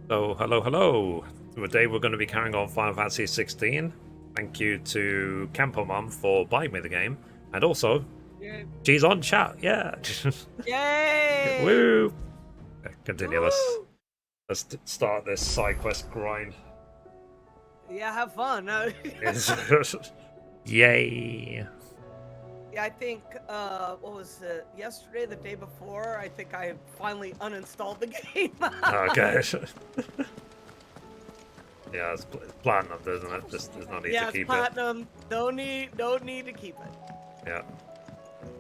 So, hello. Today we're going to be carrying on Final Fantasy XVI. Thank you to Camper Mum for buying me the game. And also, Yay! she's on chat, yeah. Yay! Woo! Continue, Woo! let's start this side quest grind. Yeah, have fun. Yay! Yeah, I think, what was it, yesterday, the day before, I think I finally uninstalled the game. Okay. Yeah, it's platinum, isn't it? There's no need Yeah, to it's keep platinum. No need to keep it. Yeah.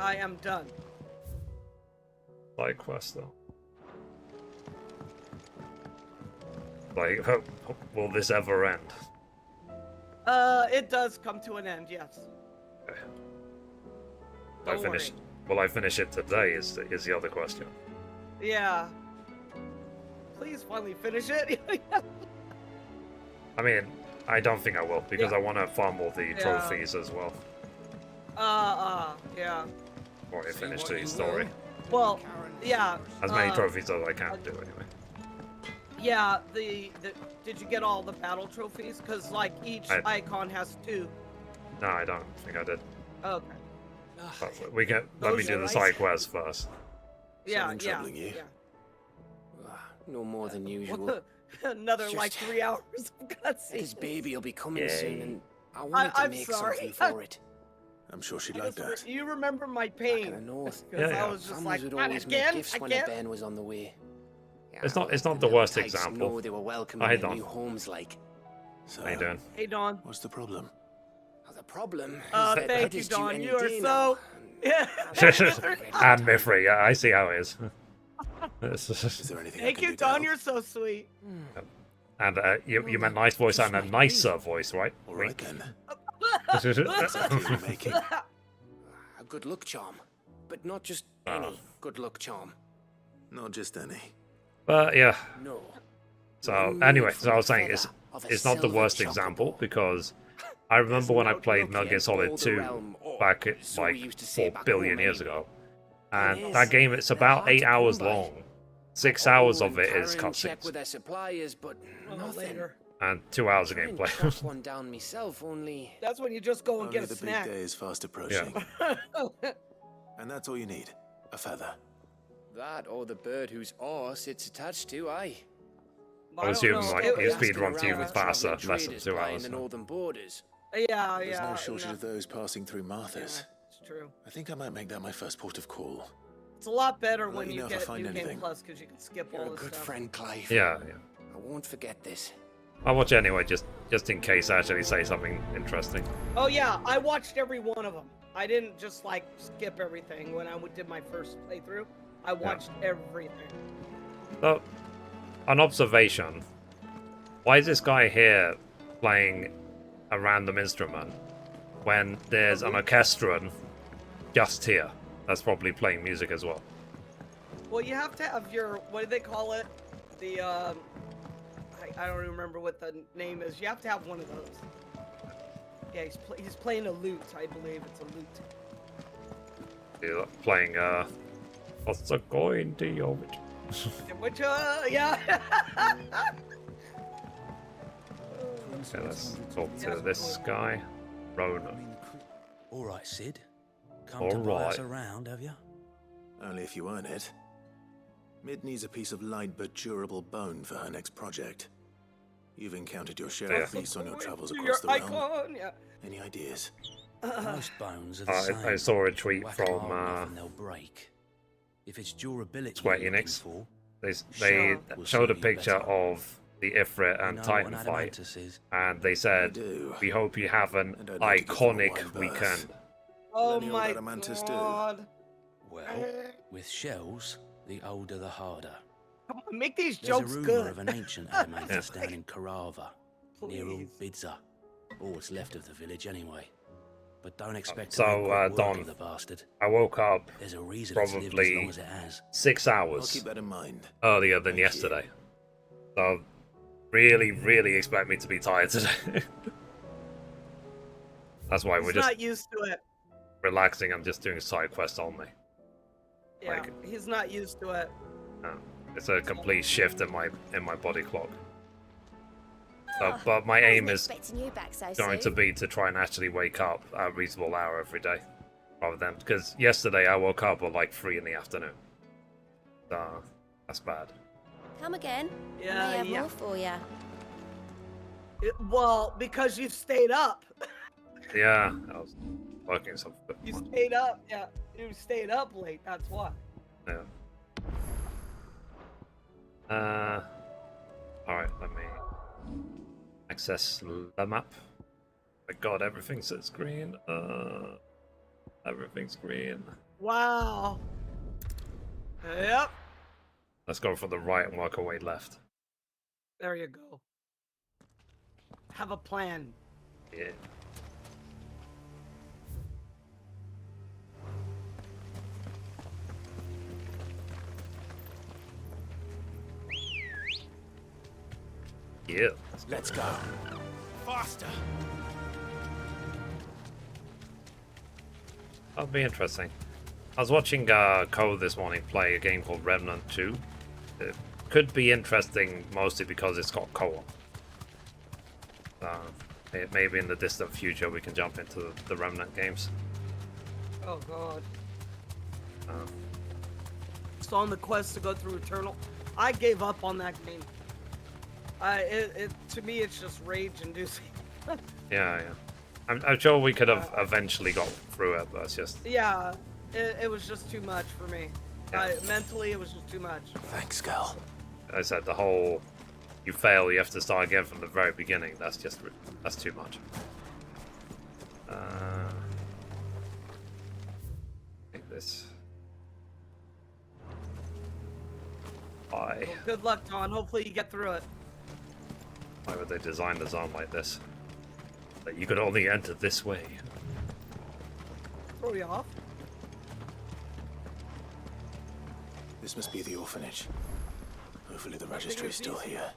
I am done. Side quest, though. Like, will this ever end? It does come to an end, yes. Okay. Don't worry. Will I finish it today is the other question. Yeah. Please finally finish it. I mean, I don't think I will, because Yeah. I want to farm all the Yeah. trophies as well. Yeah. Before I finish the story. Well, yeah. As many trophies as I can do, anyway. Yeah, did you get all the battle trophies? Because, like, each icon has 2. No, I don't think I did. Okay. But let me do the side quest first. Yeah, Something troubling you? No more than usual. Another, Just- like, 3 hours of His cutscenes. baby will be coming Yay. soon, and I wanted to I'm make sorry. something for it. I'm sure she'd like that. You remember my Back in the pain. north, Because Yeah. I was just families like, would "Man, always make again? gifts when a Ben was on the way. It's not the little worst types example. know they were welcome Hi, in their Don. new homes, like. So, How you doing? Hey, Dawn. what's the problem? The problem is Thank that Ed you, is due Dawn. any You are day so... now, Yeah. And Mithrie, yeah, I see how it is. Is there anything I Thank can you, do to Dawn. help? You're so sweet. And you meant nice voice and a nicer voice, right? All right then. Wink. Exactly what you're making. A good luck charm, but not just any good luck charm. Not just any. But yeah, No. so One anyway, made so from I the was saying feather of a it's not the silver worst chocobo. example, because I remember when I There's played no Metal Gear luck Solid in all the 2 realm, or back at so we like used to say 4 back billion home, years anyway. ago. It And is. that game, it's They're about hard 8 to come hours by. long. 6 Oh, hours of and it is Karen check cutscenes, with their suppliers, but nothing. Later. and 2 hours of Try and gameplay. track one down myself, only That's when you just go and Only get a the big snack. day is fast approaching. Yeah. And that's all you need. A feather. that or the bird whose oar sits attached to. I don't assume, know. like, It- his Asking speedrun team around was for faster, travelling less than traders 2 plying hours. the northern borders. Yeah, There's yeah. no shortage no. of those passing through Martha's. It's true. I think I might make that my first port of call. It's a lot better I'll let when you you know if I get find New Game anything. Plus because you can skip You're all a this good stuff. friend, Clive. Yeah. I won't forget this. I'll watch it anyway, just in case I actually say something interesting. Oh yeah, I watched every one of them. I didn't just like skip everything when I did my first playthrough. I watched everything. So, an observation. Why is this guy here playing a random instrument when there's an orchestrion just here that's probably playing music as well? Well, you have to have your, what do they call it? The I don't remember what the name is. You have to have one of those. Yeah, he's playing a lute. I believe it's a lute. He's playing, what's a coin to your... Which yeah. Okay, let's talk to this guy. Ronan. All right, Sid. Come All to buy us right. around, have you? Only if you earn it. Mid needs a piece of light but durable bone for her next project. You've encountered your share of Yeah. beasts on your travels Your across the realm. icon, yeah. Any ideas? Most bones are the same. I saw a tweet Whack 'em from hard enough and they'll break. If it's durability Square you're looking Enix. for, they Sure. Will showed a suit you picture better. of the Ifrit you and know Titan what an fight, adamantus is. and they I said, do. "We hope you have an And I'd like to give them a iconic wide berth. weekend." Oh Lenny my Adamantus do. god. Well, with shells, the older the harder. Come on, make these There's jokes a rumour good. of an ancient adamantus Yeah. down in Carava, near Please. old Bidza. All what's left of the village anyway. But don't expect So, to make quick work Don, of the bastard. I woke up There's a reason it's lived as long probably as it has. 6 I'll hours keep that in mind. earlier than Thank you. yesterday. So, really expect me to be tired today. That's why we're He's just not used to it. relaxing and just doing side quests only. Yeah, Like- he's not used to it. It's a complete shift in my body clock. But my aim is Expecting you back so going to soon. be to try and actually wake up at a reasonable hour every day, rather than because yesterday I woke up at like 3 in the afternoon. So that's bad. Come again. Yeah, I may have yeah. more for you. Well, because you stayed up. Yeah, I was working something. You stayed up. Yeah, you stayed up late. That's why. Yeah. Alright, let me access the map. My god, everything's at green. Everything's green. Wow. Yep. Let's go from the right and work our way left. There you go. Have a plan. Yeah. Yeah. Let's go. Faster. That'll be interesting. I was watching Cole this morning play a game called Remnant 2. It could be interesting mostly because it's got co-op. Maybe in the distant future we can jump into the Remnant games. Oh god. So on the quest to go through Eternal, I gave up on that game. To me it's just rage-inducing. Yeah. I'm sure we could have eventually got through it, but it's just... Yeah, it was just too much for me. Yeah. Mentally, it was just too much. Thanks, Cal. I said, the whole... You fail, you have to start again from the very beginning. That's too much. Take this. Bye. Well, good luck, Don. Hopefully you get through it. Why would they design the zone like this? That you could only enter this way. Throw you off. This must be the orphanage. Hopefully the registry's still here.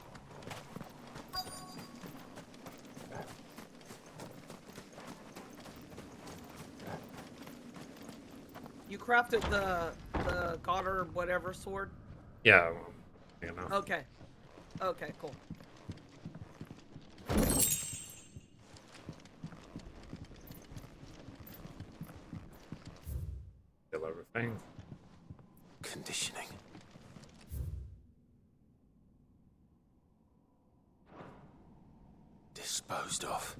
You crafted the god or whatever sword? Yeah, well, you know. Okay. Okay, cool. Kill everything. Conditioning. Disposed of.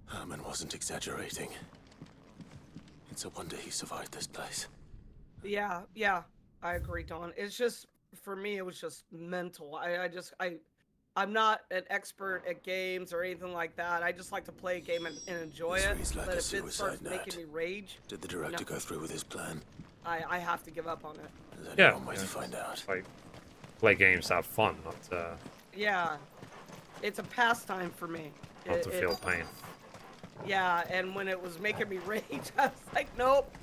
Herman wasn't exaggerating. It's a wonder he survived this place. Yeah, I agree, Don. It's just, for me, it was just mental. I'm not an expert at games or anything like that. I just like to play a game and enjoy This it. reads like But a if it starts suicide making me net. rage, Did the director go through with his plan? I have to give up on it. There's Yeah, only one way to find out. Like, play games to have fun, not Yeah, it's a pastime for me. to feel pain. Yeah, and when it was making me rage, I was like, nope.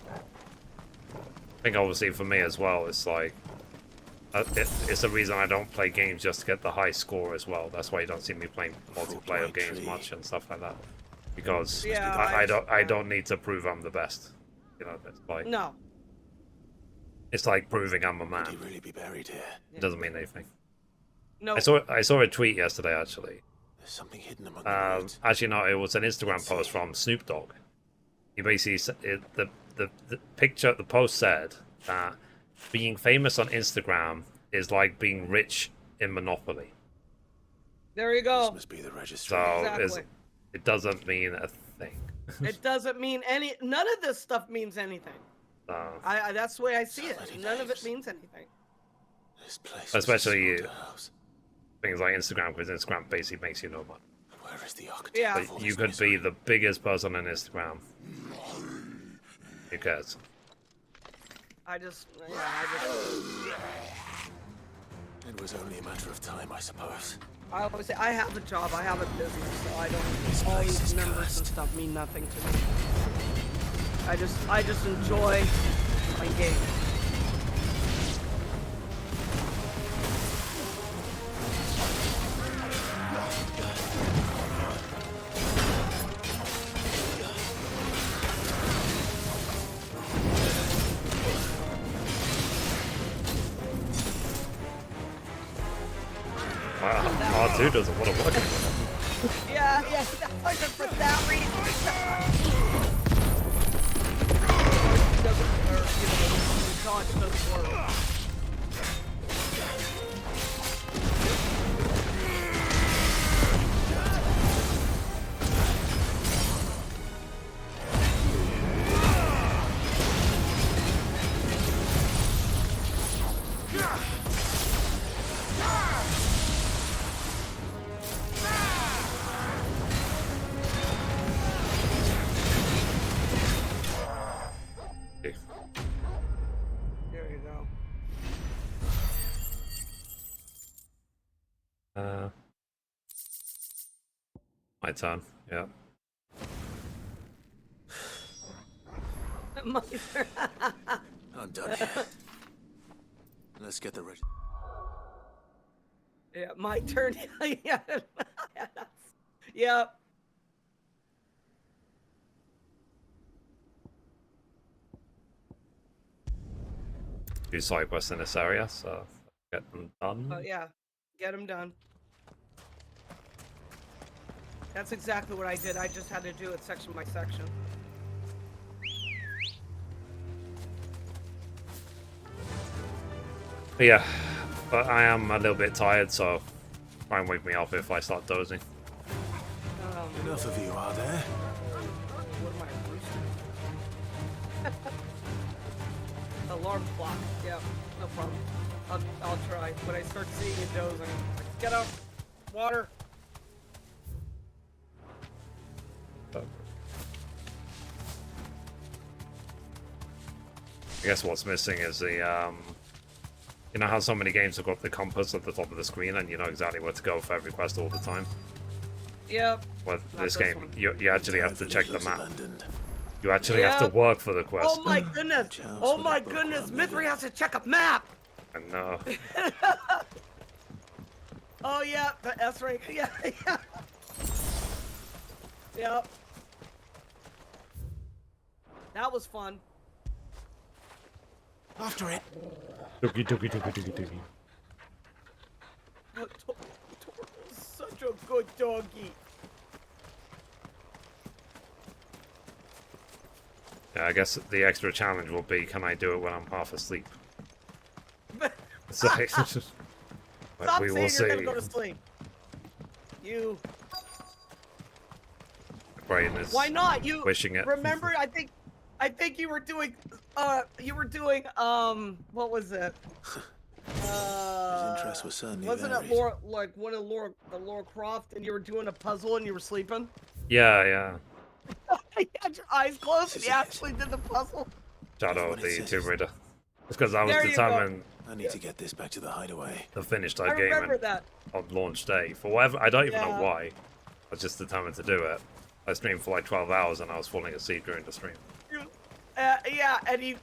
I think obviously for me as well, it's like it's the reason I don't play games just to get the high score as well. That's why you don't see me playing multiplayer games much and stuff like that, because Yeah, I don't need to prove I'm the best. You know, it's like No. it's like proving I'm a Could man. he really be buried here? It doesn't mean anything. No. I saw a tweet yesterday actually. There's something hidden among the roots. Actually, no, it was an Instagram post from Snoop Dogg. He basically the picture, the post said that being famous on Instagram is like being rich in Monopoly. There you This go. must be the registry. So Exactly. it doesn't mean a thing. It doesn't mean none of this stuff means anything. I that's the way I see So it. many None of it names. means anything. This place Especially was a you. slaughterhouse. Things like Instagram, because Instagram basically makes you no money. Where is the architect? Yeah. of all But you this could misery? be the biggest person on Instagram. Who cares? I just It was only a matter of time, I suppose. I always say I have a job, I have a business, so I This don't. All place these is numbers and cursed. stuff mean nothing to me. I just enjoy my game. Wow, R2 doesn't want to work anymore. Yeah, that's like for that reason. Doesn't work, you know, the dodge doesn't work. There you go. My turn. Yeah. My turn. I'm done here. Let's get the reg. Yeah, my turn. Yeah. Yeah. Do side quests in this area, so get them done. Oh yeah, get him done. That's exactly what I did. I just had to do it section by section. But yeah, but I am a little bit tired, so try and wake me up if I start dozing. Enough of you, are there? What am I? Alarm clock. Yeah, no problem. I'll try. When I start seeing you dozing, like, get up, water. I guess what's missing is the, you know how so many games have got the compass at the top of the screen and you know exactly where to go for every quest all the time? Yep. Well, Not this this game, one. you actually have to check the Looks map. abandoned. You actually have to Yep. work for the quest. Oh my goodness! Chance Oh for my the book goodness! club, Mithrie maybe. has to check a map! And no. Oh yeah, the S rank. Yeah, yeah. Yep. That was fun. After it. Doogie, doogie, doogie, doogie, doogie. Torval's such a good doggy. Yeah, I guess the extra challenge will be, can I do it when I'm half asleep? So, Stop we saying will you're see. gonna go to sleep. You. Brain is Why not? You wishing it. remember? I think you were doing. What was it? His interest was certainly Wasn't varied. it Laura, like one of Laura Croft, and you were doing a puzzle and you were sleeping? Yeah, yeah. You had your eyes closed and This you is it. actually did the puzzle. Shadow what of it the says. Tomb Raider. It's because I was There you go. determined I need to get this back to the hideaway. to finish I that game remember that. on launch day. For whatever, I don't even know Yeah. why. I was just determined to do it. I streamed for like 12 hours and I was falling asleep during the stream. Yeah, and he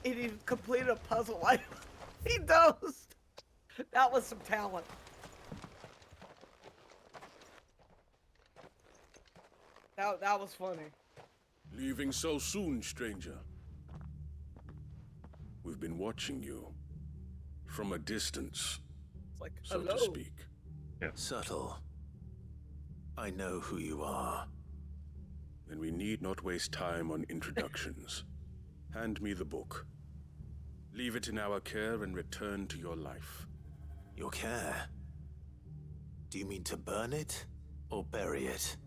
completed a puzzle. He dozed. That was some talent. That was funny. Leaving so soon, stranger. We've been watching you. From a distance, It's like, so hello. to speak. Subtle. I know who you are. And we need not waste time on introductions. Hand me the book. Leave it in our care and return to your life. Your care. Do you mean to burn it or bury it?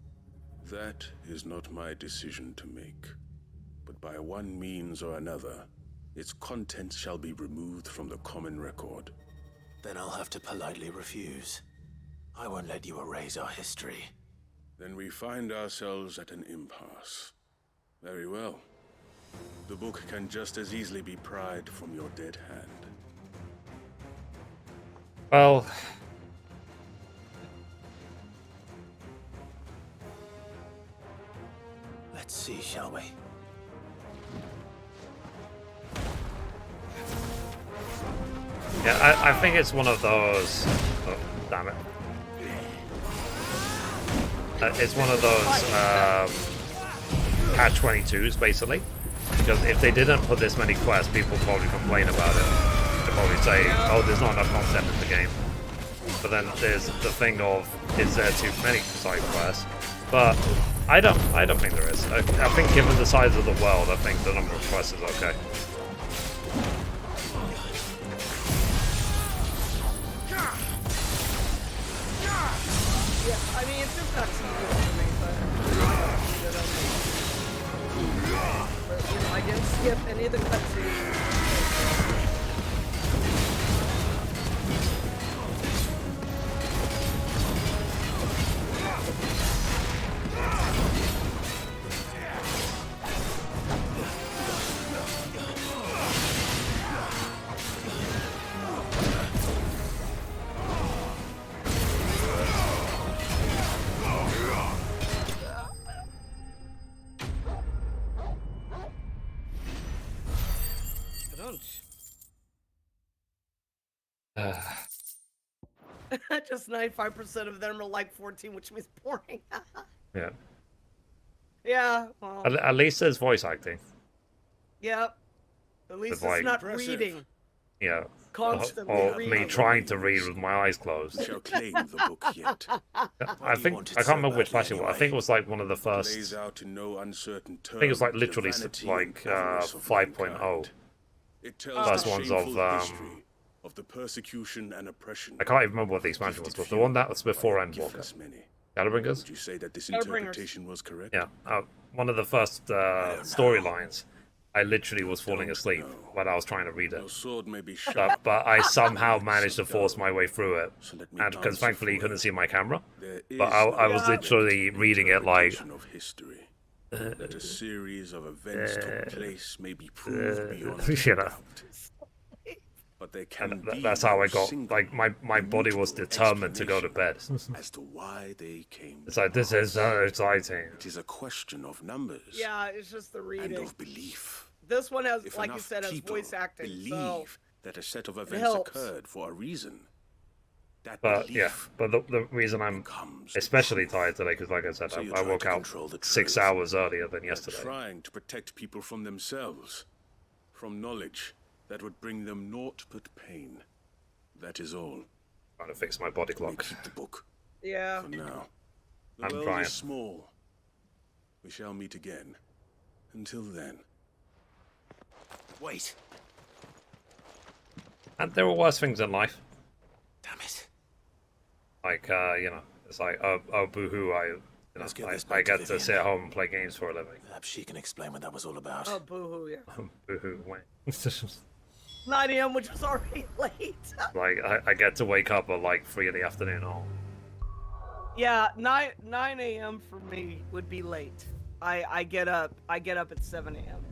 That is not my decision to make. But by one means or another, its contents shall be removed from the common record. Then I'll have to politely refuse. I won't let you erase our history. Then we find ourselves at an impasse. Very well. The book can just as easily be pried from your dead hand. Well, Let's see, shall we? yeah, I think it's one of those. Oh, damn it. It's one of those catch 22s, basically. Because if they didn't put this many quests, people would probably complain about it. They'd probably say, oh, there's not enough content in the game. But then there's the thing of, is there too many side quests? But I don't think there is. I think given the size of the world, I think the number of quests is okay. Yeah, I mean, it's just not tedious for me, but I didn't skip any of the cutscenes. Just 95% of them are like 14, which means boring. Yeah. Yeah, well, At least there's voice acting. yep. At least it's like- not Impressive. reading. Yeah. Constantly Or reading. me trying to read with my eyes closed. Shall claim the book yet. I think want it I can't so remember which badly patch it was. I anyway? think it was like one of the Plays first. out in no uncertain terms. I think it was like the literally vanity like and avarice of 5.0. mankind. It tells First the ones of, shameful history of the persecution and oppression. I can't even remember what the expansion was, but the one that was before Endwalker. Giftless many. Shadowbringers? Would you say that this Shadowbringers. interpretation was correct? Yeah. One of the first storylines. I literally was falling asleep when I was trying to read Your it. sword may be sharp, But I somehow managed to force my way through it. so let me And because answer thankfully you for couldn't see my camera. There But is I was no literally reading it like, interpretation of history. That a series of events took place may be proved beyond you know. doubt. But there can and be that's how no I got, single like, my body was immutable determined to go to bed. explanation as to why they came. It's like, this is so exciting. It is a question of numbers Yeah, it's just the and reading. of belief. This one has, If like you enough said, has people voice acting. believe So that a set of events helps. occurred for a reason, that But belief yeah, but the reason I'm becomes especially truth. tired today, because like I said, So you're I trying woke to out control the 6 truth. hours earlier than They're yesterday. trying to protect people from themselves, from knowledge that would bring them naught but pain. That is all. Trying to fix my body Let me clock. keep the book yeah, for now. The I'm world trying. is small. We shall meet again. Until then. Wait. And there were worse things in life. Damn it. Like, you know, it's like, oh boo-hoo, Let's get this back I to get to Vivian. sit at home and play games for a living. Perhaps she can explain what that was all about. oh boo-hoo, yeah. Boo-hoo, wait. 9 a.m., which was already late. Like, I get to wake up at like 3 in the afternoon. Oh, Yeah, 9 a.m. for me would be late. I get up at 7 a.m.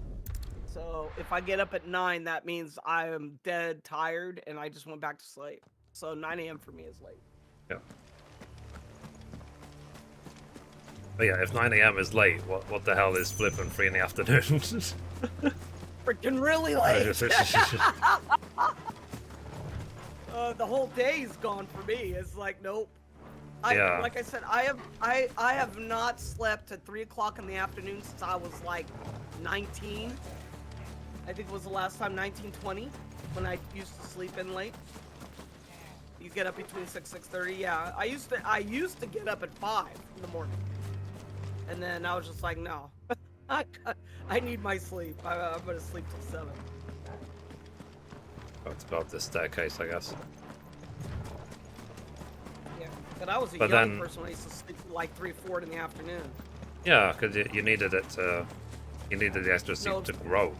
So if I get up at 9, that means I am dead tired and I just went back to sleep. So 9 a.m. for me is late. yeah. But yeah, if 9 a.m. is late, what the hell is flipping 3 in the afternoon? Freaking really late. The whole day's gone for me. It's like, nope. Yeah. Like I said, I have not slept at 3 o'clock in the afternoon since I was like 19. I think it was the last time 1920 when I used to sleep in late. You get up between 6:30. Yeah, I used to get up at 5 in the morning, and then I was just like, no, I need my sleep. I'm gonna sleep till 7. It's about this staircase, I guess. Yeah, but I was a But young then- person when I used to sleep like 3, 4 in the afternoon. Yeah, because you needed it to, you needed the extra sleep No. to grow.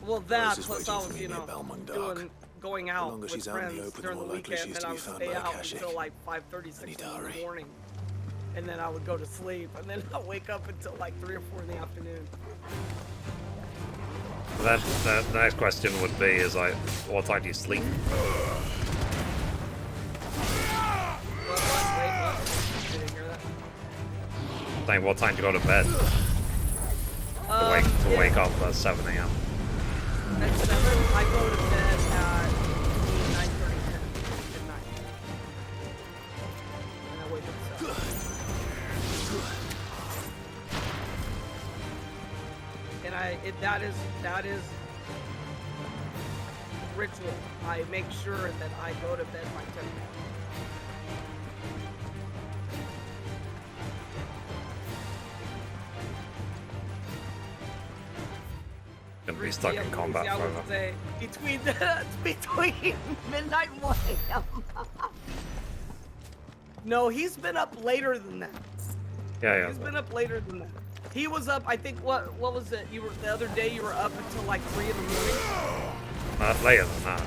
Well, that just plus waiting I for was, me you near know, Belmont Dock. going The out longer with she's out in the friends open, during the the more likely she weekend, is and to I be would found stay by a out cache. until like I 5:36 need to in the hurry. morning, and then I would go to sleep, and then I wake up until like 3 or 4 in the afternoon. Then the next question would be is like, what time do you sleep? What? Didn't hear that. Saying what time do you go to bed? To wake up at 7 a.m. At 7, I go to bed at 9:30, 10 at night, and I wake up at 7. And that is ritual. I make sure that I go to bed by 10 p.m. Gonna be stuck in combat I would forever. say between midnight and 1 a.m. No, he's been up later than that. Yeah, He's yeah. been up later than that. He was up, I think, what was it? You were the other day. You were up until like 3 in the morning. Later than that.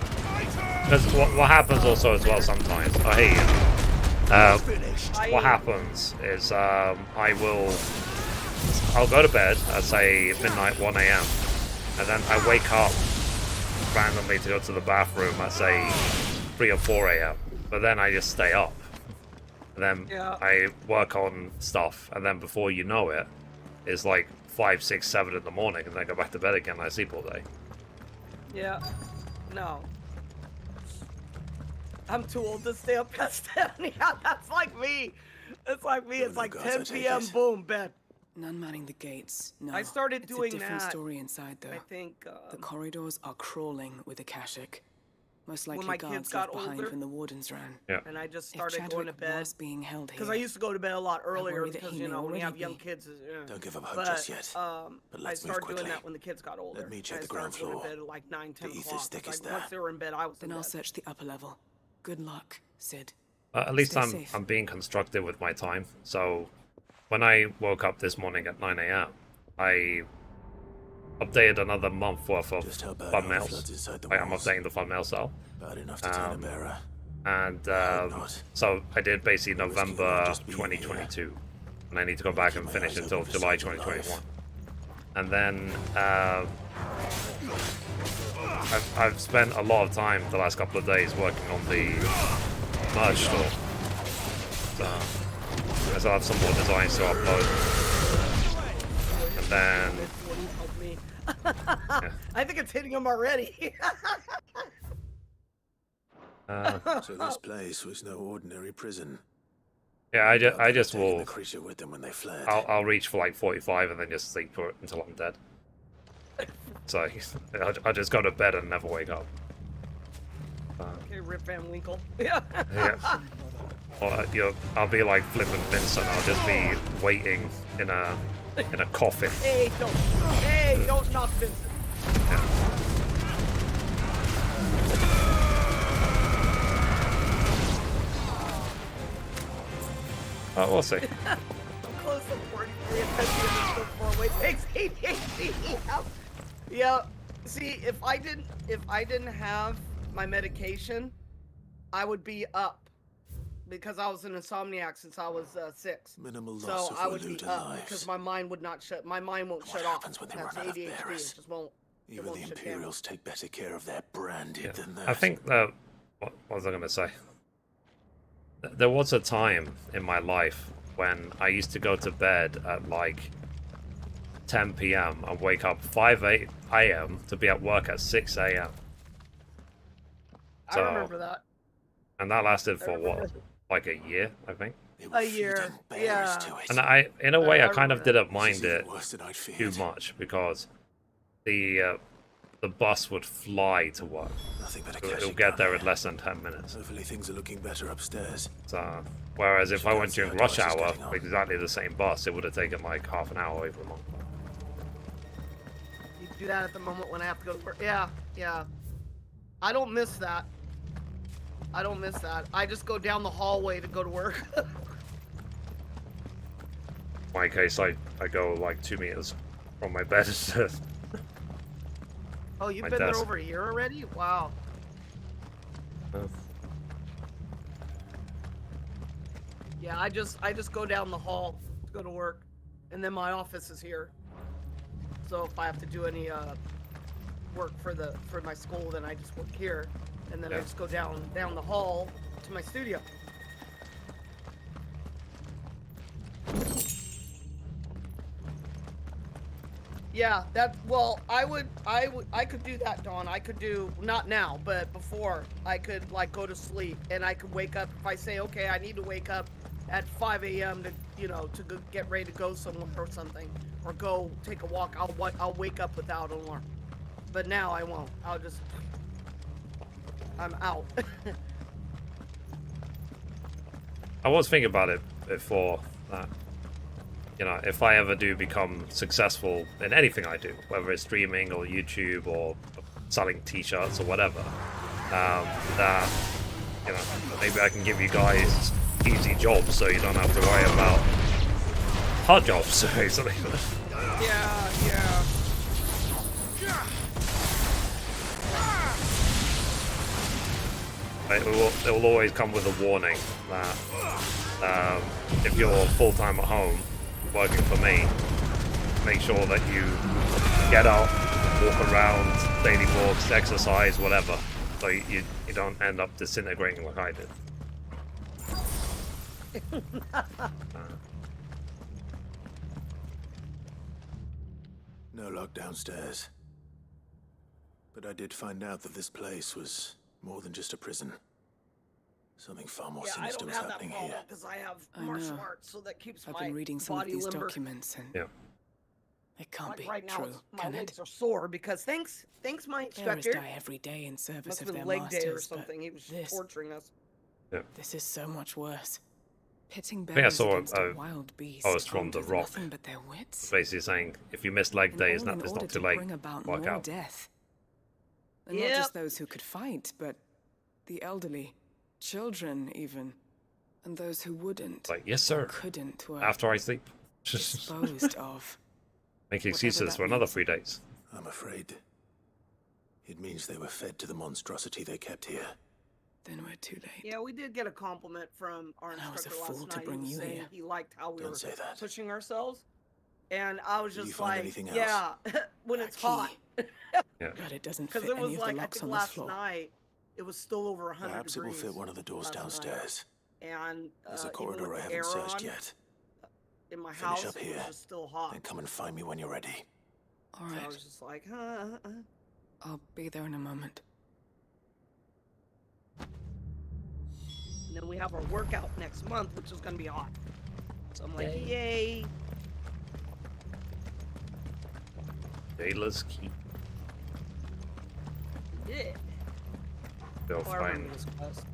Because what happens also as well sometimes. I hear you. What happens is I'll go to bed at say midnight 1 a.m. and then I wake up randomly to go to the bathroom at say 3 or 4 a.m. But then I just stay up. And then Yeah. I work on stuff, and then before you know it, it's like 5, 6, 7 in the morning, and then I go back to bed again and I sleep all day. Yeah. No. I'm too old to stay up past 10. Yeah, that's like me. That's like me. It's like gods, 10 I take p.m. it. Boom, bed. None manning the gates. No. I started doing It's a different that. story inside, though. I think The corridors are crawling with Akashic. Most likely my kids guards got left behind older- when the wardens ran. Yeah. and I just If started going to Chadwick bed was being held here, because I used to go to bed a lot earlier worry that because he you may know when you already have young be. kids. Don't give up hope But just yet. But I let's move started doing quickly. that when the kids got older. Let me check I the ground started going floor. to bed at like 9, 10 The ether's o'clock. thick as Like, once that. they were in bed, I was then in I'll bed. search the upper level. Good luck, Sid. At least Stay I'm safe. being constructive with my time. So when I woke up this morning at 9 a.m., I updated another month worth of Just how bad are the floods thumbnails. inside the Like, I'm walls? updating the thumbnail cell. Bad enough to turn a bearer. And not. so I did basically Risking it all November just being here. 2022. And I need to go back and my finish eyes until open for July saving 2021. life. And then I've spent a lot of time the last couple of days working on the merge store. So I still have some more designs to upload. And then This one helped me. I think it's hitting him already. So this place was no ordinary prison. yeah, I just Taking will. the creature with them when they fled. I'll reach for like 45 and then just sleep for it until I'm dead. So I'll just go to bed and never wake up. Okay, Rip Van Winkle. Yeah. Yeah. Or I'll be like flipping Vincent. I'll just be waiting in a coffin. Hey, don't knock Vincent. We'll see. I'm close to 43 and that's 4 takes ADHD. Yeah. See, if I didn't have my medication, I would be up because I was an insomniac since I was 6. Minimal loss So of I our would be looted up lives. because my mind would not shut. My mind won't What shut off. happens when they That's run out of ADHD. bearers? It just won't. It Even won't the shut down. Imperials take better care of their branded than that. I think that. What was I going to say? There was a time in my life when I used to go to bed at like 10 p.m. and wake up 5 a.m. to be at work at 6 a.m. I remember that. And that lasted I for what? remember Like a year, I think. They were A year, feeding bearers yeah. to it. And I, in a way, I kind of remember didn't This mind is even it worse than I'd too feared. much because the bus would fly to work. Nothing but a It'll cashing get there down in here. less than 10 minutes. Hopefully things are looking better upstairs. So, whereas if I went Should during go rush see how hour, Josh is getting on. exactly the same bus, it would have taken like half an hour over a month. You do that at the moment when I have to go to work. Yeah, yeah. I don't miss that. I don't miss that. I just go down the hallway to go to work. In my case, I go like 2 meters from my bed. Oh, you've My been desk. there over a year already? Wow. Yeah, I just go down the hall to go to work, and then my office is here. So if I have to do any work for my school, then I just work here, and then I Yeah. just go down the hall to my studio. Yeah, I could do that, Dawn. I could do, not now, but before, I could like go to sleep and I could wake up if I say, okay, I need to wake up at 5 a.m. to, to go get ready to go somewhere or something, or go take a walk. I'll wake up without an alarm. But now I won't. I'll just I'm out. I was thinking about it before that, you know, if I ever do become successful in anything I do, whether it's streaming or YouTube or selling t-shirts or whatever, that, you know, maybe I can give you guys easy jobs so you don't have to worry about hard jobs, basically. Yeah. It will always come with a warning that if you're full-time at home working for me, make sure that you get up, walk around, daily walks, exercise, whatever, so you don't end up disintegrating like I did. No lock downstairs. But I did find out that this place was more than just a prison. Something far more Yeah, I sinister don't was have that happening problem here. because I have I martial know. arts, so that keeps I've my been reading some of body these limber. documents, and Yeah. it can't Like be right now, true, my can legs it? are sore because thanks, my Terrorists instructor. die every day in service Must of have their been leg day or masters, but something. He was this, torturing us. this is so much worse. Pitting I bearers saw against a a wild beast post from armed The with Rock, nothing but their wits. basically saying if you miss leg And day, it's all in not order too to late. bring about Work more out. death. And Yep. not just those who could fight, but the elderly, children even, and those who wouldn't, Like, yes, or sir. couldn't, were After I sleep. disposed of. Make Whatever excuses that for another means. 3 days. I'm afraid it means they were fed to the monstrosity they kept here. Then we're too late. Yeah, we did get a compliment from our And I was a instructor fool last to night. bring He was you saying here. he liked how we Don't were say that. pushing ourselves, and I was Did you just find like, anything else? yeah, when A it's hot, key. Yeah. God, it doesn't because fit it was any of like the I locks think on this last floor. night it was still over 100 Perhaps it will degrees. fit one of the doors last night. downstairs. And There's a even corridor with I the haven't air searched on, yet. in my Finish house, up it here, was just still hot. Then come and find me when you're ready. All So I right, was just like, I'll be there in a moment. And then we have our workout next month, which is gonna be hot. So I'm like, yay! Jailer's Keep. Yeah. They'll Oh, I remember find. this quest.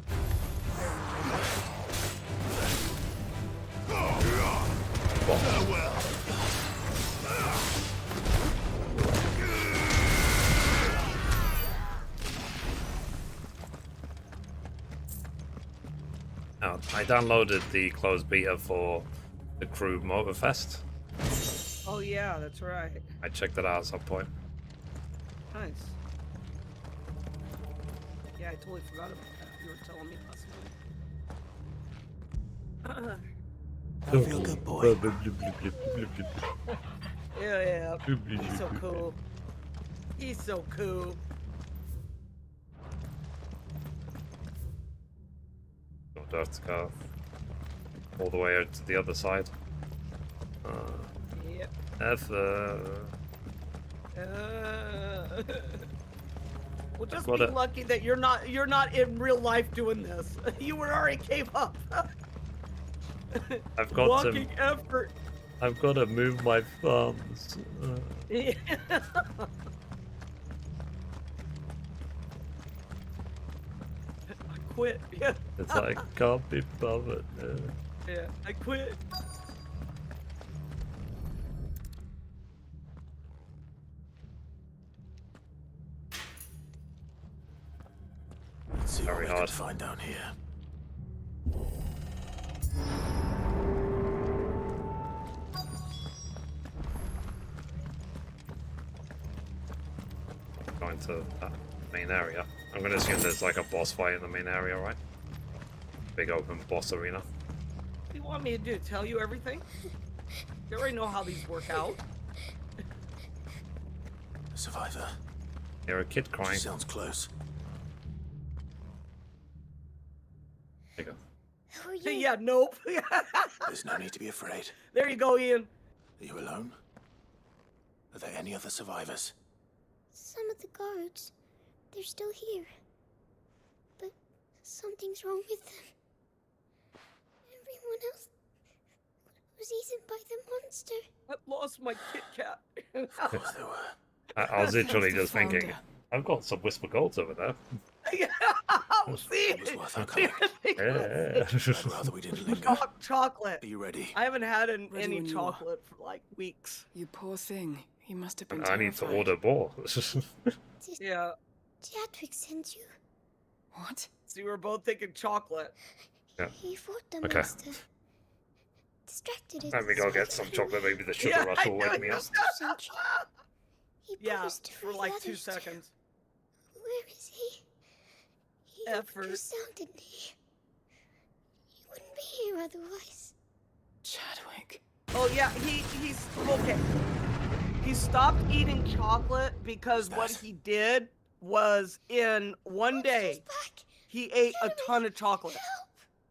Oh, I downloaded the closed beta for the Crew Motorfest. Oh yeah, that's right. I checked it out at some point. Nice. Yeah, I totally forgot about that. You were telling me last night. I feel good, boy. Yeah. He's so cool. He's so cool. Don't have to go all the way out to the other side. Yep. Well, just What be a- lucky that you're not in real life doing this. You would already gave up. I've got Walking to. effort. I've got to move my thumbs. Yeah. I quit. Yeah. It's like can't be bothered. Yeah. I quit. Let's see what Very we can hard. find down here. Going to that main area. I'm gonna assume there's like a boss fight in the main area, right? Big open boss arena. What do you want me to do? Tell you everything? You already know how these work out. Survivor. Hear a kid She crying. sounds close. There you go. Who are you? Yeah. Nope. There's no need to be afraid. There you go, Ian. Are you alone? Are there any other survivors? Some of the guards. They're still here. But something's wrong with them. Everyone else was eaten by the monster. I've lost my Kit Kat. Of course there were. I was literally That's the just thinking, founder. I've got some Whisper Golds over there. Yeah, see? It was worth our coming. Yeah. I'd rather we didn't linger. Chocolate. Are you ready? I haven't had Ready any when you are. chocolate for like weeks. You poor thing. He must have been I need to terrified. order more. Yeah. Jadwick sent you. What? So we were both thinking chocolate. Yeah. He fought the Okay. monster. Distracted it. Let me go so I get some got chocolate. away. Maybe the sugar Yeah, rush I will know wake me you up. Sent you. He Yeah, promised to for free like the 2 others. seconds. Where is he? He Effort. ultrasounded me. He wouldn't be here otherwise. Chadwick. Oh yeah, he's okay. He stopped eating chocolate because what he did was in one day Back. he ate a ton of chocolate.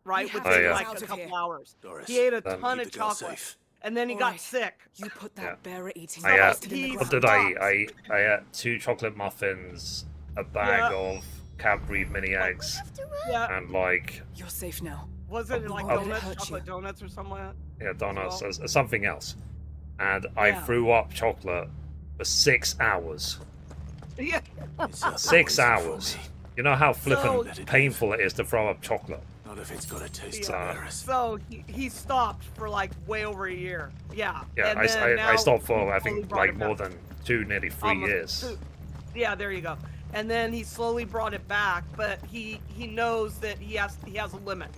Right, We have within to get like out a of couple here. hours. Doris, He ate a Then ton keep of the girl chocolate, safe. and then he All got right. sick. You put that Yeah. bearer-eating I bastard in the he- what ground. did I eat? I ate 2 chocolate muffins, a bag Yeah. of Cadbury mini eggs, Have to run. Yeah, and like You're safe now. was it like won't let it donuts, hurt chocolate you. donuts or something like that? yeah, donuts, Well- something else. And I Yeah. threw up chocolate for 6 hours. Yeah. It's a 6 poison for hours. me. You know how flippant Let it painful it is to throw up chocolate. Not if it's got a taste Yeah. of Paris. So he stopped for like way over a year. Yeah. Yeah, and I then now stopped for he I slowly think brought like it more back. than 2, nearly 3 Almost years. 2. Yeah, there you go. And then he slowly brought it back, but he knows that he has a limit.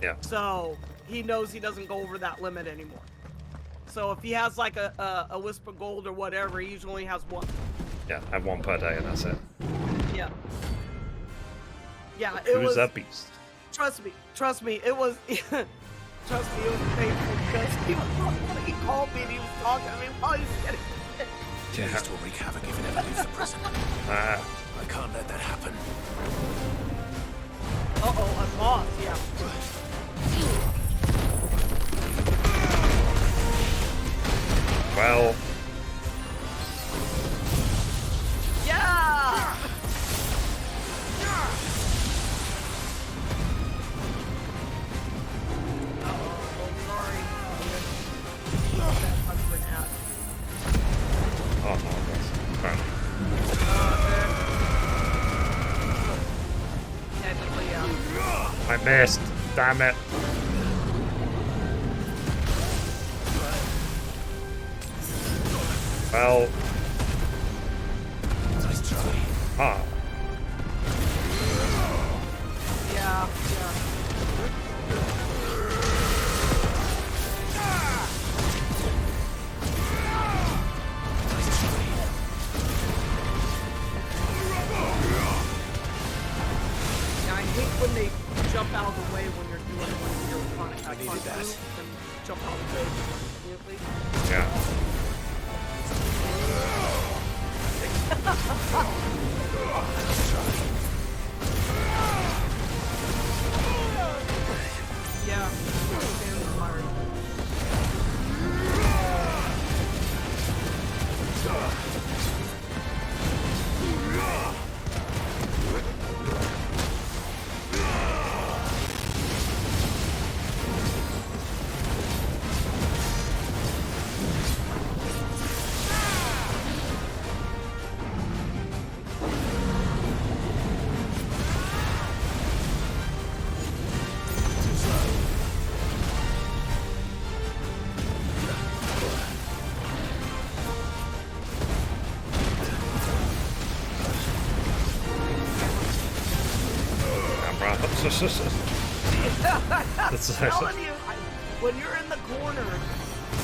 Yeah. So he knows he doesn't go over that limit anymore. So if he has like a wisp of gold or whatever, he usually only has one. Yeah, I have 1 per day and that's it. Yeah. Yeah, it Who's was. that beast? Trust me, it was. Trust me, it was painful because he called me and he was talking to me while he was getting. Yeah. Beast will wreak havoc if it ever leaves the prison. Ah, I can't let that happen. I'm lost. Yeah. well, Yeah. oh no, that's fine. Technically, yeah. I missed. Damn it. Well, Nice try. ah, Yeah. Yeah, I hate when they jump out of the way when you're doing your fun. I needed that. And jump out of the way immediately. yeah. Yeah. Stand hard. Camera. That's I'm telling you, when you're in the corner,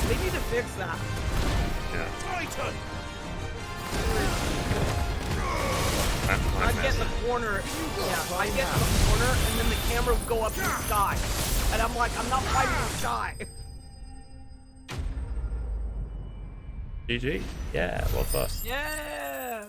they need to fix that. yeah. Titan! I get in the corner, yeah, I get in the corner, and then the camera will go up in the sky. And I'm like, I'm not fighting the sky. GG. Yeah, well first. Yeah.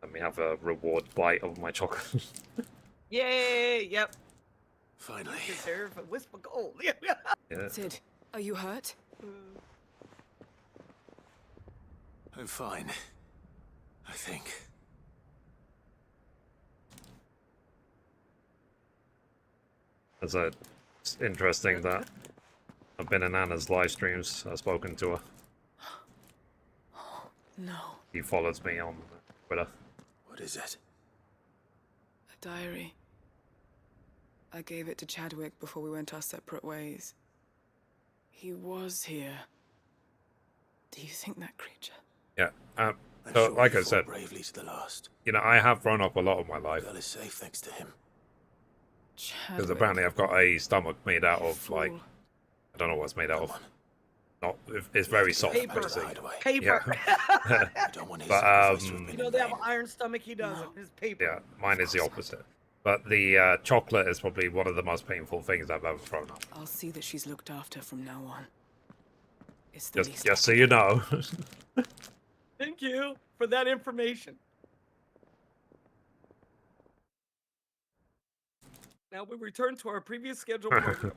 Let me have a reward bite of my chocolate. Yay, yep. Finally. Deserve a wisp of gold. yeah. Sid, are you hurt? I'm fine. I think. As I It's interesting that I've been in Anna's live streams. I've spoken to her. No. He follows me on Twitter. What is it? A diary. I gave it to Chadwick before we went our separate ways. He was here. Do you think that creature? Yeah. I'm So, sure like he I fought said, bravely to the last. you know, I have grown up a lot of my The life. girl is safe thanks to him. Because Chadwick. apparently I've got a stomach made out You of, like, fool. I don't know what it's made out Come of. on. Not, it's very Let's get soft, back to the basically. hideaway. Paper. I don't want his But, sacrifice to have um, been You know in they have vain. an iron stomach. He doesn't. His paper. Yeah, mine is the opposite. But the chocolate is probably one of the most painful things I've ever thrown up. I'll see that she's looked after from now on. It's the least Just I so you know. Thank you for that information. Now we return to our previous scheduled program.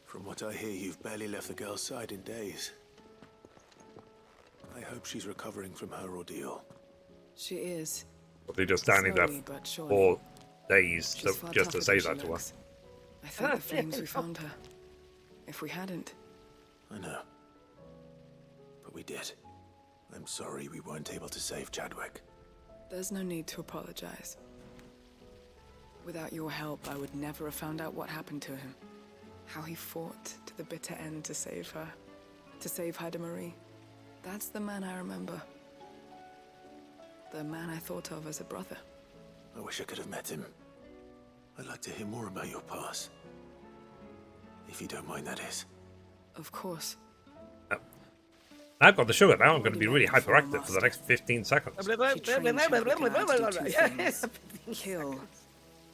From what I hear, you've barely left the girl's side in days. I hope she's recovering from her ordeal. She is. They're just standing there Slowly but surely. for days She's far just to tougher say than that she to looks. us. I thank the flames we found her. If we hadn't, I know. But we did. I'm sorry we weren't able to save Chadwick. there's no need to apologize. Without your help, I would never have found out what happened to him. How he fought to the bitter end to save her. To save Haida Marie. That's the man I remember. The man I thought of as a brother. I wish I could have met him. I'd like to hear more about your past. If you don't mind, that is. Of course. I've got the sugar now. I'm going to be really hyperactive for the next 15 seconds. She trained Chadwick and I to do two things. Kill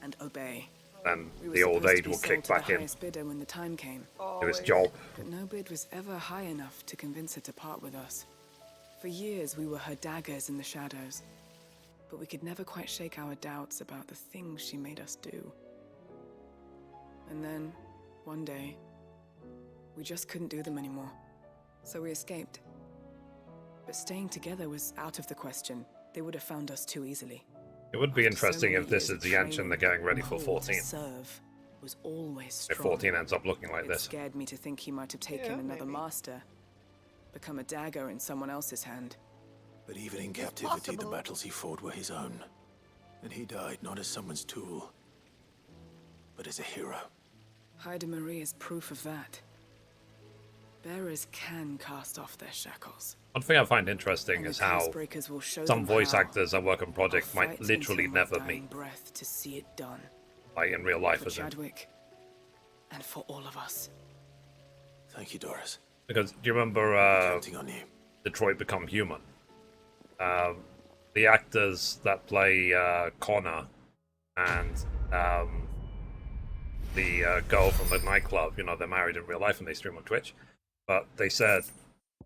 and obey. And We were the old supposed age to be will sold kick to the back in highest bidder when the time came. to his job. But no bid was ever high enough to convince her to part with us. For years, we were her daggers in the shadows. But we could never quite shake our doubts about the things she made us do. And then, one day, we just couldn't do them anymore. So we escaped. But staying together was out of the question. They would have found us too easily. It would be After so interesting many if this years is of the Anshin training, they're getting ready the for pull to 14. serve was always If strong. 14 ends up looking like It this. scared me to think he might have taken Yeah, another maybe. master, become a dagger in someone else's hand. But even in It's captivity, the possible. battles he fought were his own. And he died not as someone's tool, but as a hero. Haida Marie is proof of that. Bearers can cast off their shackles. One thing I find interesting And is the how Curse-breakers will show some them voice how. actors that work on projects I'll might fight literally until my never dying meet, breath to see it done. like in real life, For as in. Chadwick, and for all of us. Thank you, Doris. Because do you remember Counting on you. Detroit Become Human? The actors that play Connor and the girl from the nightclub, you know, they're married in real life and they stream on Twitch. But they said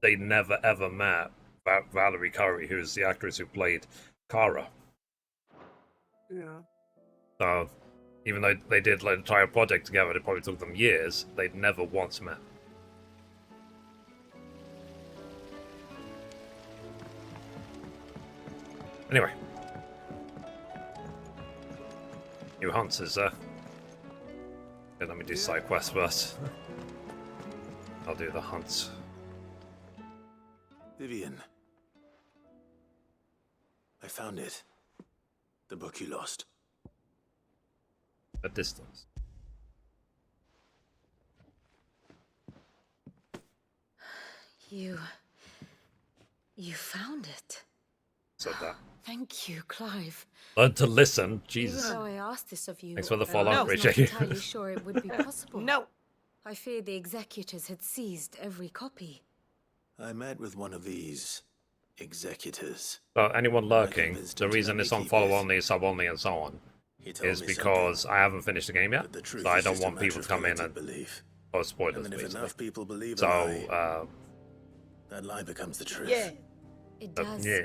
they never ever met Valerie Curry, who's the actress who played Kara. Yeah. So even though they did like, an entire project together, it probably took them years, they'd never once met. Anyway. New hunts is okay, let me do side quests first. I'll do the hunts. Vivian. I found it. The book you lost. At distance. You found it. Said that. Thank you, Clive. Learn to listen. Even Jesus. though I asked this of you, Thanks for the I follow, was appreciate not it. entirely sure it would be possible. No. I feared the executors had seized every copy. I met with one of these executors. So anyone lurking, convinced the him to reason let it's me on keep follow this. only, sub only, and so on, He told is me because something, I haven't finished the game yet. but the truth So I is don't just a want matter people of to come in collective and belief. post spoilers, And then if basically. enough people believe a So, lie, that lie becomes the truth. Yeah. It does. yeah.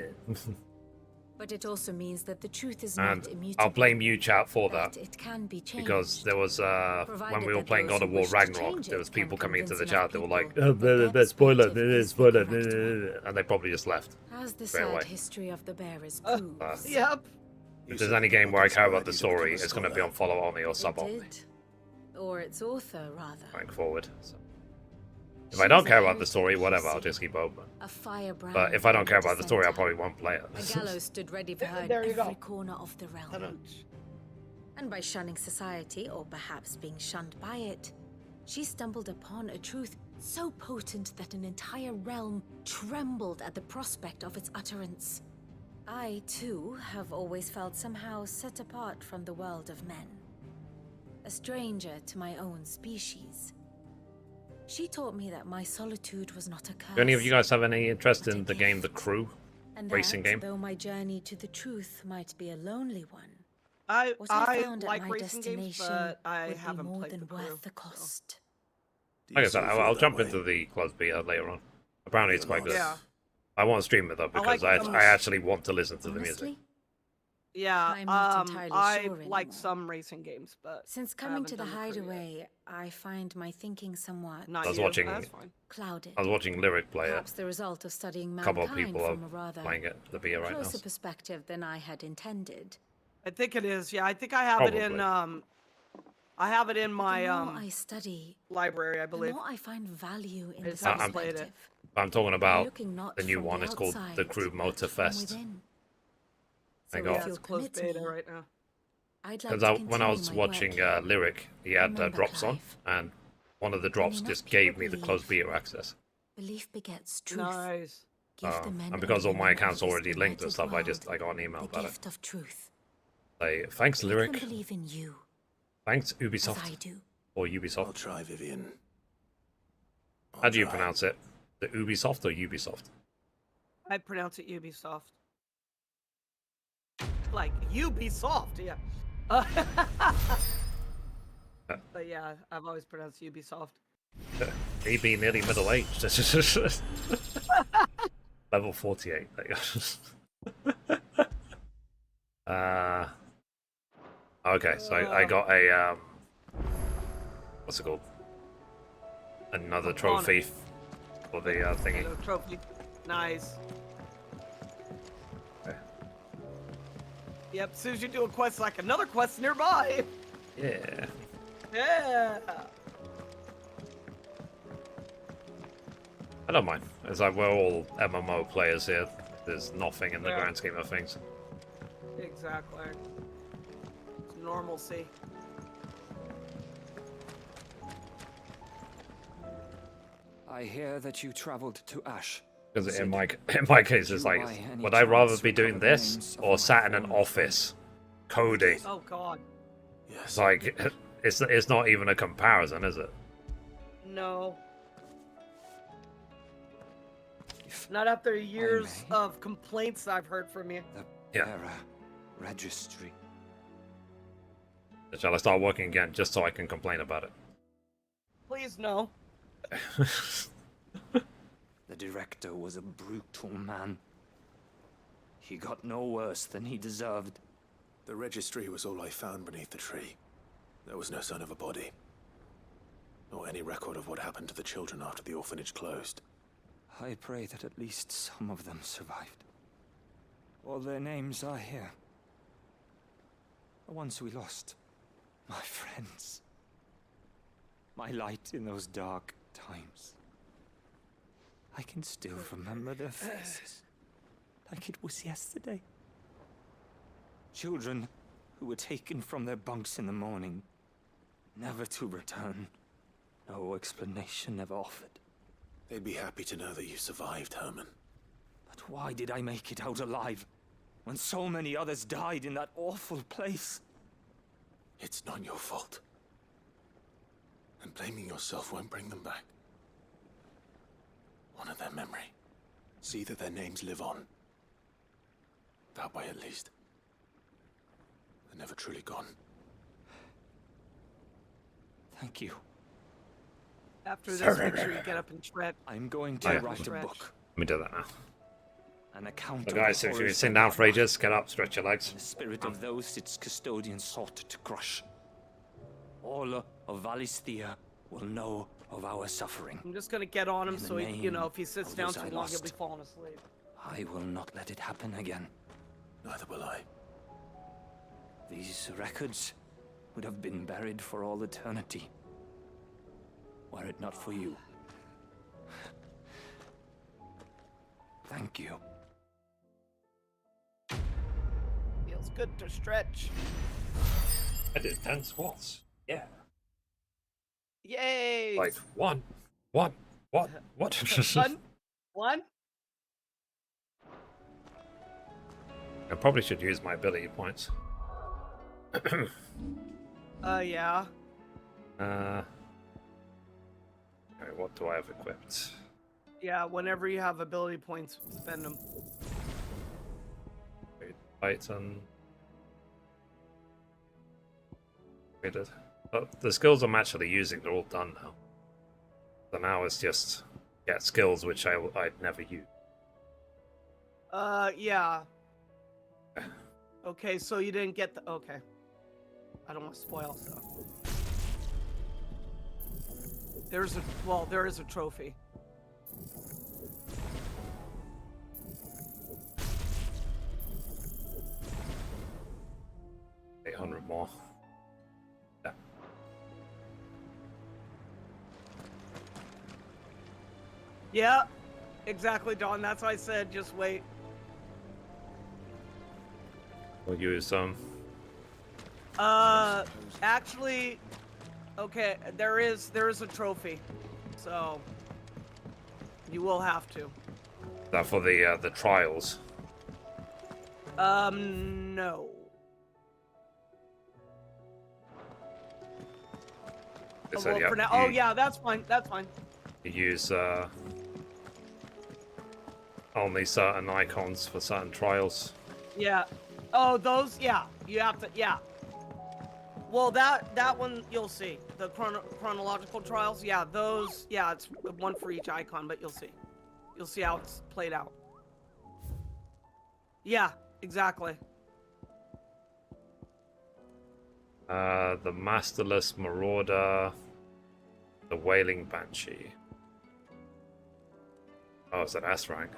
But it also means that the truth is And not immutable. I'll blame you, chat, for that. It can be changed. Because there was, when Provided we were that playing those God of who War wish to Ragnarok, change there was it can people coming into the convince chat that were enough like, people that their spoiler, perspective is the spoiler, correct one. and they probably just left. As the straight sad away. history of the bearers proves. Yep. If there's any game where I care about the story, it's going to be on follow only or sub It only did. Or its author, rather. going forward. So. If She I don't was a care about the heretic, story, you whatever, I'll see. just keep open. A firebrand. But if I don't care about the story, I dissenter. probably won't play A it. gallows stood ready for her in There you every go. corner of the realm. And by shunning society, or perhaps being shunned by it, she stumbled upon a truth so potent that an entire realm trembled at the prospect of its utterance. I, too, have always felt somehow set apart from the world of men. A stranger to my own species. She taught me that my solitude was not a curse. Do any of you guys have any interest but in a the game The gift. Crew? And Racing that, game? though my journey to the truth might be a lonely one, I what I found at like my racing games, destination but I would be haven't more played than the Crew. worth the so. cost. Do Like you I said, still feel I'll that jump way? into the closed beta later on. Apparently it's quite good. Yeah. I won't stream it though because like I actually want to listen to the music. Honestly, Yeah, I'm not entirely I sure like anymore. some racing games, but since I coming haven't to the done Crew yet. hideaway, I find my thinking somewhat Not I was you. watching- That's fine. clouded. I was watching Lyric play it. Perhaps the result of studying A couple mankind of people from a are rather playing it, the beta right now. closer perspective than I had intended. I think it is. Yeah, I think I have it in Probably. I have it in But my the more I study, library, I the believe. more I find value in I the just haven't played perspective. it. I'm talking By about looking not the new from one. It's called The outside, Crew but Motor from Fest. within. I So got- if Yeah, you'll it's closed permit beta me, right now. I'd like Because to when I continue was my watching work here. Lyric, he had Remember, drops on, Clive, and one of the drops enough just people gave me the believe closed beta access. Belief begets truth. Nice. Give the men And because all my women of accounts this already linked and benighted stuff, world I got an email the about it. gift of truth. Like, thanks Make Lyric, them believe in you, thanks as I Ubisoft do. or I'll Ubisoft. try, Vivian. I'll How do you try. pronounce it? The Ubisoft or Ubisoft? I pronounce it Ubisoft. Like Ubisoft, yeah. But yeah, I've always pronounced Ubisoft. Me being nearly middle aged. Level 48. There you go. Okay, so I got a what's it called? Another trophy for the thingy. Hello, trophy. Nice. Okay. Yep, as soon as you do a quest, like another quest nearby. Yeah. Yeah. I don't mind. It's like we're all MMO players here. There's nothing in the Yeah. grand scheme of things. Exactly. It's normalcy. I hear that you traveled to Ash. Because in Sid, my case, it's do like, by any would I rather chance be doing recover the this names of or my sat in an former office coding? Oh God. Yes. It's like it's not even a comparison, is it? No. If Not after years may. of complaints I've heard from you. the Yeah. bearer registry. Shall I start working again just so I can complain about it? Please no. The director was a brutal man. He got no worse than he deserved. The registry was all I found beneath the tree. There was no sign of a body. Or any record of what happened to the children after the orphanage closed. I pray that at least some of them survived. All their names are here. The ones we lost. My friends. My light in those dark times. I can still remember their faces. Like it was yesterday. Children who were taken from their bunks in the morning. Never to return. No explanation ever offered. They'd be happy to know that you survived, Herman. But why did I make it out alive? When so many others died in that awful place? It's not your fault. And blaming yourself won't bring them back. Honor their memory. See that their names live on. That way, at least. They're never truly gone. Thank you. After this, make sure you get up and shred. I'm going Oh, to yeah. write a Stretch. book. Let me do that now. An account So of guys, the if you've horrors sitting of down our for ages, get up, stretch your legs. the spirit of those its custodian sought to crush. All of Valisthea will know of our suffering. I'm just gonna get on him In the so he, you know, if he name sits of down those too I long, he'll be lost. falling asleep. I will not let it happen again. Neither will I. These records would have been buried for all eternity, were it not for you. Thank you. Feels good to stretch. I did 10 squats. Yeah. Yay! Like, what? What? One? One? I probably should use my ability points. Yeah. Okay, what do I have equipped? Yeah, whenever you have ability points, spend them. Wait, Titan. Waited. Oh, the skills I'm actually using, they're all done now. So now it's just get skills which I'd never use. Yeah. Okay, so you didn't get the... Okay. I don't want to spoil stuff. There's a... Well, there is a trophy. $800 more. Yeah. Yeah, exactly, Don. That's why I said just wait. We'll use Actually, okay, there is a trophy, so you will have to. that for the trials. No. They Oh, said well, you for now. you- Oh, yeah, that's fine. That's fine. You use only certain icons for certain trials. Yeah. Oh, those. Yeah. You have to. Yeah. Well, that one you'll see. The chronological trials. Yeah. Those. Yeah. It's one for each icon, but you'll see. You'll see how it's played out. Yeah. Exactly. The Masterless Marauder, the Wailing Banshee. Oh, it's an S rank.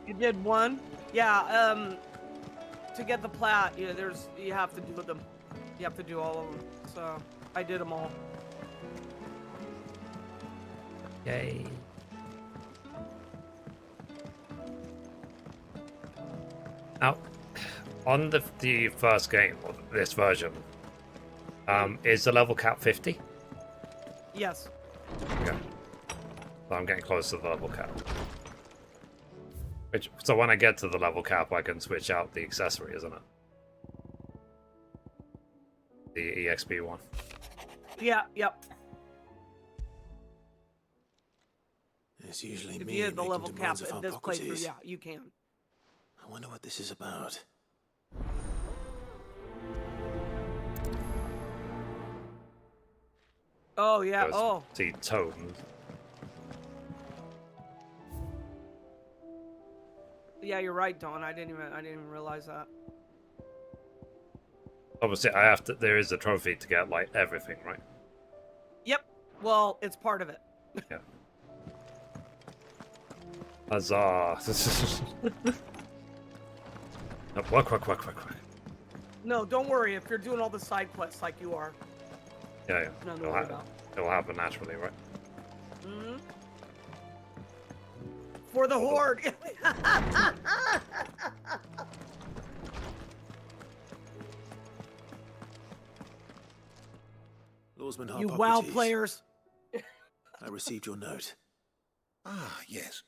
You did one. Yeah. To get the plat, you have to do them. You have to do all of them. So I did them all. Yay. Now, on the first game, or this version, is the level cap 50? Yes. Okay. So I'm getting close to the level cap. So when I get to the level cap, I can switch out the accessory, isn't it? The EXP one. Yeah. Yep. It's usually If me you hit the making level cap demands of in this playthrough, Hippocrates. yeah, you can. I wonder what this is about. Oh yeah. Those Oh. See totems. Yeah, you're right, Dawn. I didn't even realize that. Obviously, I have to. There is a trophy to get like everything, right? Yep. Well, it's part of it. Yeah. Huzzah! Quick. No, don't worry. If you're doing all the side quests like you are, Yeah. nothing to worry about. It'll happen naturally, right? Mm-hmm. For the horde. Lawsman You Hippocrates. WoW players. I received your note. Ah, yes.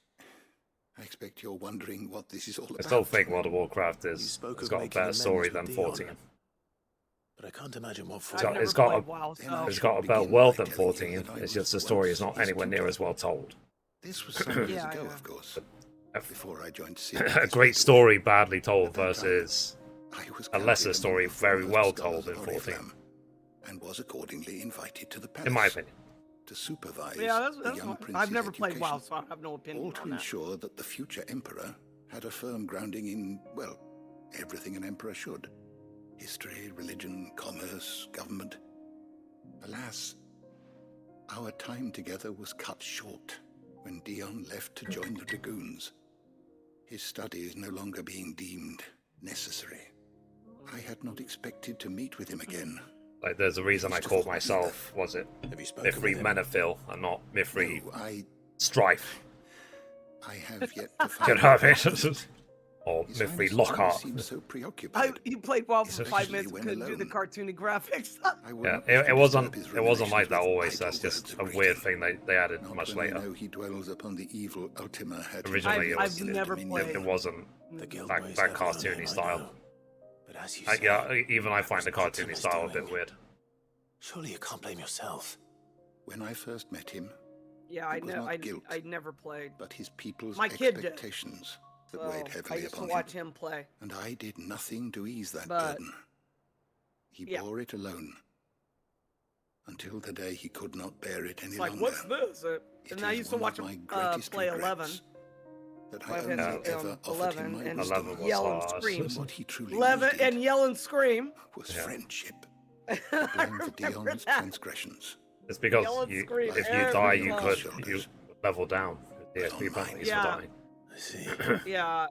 I expect you're wondering what this is all about. I still think World of Warcraft You is spoke it's of got a making better amends story with than Dion, 14. But I can't imagine what for. I've never It's got played a WoW, Then so. I It's got a shall better begin world by than telling you 14. that I It's just the was story is once not anywhere near his as well told. This was some years Yeah, ago, yeah. of course. A Before I joined a great story badly told versus I was a lesser counted story among the very well foremost told scholars in of 14. Oriflamme, and was accordingly invited to the palace In my opinion. to supervise Yeah, the that's young fine. prince's I've never played education, WoW, so I have no opinion all to on that. ensure that the future emperor had a firm grounding in, well, everything an emperor should. History, religion, commerce, government. Alas, our time together was cut short when Dion left to join the Dragoons. His studies no longer being deemed necessary. I had not expected to meet with him again. Like, there's a reason I called myself, was it, Mithrie Menethil, and not Mithrie Strife. I have yet to find You know what I mean? Or Mithrie Lockhart. So preoccupied. You played WoW for 5 minutes and couldn't do the cartoony graphics. Yeah, it wasn't like that always. That's just a weird thing they added much later. He dwells upon the evil Ultima had Originally, I've never played. It wasn't that cartoony style. Yeah, even I find the cartoony style a bit weird. Surely you can't blame yourself. When I first met him, Yeah, I never played. but his people's My kid did. expectations that So weighed I heavily used to upon watch him play. and I did nothing to ease that But- burden. He yeah. bore it alone until the day he could not bear it any It's like, longer. what's this? And I is used to one watch of my him greatest play regrets 11. That I Final only Fantasy, ever offered 11 him my and wisdom. 11 was yell and hard. scream. What he truly 11 needed and yell and scream. was Yeah. friendship. I Blame for remember Dion's that. transgressions. It's because Yell and scream if you every die, you time. could level down the XP penalties Yeah. for dying. I see. Yeah,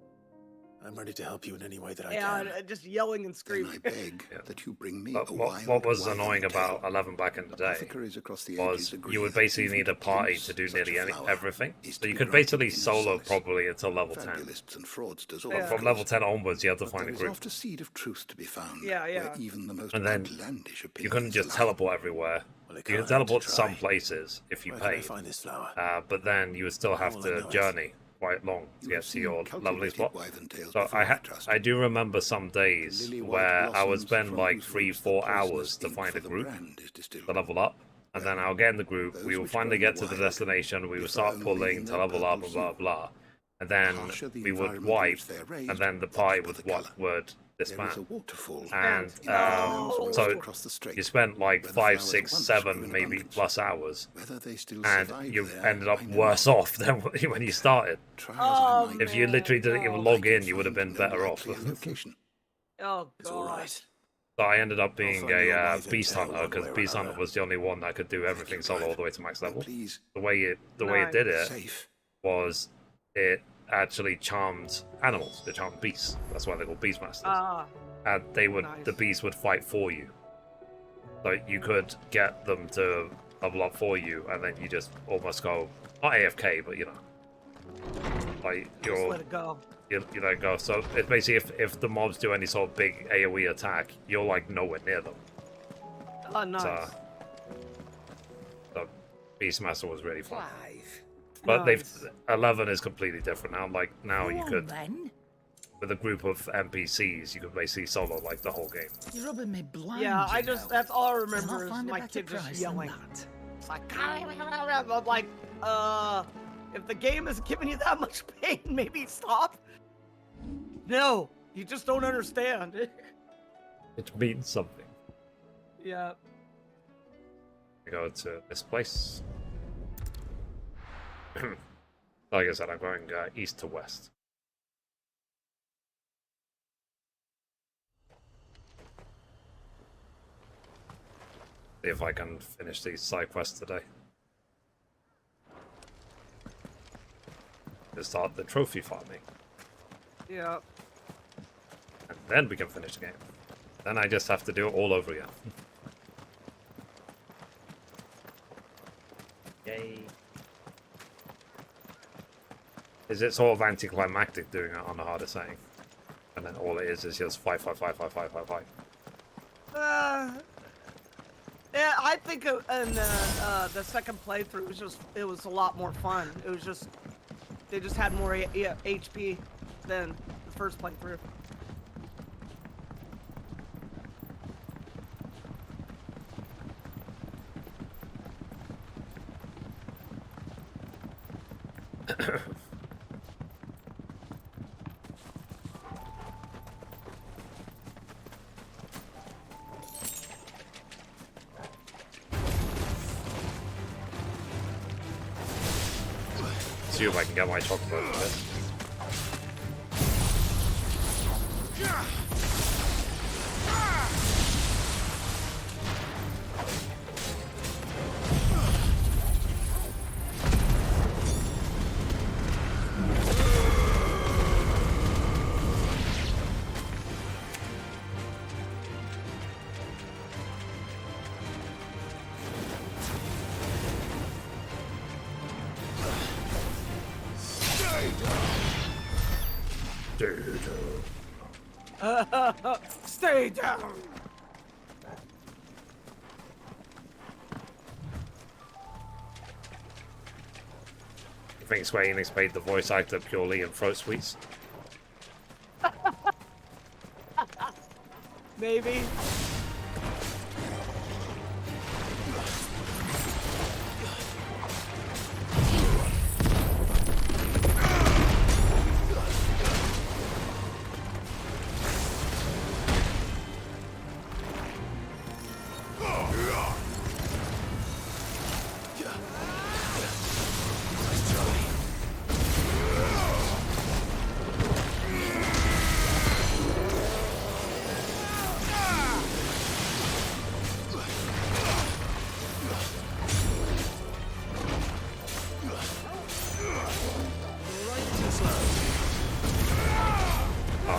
I'm ready to help you in any way that I and can. just yelling and Then screaming. I beg Yeah. that you bring me But a what was wild annoying about tale. 11 back in the day Apothecaries across the was ages agree you would that basically even need a to party glimpse to do such nearly a flower everything. is So to you be could granted basically in solo solace. probably until level 10. Fabulists and fraudsters all But Yeah. from level 10 onwards, you had to But find a there is group. oft a seed of truth to be found. Yeah, yeah. Where even the most And then outlandish You opinions couldn't just lie. teleport everywhere. Well, it You can't could teleport hurt to to some try. places if you Where can I paid. find this flower? But then you would still have How will I to know it? journey quite long to You get have to seen your leveling cultivated spot. wyvern tails So before, I trust. I do remember some days Lily-white where I would blossoms spend from like whose 3-4 roots the hours poisonous to ink find for a the group brand is distilled. to level up. And then I'll get in the group, Those we will which finally grow in get the to the wild destination, we will differ start only pulling in to their level up, purple blah hue. blah. And then Harsher the we would environment in wipe, which they're raised, and then the the party deeper would the colour. would There is a disband. waterfall And in the mountains so across the strait, you spent like where the 5, flowers 6, once 7, grew in maybe abundance. plus hours, Whether they still and survive you there, ended up I know worse not. off than when you started. Try as Oh, I might, If you literally didn't even no. log I in, could you would have been find no better off. likely location. Oh, It's all God. right. So I ended up being find you a a wyvern beast tail hunter one because way or beast hunter another. was the only one that could do everything solo all the way to max level. Please, The way it did it safe. was it actually charmed animals. It charmed beasts. That's why they're called beastmasters. Ah, And the nice. beasts would fight for you. So you could get them to level up for you, and then you just almost go not AFK, but you know, like just you're let it go. you let it go. So it's basically if the mobs do any sort of big AoE attack, you're like nowhere near them. Oh, nice. So Beastmaster was really fun. Clive. But Nice. 11 is completely different now. Like now Go you on, could then. with a group of NPCs, you could basically solo like the whole game. You're rubbing me blind. Yeah, I you just, know. that's all I I'll remember is find a my better kid just price than yelling. that. It's like, I'm like, if the game is giving you that much pain, maybe stop. No, you just don't understand. It means something. Yeah. We go to this place. Like I said, I'm going east to west. See if I can finish these side quests today. To start the trophy farming. Yeah. And then we can finish the game. Then I just have to do it all over again. Yay. Is it sort of anticlimactic doing it on the hardest setting? And then all it is just fight. Yeah, I think in the second playthrough it was a lot more fun. It was just they just had more HP than the first playthrough. See if I can get my chocolate for this. Stay down. I think Square Enix paid the voice actor purely in throat sweets. Maybe.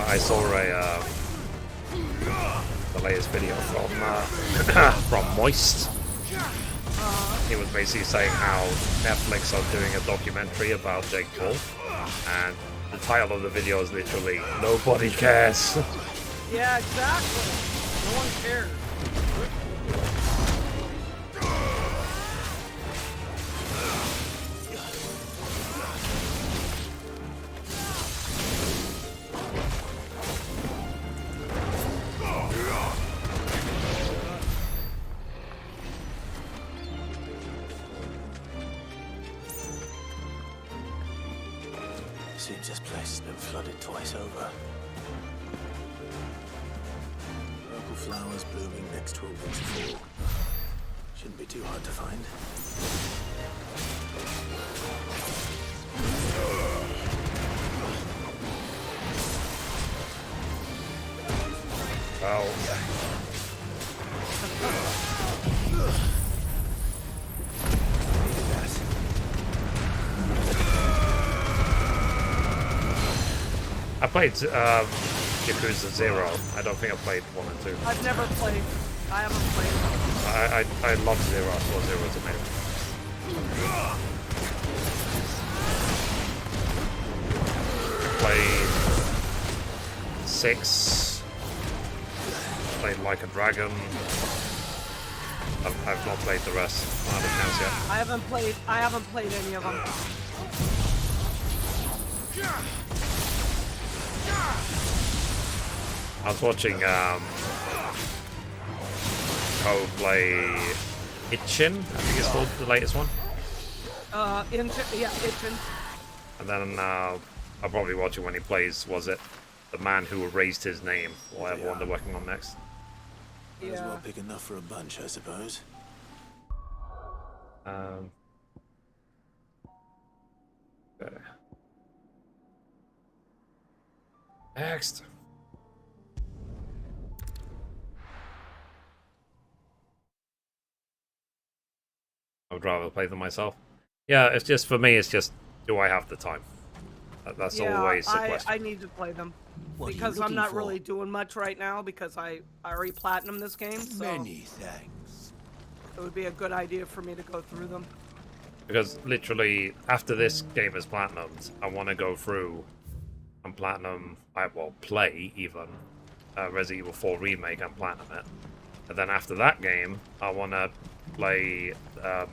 I saw the latest video from Moist. He was basically saying how Netflix are doing a documentary about Jake Paul, and the title of the video is literally "Nobody Cares." Yeah, exactly. No one cares. Seems this place has been flooded twice over. Local flowers blooming next to a waterfall. Shouldn't be too hard to find. Well, I played Yakuza 0. I don't think I played 1 and 2. I've never played. I haven't played. I love 0. I thought 0 was amazing. Played 6. Played Like a Dragon. I've not played the rest. I haven't counts yet. I haven't played any of them. I was watching Code play Itchin, I think it's called, the latest one. Itchin. And then I'll probably watch it when he plays, was it The Man Who Erased His Name, or whatever one they're working on next. Might as well pick enough for a bunch, I suppose. Okay. Next. I would rather play them myself. Yeah, it's just, for me, it's just, do I have the time? That's always the question. I need to play them. Because I'm not really doing much right now because I already platinum this game, so Many thanks. it would be a good idea for me to go through them. Because literally, after this game is platinumed, I want to go through and platinum, play even, Resident Evil 4 Remake and platinum it. And then after that game, I want to play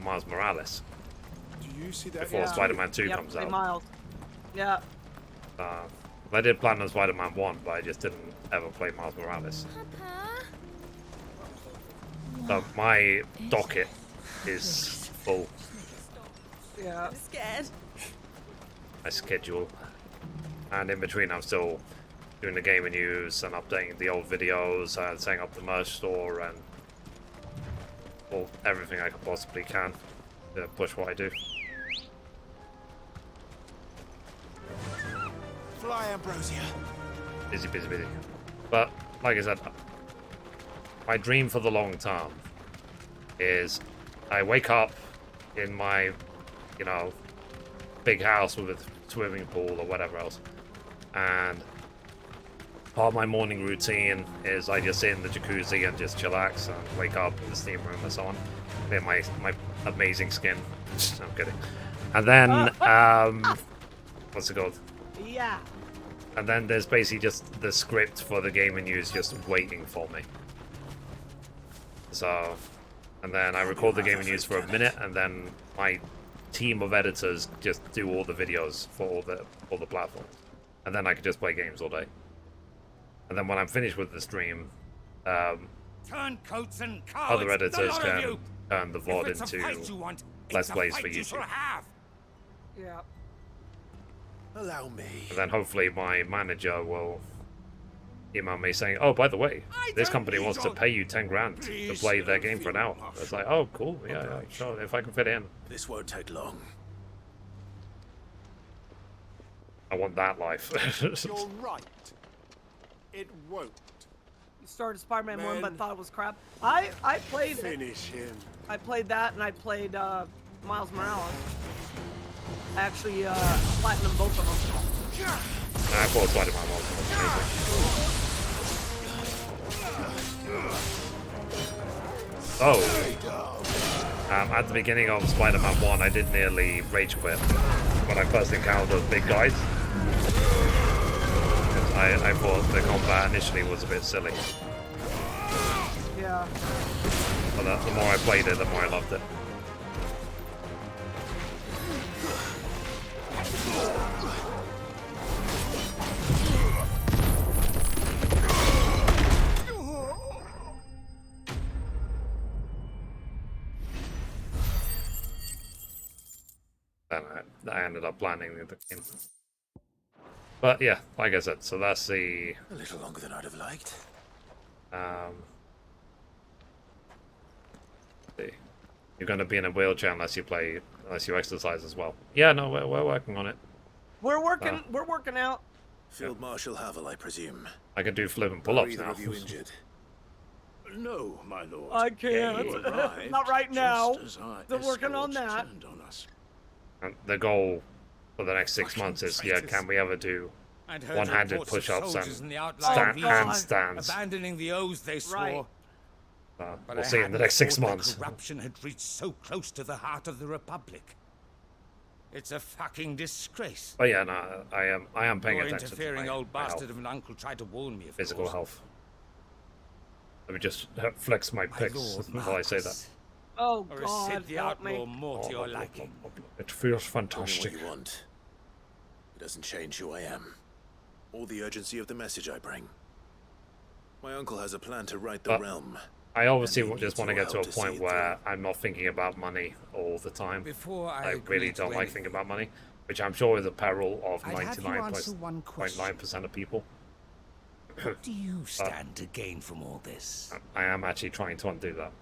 Miles Morales. Do you see that before Spider-Man 2 comes out. Miles. Yeah. I did platinum Spider-Man 1, but I just didn't ever play Miles Morales. So my docket is full. Yeah. I'm scared. My schedule. And in between, I'm still doing the gaming news and updating the old videos and setting up the merch store and everything I could possibly can to push what I do. Fly, Ambrosia. Busy, busy, busy. But, like I said, my dream for the long term is I wake up in my, big house with a swimming pool or whatever else, and part of my morning routine is I just sit in the jacuzzi and just chillax and wake up in the steam room and so on. Clear my amazing skin. I'm kidding. And then what's it called? Yeah. And then there's basically just the script for the game and use just waiting for me. So, and then I record the game and use for a minute, and then my team of editors just do all the videos for all the platforms, and then I can just play games all day. And then when I'm finished with the stream, Turncoats and cowards, other editors the lot of can you. turn the If VOD it's a into fight you want, Let's it's a Plays for fight you shall YouTube. have. Yeah. Allow me. And then hopefully my manager will email me saying, "Oh, by the way, this company wants to pay you 10 grand to play their game for an hour." It's like, "Oh, cool, yeah, sure, if I can fit in." This won't take long. I want that life. You're right. It won't. You started Spider-Man 1, but Men. thought it was crap. I played Finish him. I played that, and I played Miles Morales. I actually platinum both of them. I thought Spider-Man was amazing. Oh, at the beginning of Spider-Man 1, I did nearly rage quit when I first encountered those big guys. I thought the combat initially was a bit silly. Yeah. But the more I played it, the more I loved it. Then I ended up landing the game. But yeah, like I said, so that's the... A little longer than I'd have liked. You're going to be in a wheelchair unless you exercise as well. Yeah, no, we're working on it. We're working out. Field Marshal Havel, I presume. I can do flip and Are pull-ups either now. of you injured? No, my lord. I can't. You arrived Not right now. just as our They're working on escorts that. turned on us. And the goal for the next 6 months is, yeah, can we ever do I'd heard one-handed reports of push-ups soldiers in and the outlying regions handstands? abandoning the oaths they swore. Right. But We'll I see in the hadn't next 6 thought that months. Corruption had reached so close to the heart of the Republic. It's a fucking disgrace. But yeah, no, I am paying Your attention to interfering my, old my bastard health, of an uncle tried to warn me of physical course. health. Let me just flex my pecs Lord while I say that. Marcus. Oh Or God, is Sid the help me. outlaw more to your liking? It feels Tell me fantastic. what you want. It doesn't change who I am, or the urgency of the message I bring. My uncle has a plan to right the But realm. I obviously and he just needs want to your get to a help to see point it where I'm not thinking about money all the time. Before I I really agree to don't like anything, thinking about money, which I'm sure is a peril of I'd have you answer one question. 99.9% of people. What do you stand to gain from all this? I am actually trying to undo that.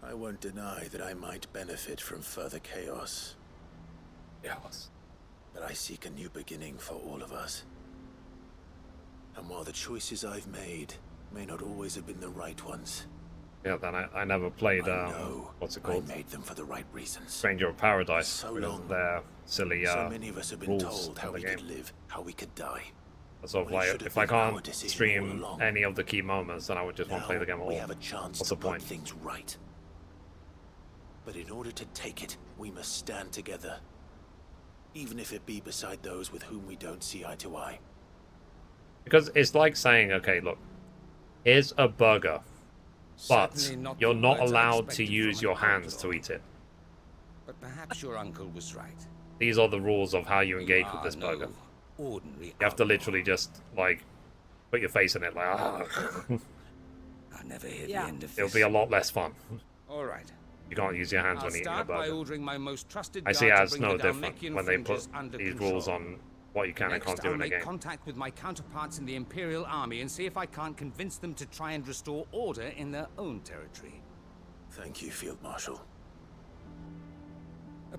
I won't deny that I might benefit from further chaos, Yes. but I seek a new beginning for all of us. And while the choices I've made may not always have been the right ones, Yeah, then I never played, I know what's it I called? made them for the right reasons. Stranger of Paradise. So because long. of their silly So many of us have been rules told how in the we game. could live, how we could die. Sort of when it like, should have if I been our can't decision all stream along. any of the key moments, then I would just want to play the game at all. We have a chance What's to the point? put things right. But in order to take it, we must stand together. Even if it be beside those with whom we don't see eye to eye. Because it's like saying, okay, look, here's a burger, but Certainly not you're the not words I allowed to expected use from an your hands outlaw. to eat it. But perhaps your uncle was right. These are the rules of how you engage You with this are burger. no ordinary You have to outlaw. literally just, like, put your face in it, like, ah. I'll never hear Yeah. the end of this. It'll be a lot less fun. All right. You can't use your hands I'll when eating a start by burger. ordering my most trusted I see it guard to as bring no the different Dalmekian when they put fringes under these control. rules on what you can and Next, can't do I'll in a make game. contact with my counterparts in the Imperial Army and see if I can't convince them to try and restore order in their own territory. Thank you, Field Marshal.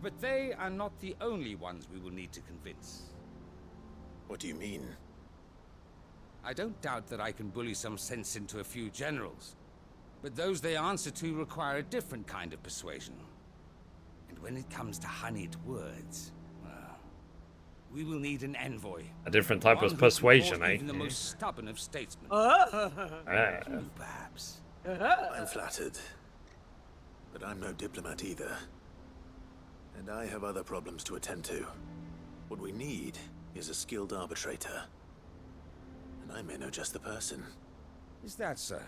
But they are not the only ones we will need to convince. What do you mean? I don't doubt that I can bully some sense into a few generals, but those they answer to require a different kind of persuasion. And when it comes to honeyed words, well, we will need an envoy. A different type One of who can persuasion, thwart eh? even the most stubborn of statesmen. Yeah. You, perhaps. I'm flattered. But I'm no diplomat either. And I have other problems to attend to. What we need is a skilled arbitrator. And I may know just the person. Is that so?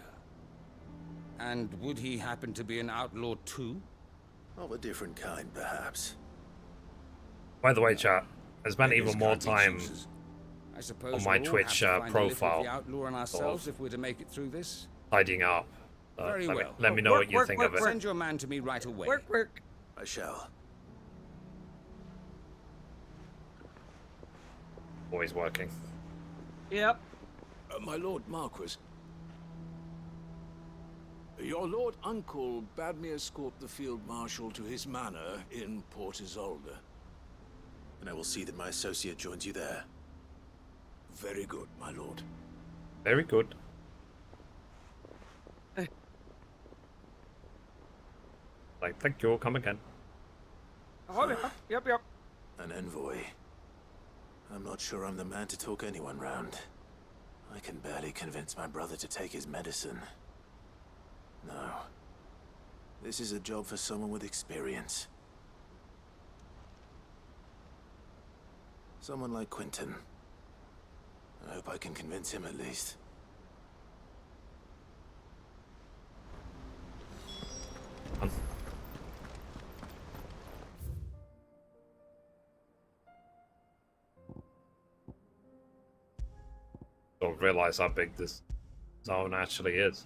And would he happen to be an outlaw too? Of a different kind, perhaps. By the way, chat, I spent Beggars even more can't be time choosers. I suppose on my we'll all Twitch have to find a little of profile the outlaw in ourselves if we're to make it through this. tidying up. Very well. Let me know what you think of it. Send your man to me right away. Work. I shall. Always working. Yep. My Lord Marquis. Your Lord Uncle bade me escort the Field Marshal to his manor in Port Isolde. And I will see that my associate joins you there. Very good, my lord. Very good. Like, thank you, come again. Oh, yeah. Yep. An envoy. I'm not sure I'm the man to talk anyone round. I can barely convince my brother to take his medicine. No. This is a job for someone with experience. Someone like Quentin. I hope I can convince him at least. Don't realize how big this zone actually is.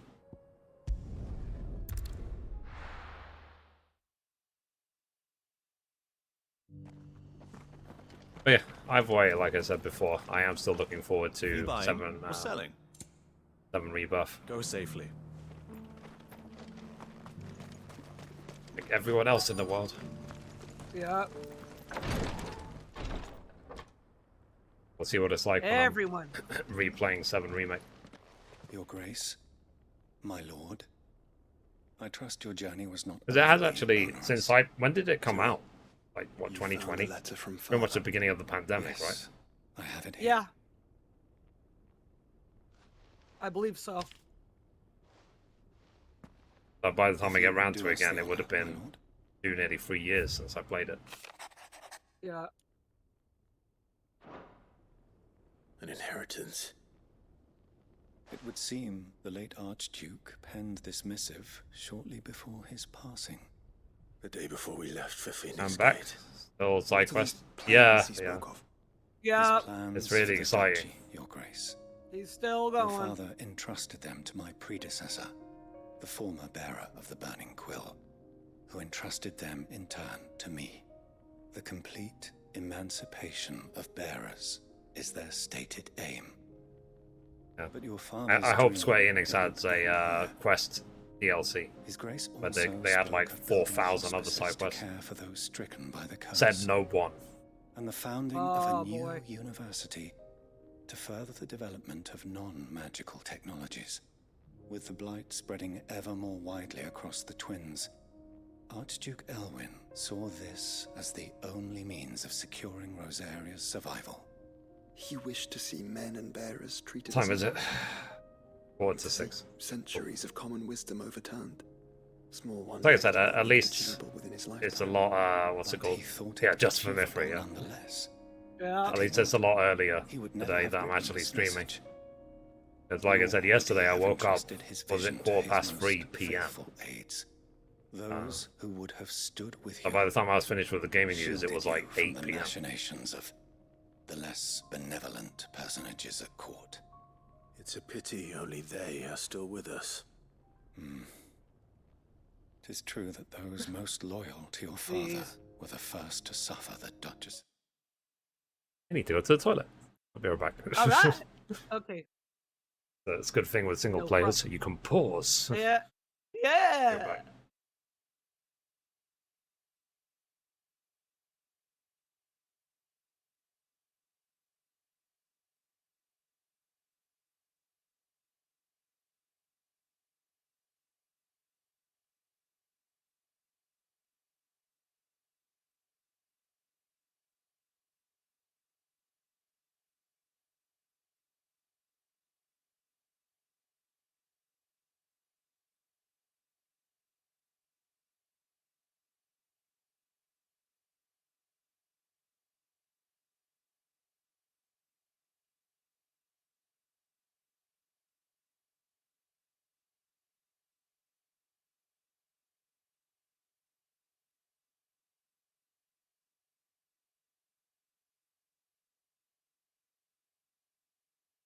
But yeah, either way, like I said before, I am still looking forward to seven rebuff. Go safely. Like everyone else in the world. Yeah. We'll see what it's like when Everyone. I'm replaying 7 Remake. Your Grace, my lord, I trust your journey was not. Because it has actually, since when did it come out? Like, what, 2020? Pretty much the beginning of the pandemic, right? I have it here. Yeah. I believe so. But by the time I get around to it again, it would have been nearly 3 years since I played it. Yeah. An inheritance. It would seem the late Archduke penned this missive shortly before his passing. The day before we left for Phoenix. I'm back. Still side quest. Yeah. Yeah. It's really exciting. Your Grace. He's still Your going. father entrusted them to my predecessor, the former bearer of the Burning Quill, who entrusted them in turn to me. The complete emancipation of bearers is their stated aim. Yeah. But your father. I hope Square Enix adds a quest DLC. His Grace but they had like 4,000 other side quests. Care for those stricken by the curse. Said no one. And the founding of a new university to further the development of non-magical technologies. With the blight spreading ever more widely across the twins, Archduke Elwyn saw this as the only means of securing Rosaria's survival. He wished to see men and bearers treated Time as is it? 4 to 6. Centuries of common wisdom overturned. Small ones. Like I said, at least it's a lot, what's it called? Yeah, just for Mithrie, yeah. Yeah. At least it's a lot earlier today that I'm actually streaming. Because like I said yesterday, I woke up, was it 3:15 PM? Those who would have stood with So by the time I was finished with the gaming news, it was like 8 the PM. machinations of the less benevolent personages at court. It's a pity only they are still with us. It is true that those most loyal to your father were the first to suffer the Duchess. I need to go to the toilet. I'll be right back. Alright. Okay. That's a good thing with single No players, problem. you can pause. Yeah. Yeah.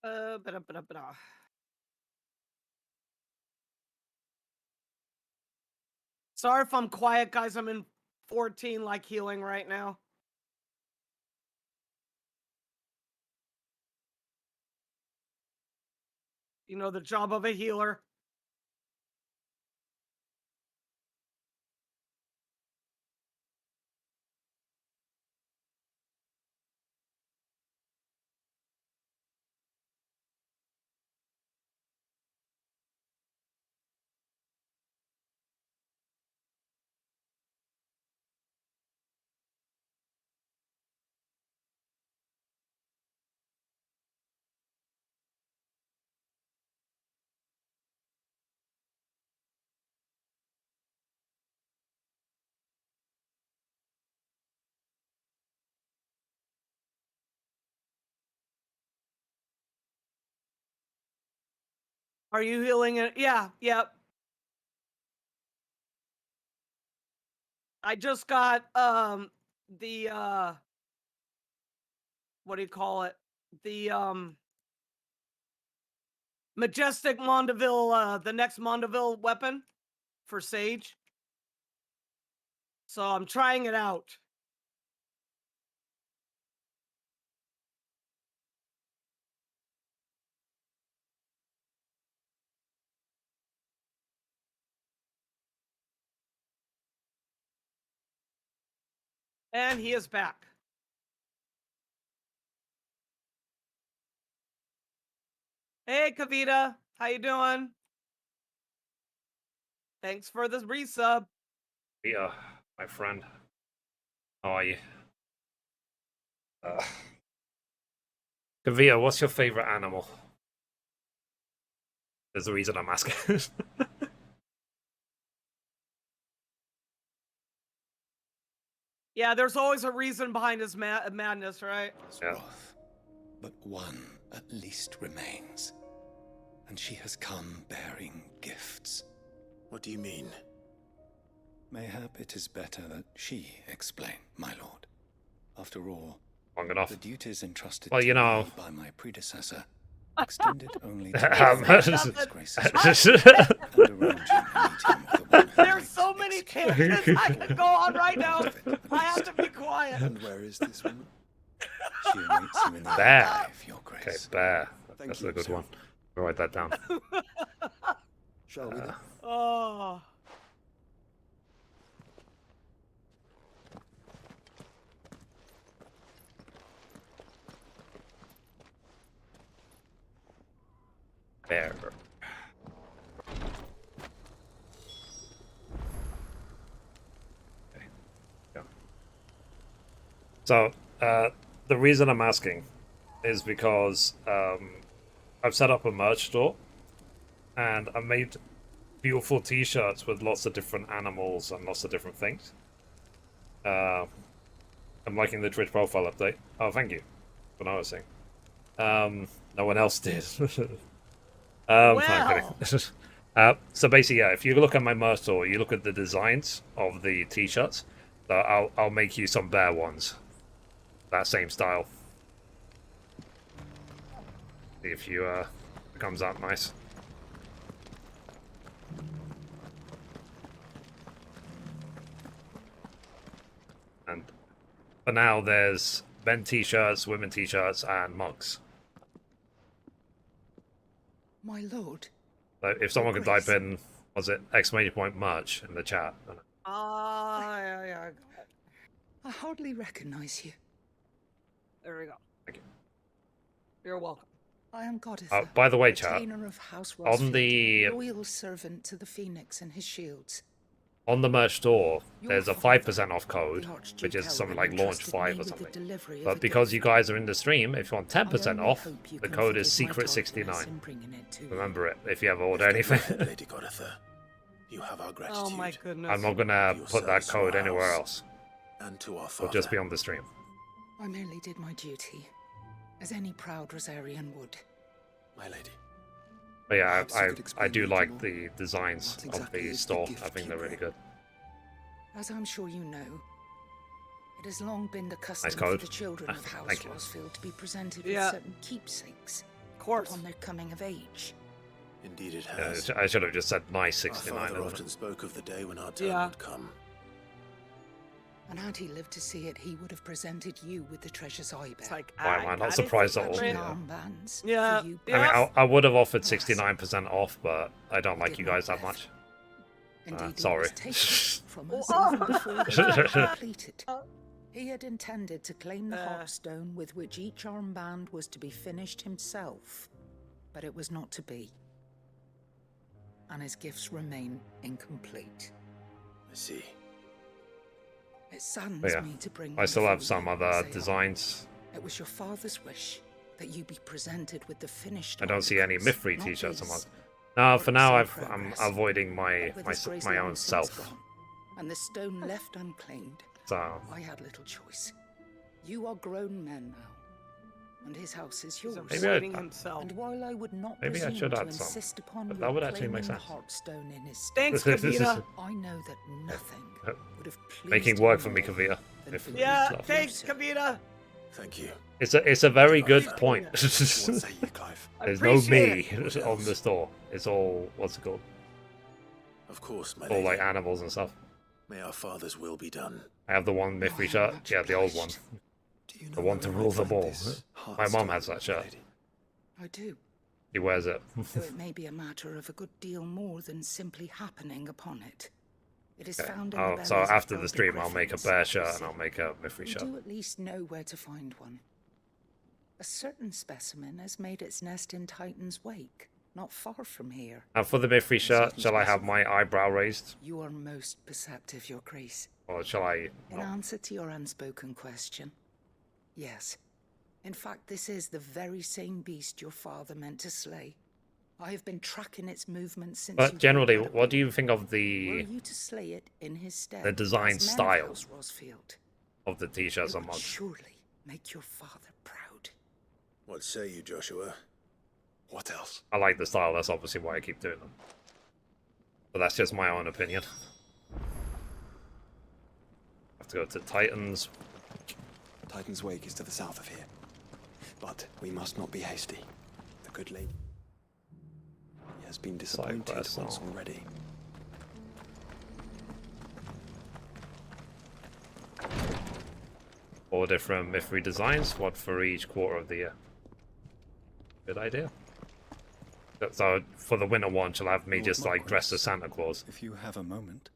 Ba-da-ba-da-ba-da. Sorry if I'm quiet, guys. I'm in 14 like healing right now. You know the job of a healer. Are you healing it? Yeah, yep. I just got the what do you call it? The Majestic Mondeville, the next Mondeville weapon for Sage. So I'm trying it out. And he is back. Hey, Kavita. How you doing? Thanks for the resub. Yeah, my friend. How are you? Kavia, what's your favorite animal? There's a reason I'm asking. Yeah, there's always a reason behind his madness, right? Yeah. But one at least remains. And she has come bearing gifts. What do you mean? Mayhap it is better that she explain, my lord. After all, long enough. The duties entrusted well, you to know, me by my predecessor extended only to There's so many tangents I could go on right now. I have to be quiet. And where is this woman? She awaits you in the Bear. archive, your grace. Okay, bear. That's a good one. I'll write that down. Shall we then? Oh. Bear. Okay. Yeah. So, the reason I'm asking is because I've set up a merch store and I made beautiful t-shirts with lots of different animals and lots of different things. I'm liking the Twitch profile update. Oh, thank you for noticing. No one else did. Well. So basically, yeah, if you look at my merch store, you look at the designs of the t-shirts. So I'll make you some bear ones. That same style. See if you it comes out nice. And for now, there's men t-shirts, women t-shirts, and mugs. My lord. So if someone could type in, was it ! merch in the chat? Yeah. I hardly recognize you. There we go. Thank you. You're welcome. I am Goddessa, by the way, chat, retainer of House on Rosfield, the loyal servant to the Phoenix and his shields. on the merch store, there's a 5% off code, which is something like launch 5 or something. But because you guys are in the stream, if you want 10% off, the code is secret69. Remember it if you ever order anything. Lady Goddessa, you have our gratitude. Oh my goodness. I'm not gonna put that code anywhere else. And to our It'll just be on the stream. I merely did my duty, as any proud Rosarian would. My lady. But yeah, I do like the designs of the store. I think they're really good. As I'm sure you know, it has long been the custom Nice for code. the children of House Thank you. Rosfield to be presented Yeah. with certain keepsakes. course. upon their coming of age. Indeed it Yeah, has. I should have just said nice Our 69. father isn't often it? spoke of the day when our turn Yeah. would come. And had he lived to see it, he would have presented you with the treasures I bear. It's like, Why am I not surprised at all? Matching Yeah. armbands Yeah. for you I mean, Yeah. I would have offered 69% off, but I don't like you guys that much. Indeed, Sorry. it was taken from us Oh. even before they were completed. He had intended to claim the heartstone with which each armband was to be finished himself, but it was not to be. And his gifts remain incomplete. I see. It saddens But yeah, me to bring I them still have before some you other as they are. designs. It was your father's wish that you be presented with the finished I don't see any articles, Mithrie not t-shirts his. on mine. No, for now Works in I'm progress. avoiding my With his grace my long own since self. gone, and the stone left unclaimed, So I had little choice. You are grown men now, and his house is yours. maybe I, And while I would not maybe I presume should to add some. insist upon But your that would actually make claiming the sense. heartstone in his Thanks, stead, Kavita. I know that nothing would have pleased Making work him for me, more Kavita. than If- for you Yeah, to do thanks, so. Kavita. Thank you. It's a very good point. What say you, Clive? There's no me appreciate on the store. It's all what's it called? Of course, my All lady. like animals and stuff. May our father's will be done. I have the one Mithrie shirt. Yeah, the old one. The one to rule them all. My mom has that shirt. I do. He wears it. Though it may be a matter of a good deal more than simply happening upon it. It is Okay. found in Oh, the so bellies of after the vulgar stream, I'll make a griffins, bear you shirt see. and I'll make a Mithrie We shirt. do at least know where to find one. A certain specimen has made its nest in Titan's Wake, not far from here. And for the Mithrie shirt, shall I have my eyebrow raised? You are most perceptive, Your Grace. Or shall I In answer to your unspoken question, yes. In fact, this is the very same beast your father meant to slay. I have been tracking its movements since. But you generally, brought it what do you think of Were the you to slay it in his stead, the design as men of style House Rosfield, of the t-shirts it and would mugs? surely make your father proud. What say you, Joshua? What else? I like the style. That's obviously why I keep doing them. But that's just my own opinion. Have to go to Titans. Titan's Wake is to the south of here. But we must not be hasty. The good lady has been disappointed quest, once oh. already. Four different Mithrie designs, one for each quarter of the year. Good idea. So for the winter one, shall I have me Lord just like Marquis, dressed as Santa Claus? If you have a moment.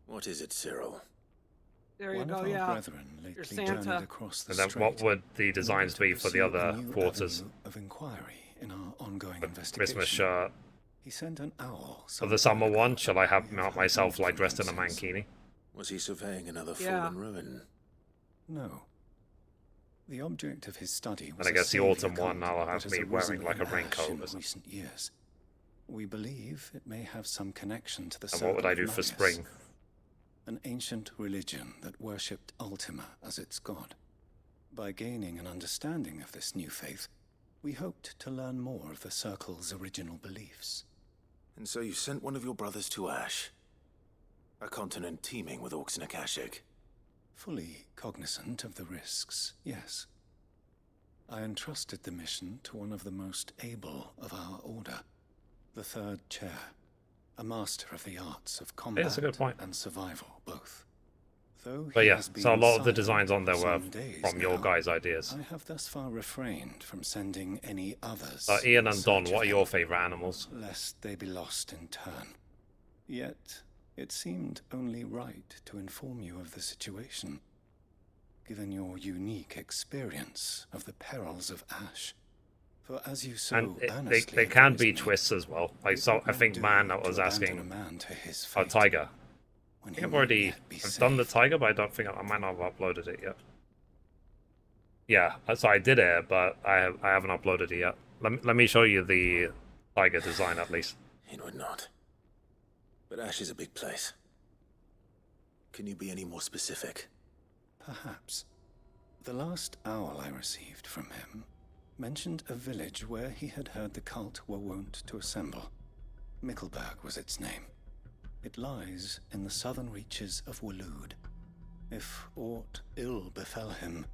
What is it, Cyril? There you One go, of our yeah. brethren Your lately Santa. journeyed across the And then strait what would the in designs order to be for the pursue a other new quarters? avenue of inquiry in our ongoing The investigation. Christmas shirt. He sent an owl. For the summer one, shall I have myself like dressed in a mankini? Was he surveying another Yeah. fallen ruin? No. The object of his study was And I guess the a saviour autumn one, cult I'll that have has me arisen wearing like a in Ash raincoat in or something. recent years. We believe it may have some connection to the And what would Circle I of do for Marius, spring? an ancient religion that worshipped Ultima as its god. By gaining an understanding of this new faith, we hoped to learn more of the Circle's original beliefs. And so you sent one of your brothers to Ash? A continent teeming with orcs and Akashic? Fully cognizant of the risks, yes. I entrusted the mission to one of the most able of our order, the Third Chair, a master of the arts of combat that's a good point. and survival both. Though But he yeah, has been so a lot of the silent designs on there for were some days from your now, guys' ideas. I have thus far refrained from sending any others. So Ian in and Don, search what are of your him, favourite animals? lest they be lost in turn. Yet, it seemed only right to inform you of the situation, given your unique experience of the perils of Ash. For as you so And earnestly they can advised be me, twists as well. Like it so, would I not think do man that to was abandon asking a man to his a fate tiger. when I he think I've might already yet be I've done the safe. tiger, but I don't think I might not have uploaded it yet. Yeah, so I did it, but I haven't uploaded it yet. Let me show you the tiger design at least. It would not. But Ash is a big place. Can you be any more specific? Perhaps. The last owl I received from him mentioned a village where he had heard the cult were wont to assemble. Mickleburg was its name. It lies in the southern reaches of Waloed. If aught ill befell him,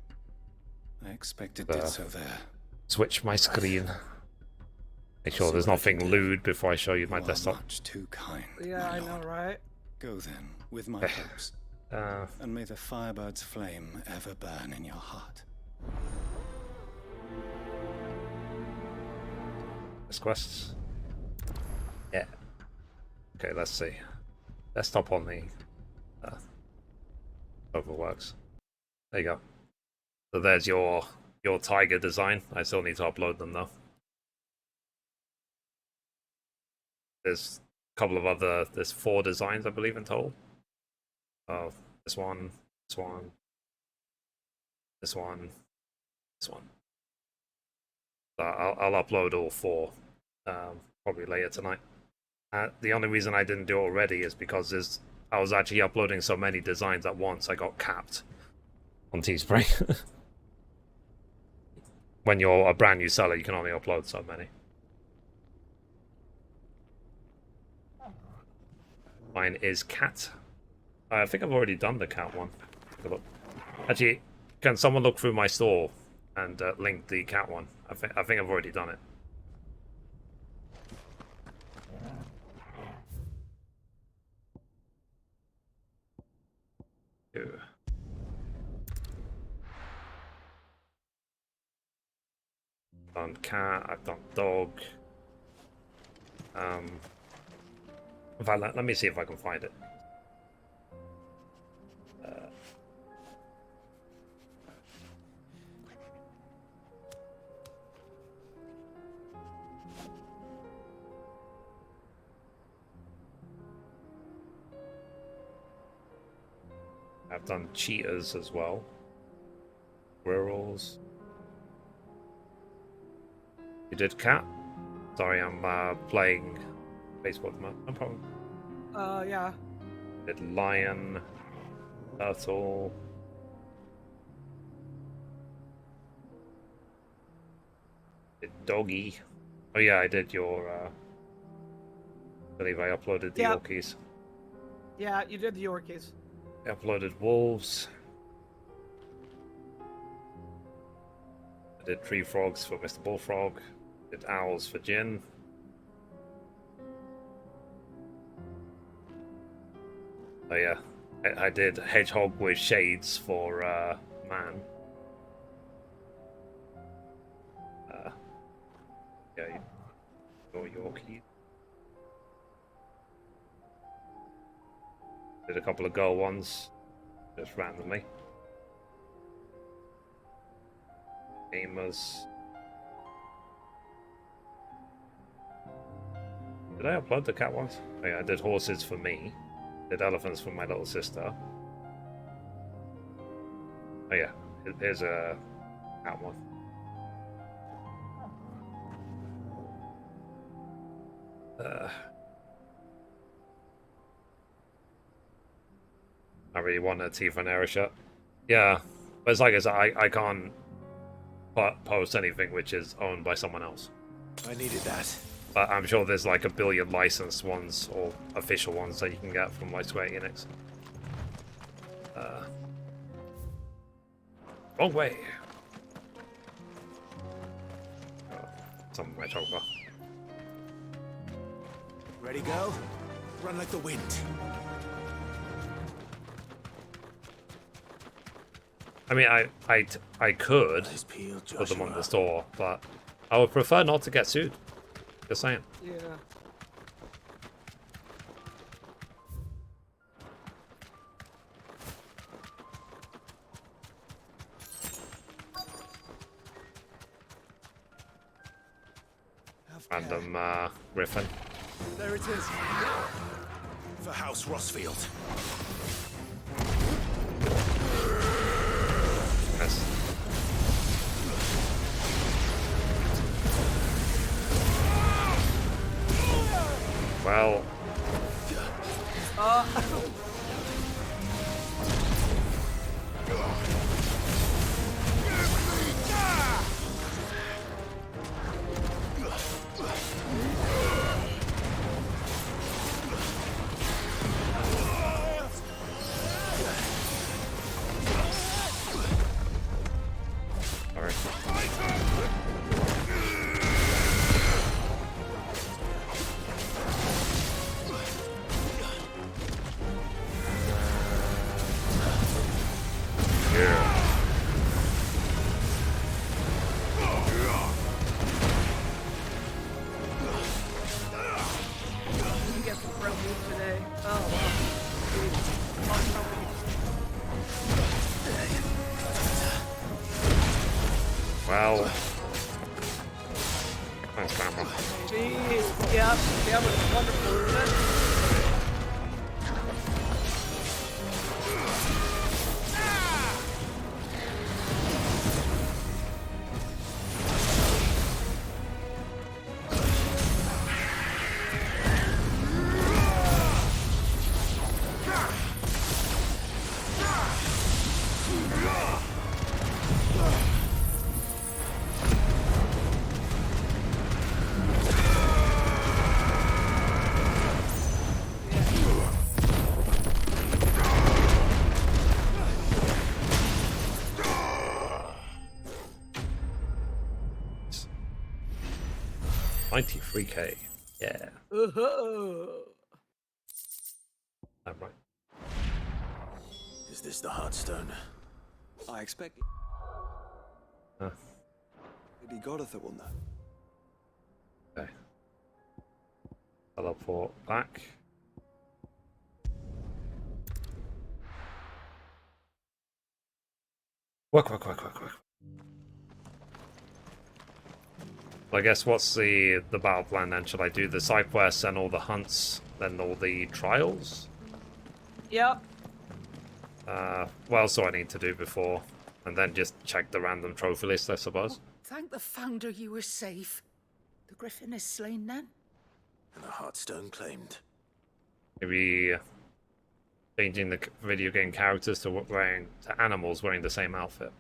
I expect it did so there. Switch my screen. Make sure there's nothing lewd before I show you my desktop. Much too kind. Yeah, I know, right? Go then, with my hopes. And may the Firebird's flame ever burn in your heart. This quests. Yeah. Okay, let's see. Desktop on the overworks. There you go. So there's your tiger design. I still need to upload them though. There's a couple of other. There's 4 designs, I believe, in total. Oh, this one, this one, this one, this one. So I'll upload all 4 probably later tonight. The only reason I didn't do it already is because I was actually uploading so many designs at once. I got capped on Teespring. When you're a brand new seller, you can only upload so many. Mine is cat. I think I've already done the cat one. Take a look. Actually, can someone look through my store and link the cat one? I think I've already done it. Ew. Done cat. I've done dog. In fact, let me see if I can find it. I've done cheetahs as well. Squirrels. You did cat? Sorry, I'm playing Facebook mode. No problem. Yeah. Did lion, turtle. Did doggy. Oh yeah, I did your. I believe I uploaded the Yorkies. Yeah, you did the Yorkies. I uploaded wolves. I did tree frogs for Mr. Bullfrog. Did owls for Jin. Oh yeah, I did hedgehog with shades for man. Yeah, your Yorkie. Did a couple of girl ones, just randomly. Gamers. Did I upload the cat ones? Oh yeah, I did horses for me. Did elephants for my little sister. Oh yeah, here's a cat one. I really want a Tifa and Era shirt. Yeah, but it's like I said, I can't post anything which is owned by someone else. I needed that. But I'm sure there's like a billion licensed ones or official ones that you can get from like Square Enix. Wrong way. Oh, some of my chocolate. Ready, go? Run like the wind. I mean, I could put them on the store, but I would prefer not to get sued. Just saying. Yeah. Random riffing. There it is. For House Rosfield. Yes. Well. Yeah. You get some real moves today. Oh, wow. Well. Thanks, camera. Jeez. Yeah, camera's wonderful, isn't it? $93K. Yeah. I'm right. Is this the Heartstone? I expect Huh. Lady Godotha will know. Okay. Teleport back. Work. I guess what's the battle plan then? Should I do the side quests and all the hunts, then all the trials? Yep. What else do I need to do before? And then just check the random trophy list, I suppose. Thank the Founder you were safe. The Griffin is slain then? And the Heartstone claimed. Maybe changing the video game characters to animals wearing the same outfit.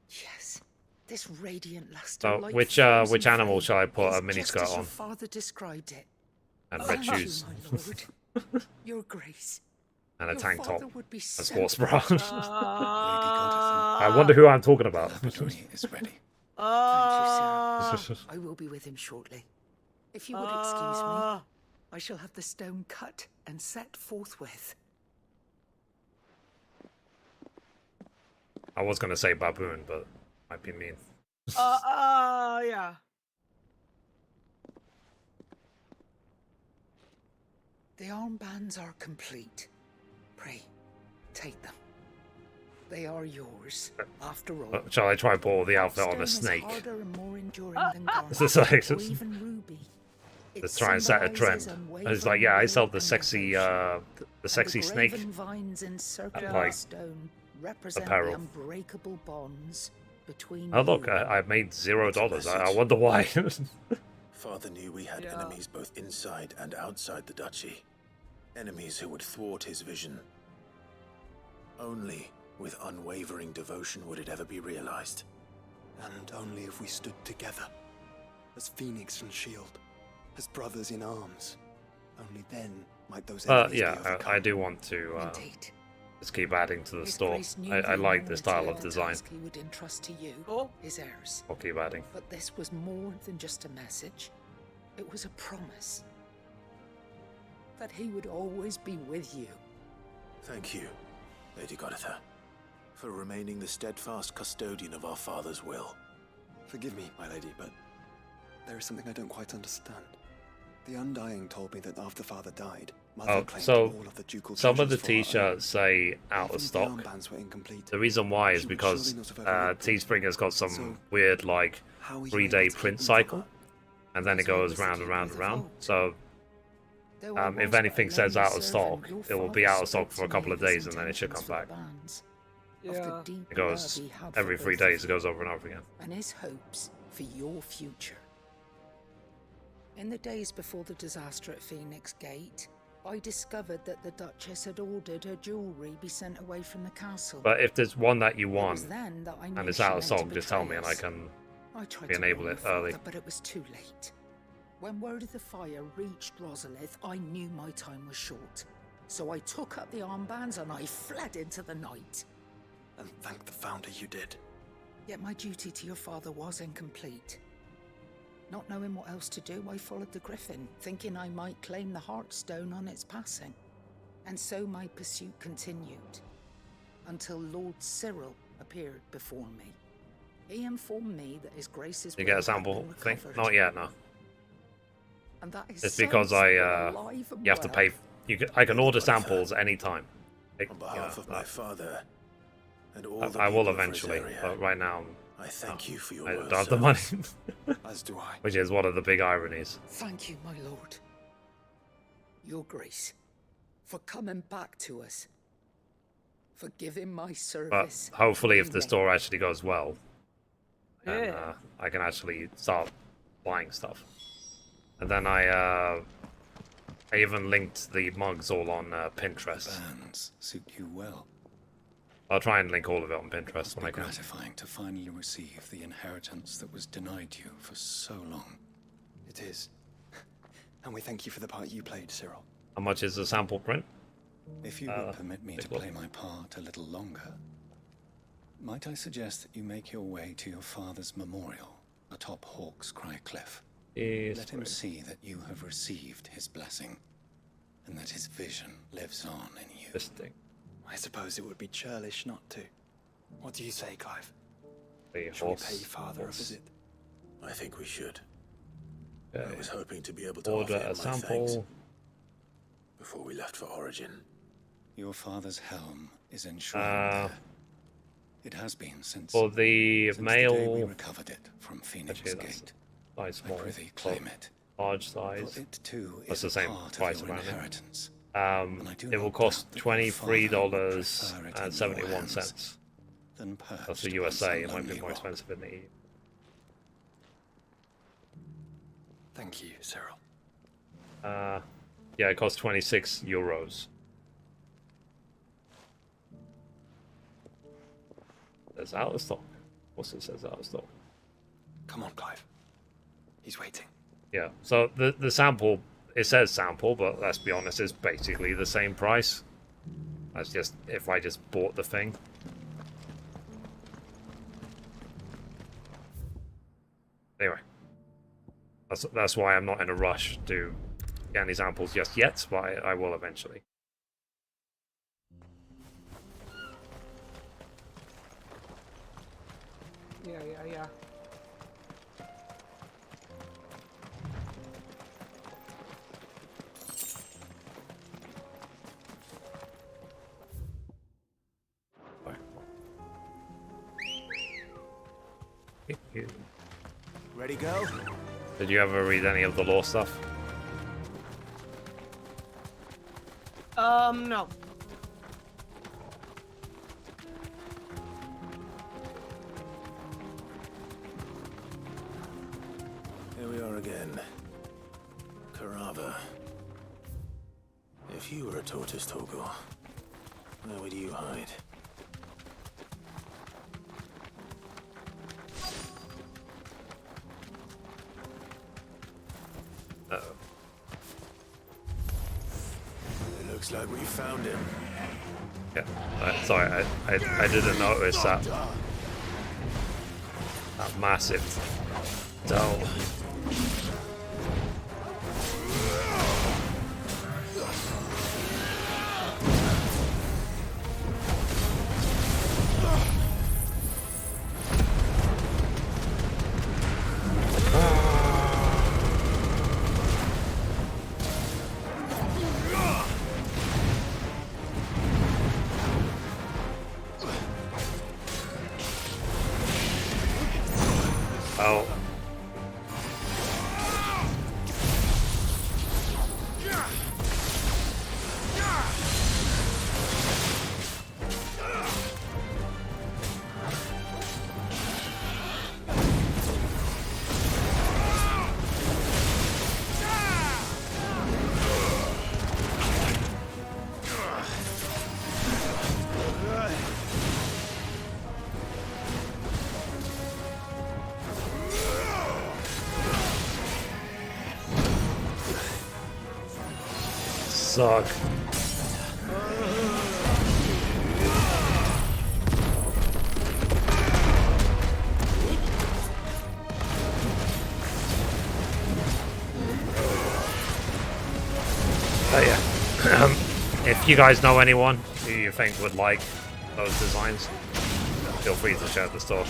Yes, this radiant luster. So like which frozen animal flame shall I put is a just miniskirt as your on? father described it. And red Thank shoes. you, my lord. Your grace. And a Your tank top. father would be And so sports bra. proud. I wonder who I'm talking about. is ready. Thank you, sir. I will be with him shortly. If you would excuse me, I shall have the stone cut and set forthwith. I was going to say baboon, but might be mean. Yeah. The armbands are complete. Pray, take them. They are yours, after all. Shall I try pour the outfit on a Stone is snake? harder and more enduring than It's just like, or even ruby. let's try and set a trend. And it's like, yeah, I sell the sexy, the sexy snake. Vines encircling Like, the stone represent apparel. the unbreakable bonds between Oh look, you. I made $0. I wonder why. Father knew we had enemies both inside and outside the duchy. Enemies who would thwart his vision. Only with unwavering devotion would it ever be realized. And only if we stood together, as Phoenix and Shield, as brothers in arms. Only then might those enemies be overcome. I do want to just keep adding to the store. I like the style of design. He would entrust to you, his heirs. I'll keep adding. But this was more than just a message. It was a promise that he would always be with you. Thank you, Lady Godotha, for remaining the steadfast custodian of our father's will. Forgive me, my lady, but there is something I don't quite understand. The Undying told me that after Father died, Mother claimed so all of the ducal some of the treasures for her own. t-shirts say out of Even the stock. armbands were incomplete. The reason why is She would because surely not have overlooked it. Teespringer's got some So, weird, like, how were you 3-day able to print keep them from cycle, her? and then it goes round and round and round. So if anything says out of stock, it will be out of stock for a couple of days, and then it should come back. Yeah. It goes every 3 days. It goes over and over again. And his hopes for your future. In the days before the disaster at Phoenix Gate, I discovered that the Duchess had ordered her jewellery be sent away from the castle. But if there's one that you It want was then that I knew and it's she out of meant stock, to just tell me betray and I us. can I tried to enable warn it your early. father, but it was too late. When word of the fire reached Rosalith, I knew my time was short. So I took up the armbands and I fled into the night. And thank the Founder you did. Yet my duty to your father was incomplete. Not knowing what else to do, I followed the Griffin, thinking I might claim the Heartstone on its passing. And so my pursuit continued, until Lord Cyril appeared before me. He informed me that His Grace's You get a will had sample been thing? recovered. Not yet, no. And that his It's because sons were I alive and you have to well. pay. I can order samples anytime. On behalf of my father and all the I will people of eventually, Rosaria, but right now I thank you for your I work, don't have the money. As do I. Which is one of the big ironies. Thank you, my lord. Your Grace, for coming back to us. For giving my But service. hopefully, if new the name. store actually goes well, then Yeah. I can actually start buying stuff. And then I even linked the mugs all on Pinterest. Bands suit you well. I'll try and link all of it on Pinterest Must when be I can. gratifying to finally receive the inheritance that was denied you for so long. It is. And we thank you for the part you played, Cyril. How much is the sample print? If you would permit me to play my part a little longer, might I suggest that you make your way to your father's memorial atop Hawk's Cry Cliff? Let him see that you have received his blessing, and that his vision lives on in you. This thing. I suppose it would be churlish not to. What do you say, Clive? The Shall horse. we pay Father a horse. visit? I think we should. Okay. I was hoping to be able to Order offer him a my sample. thanks before we left for Origin. Your father's helm is enshrined there. It has been since For the since male. the day we recovered it from Phoenix Actually, that's Gate. size small. I prithee claim it. Large size. For it too That's is the a same part price of your around it. inheritance. It will cost $23.71. Then That's the USA. It might be more expensive in the EU. Thank you, Cyril. Yeah, it costs 26 euros. It's out of stock. What's it says out of stock? Come on, Clive. He's waiting. Yeah, so the sample, it says sample, but let's be honest, it's basically the same price. That's just if I just bought the thing. Anyway, that's why I'm not in a rush to get any samples just yet, but I will eventually. Yeah. Ready, go? Did you ever read any of the lore stuff? No. Here we are again. Carava. If you were a tortoise, Torgor, where would you hide? Uh-oh. It looks like we found him. Yeah, sorry, I didn't notice that massive dome. Oh. Suck. Oh yeah. if you guys know anyone who you think would like those designs, feel free to share the store.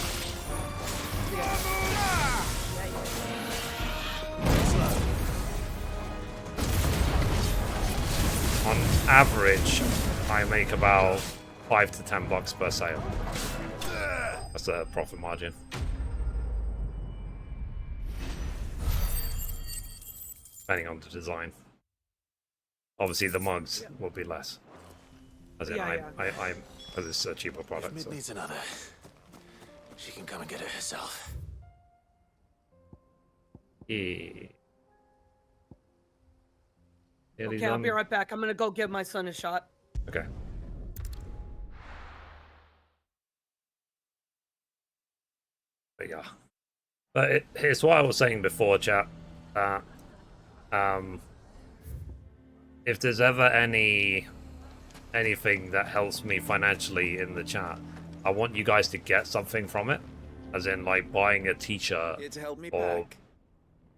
On average, I make about $5 to $10 per sale. That's a profit margin. Depending on the design. Obviously, the mugs will be less. As in, because it's a cheaper product. If Mid needs another, she can come and get it herself. Yeah. Okay, I'll be right back. I'm gonna go give my son a shot. Okay. But yeah. But here's what I was saying before, chat. If there's ever anything that helps me financially in the chat, I want you guys to get something from it. As in, like, buying a t-shirt or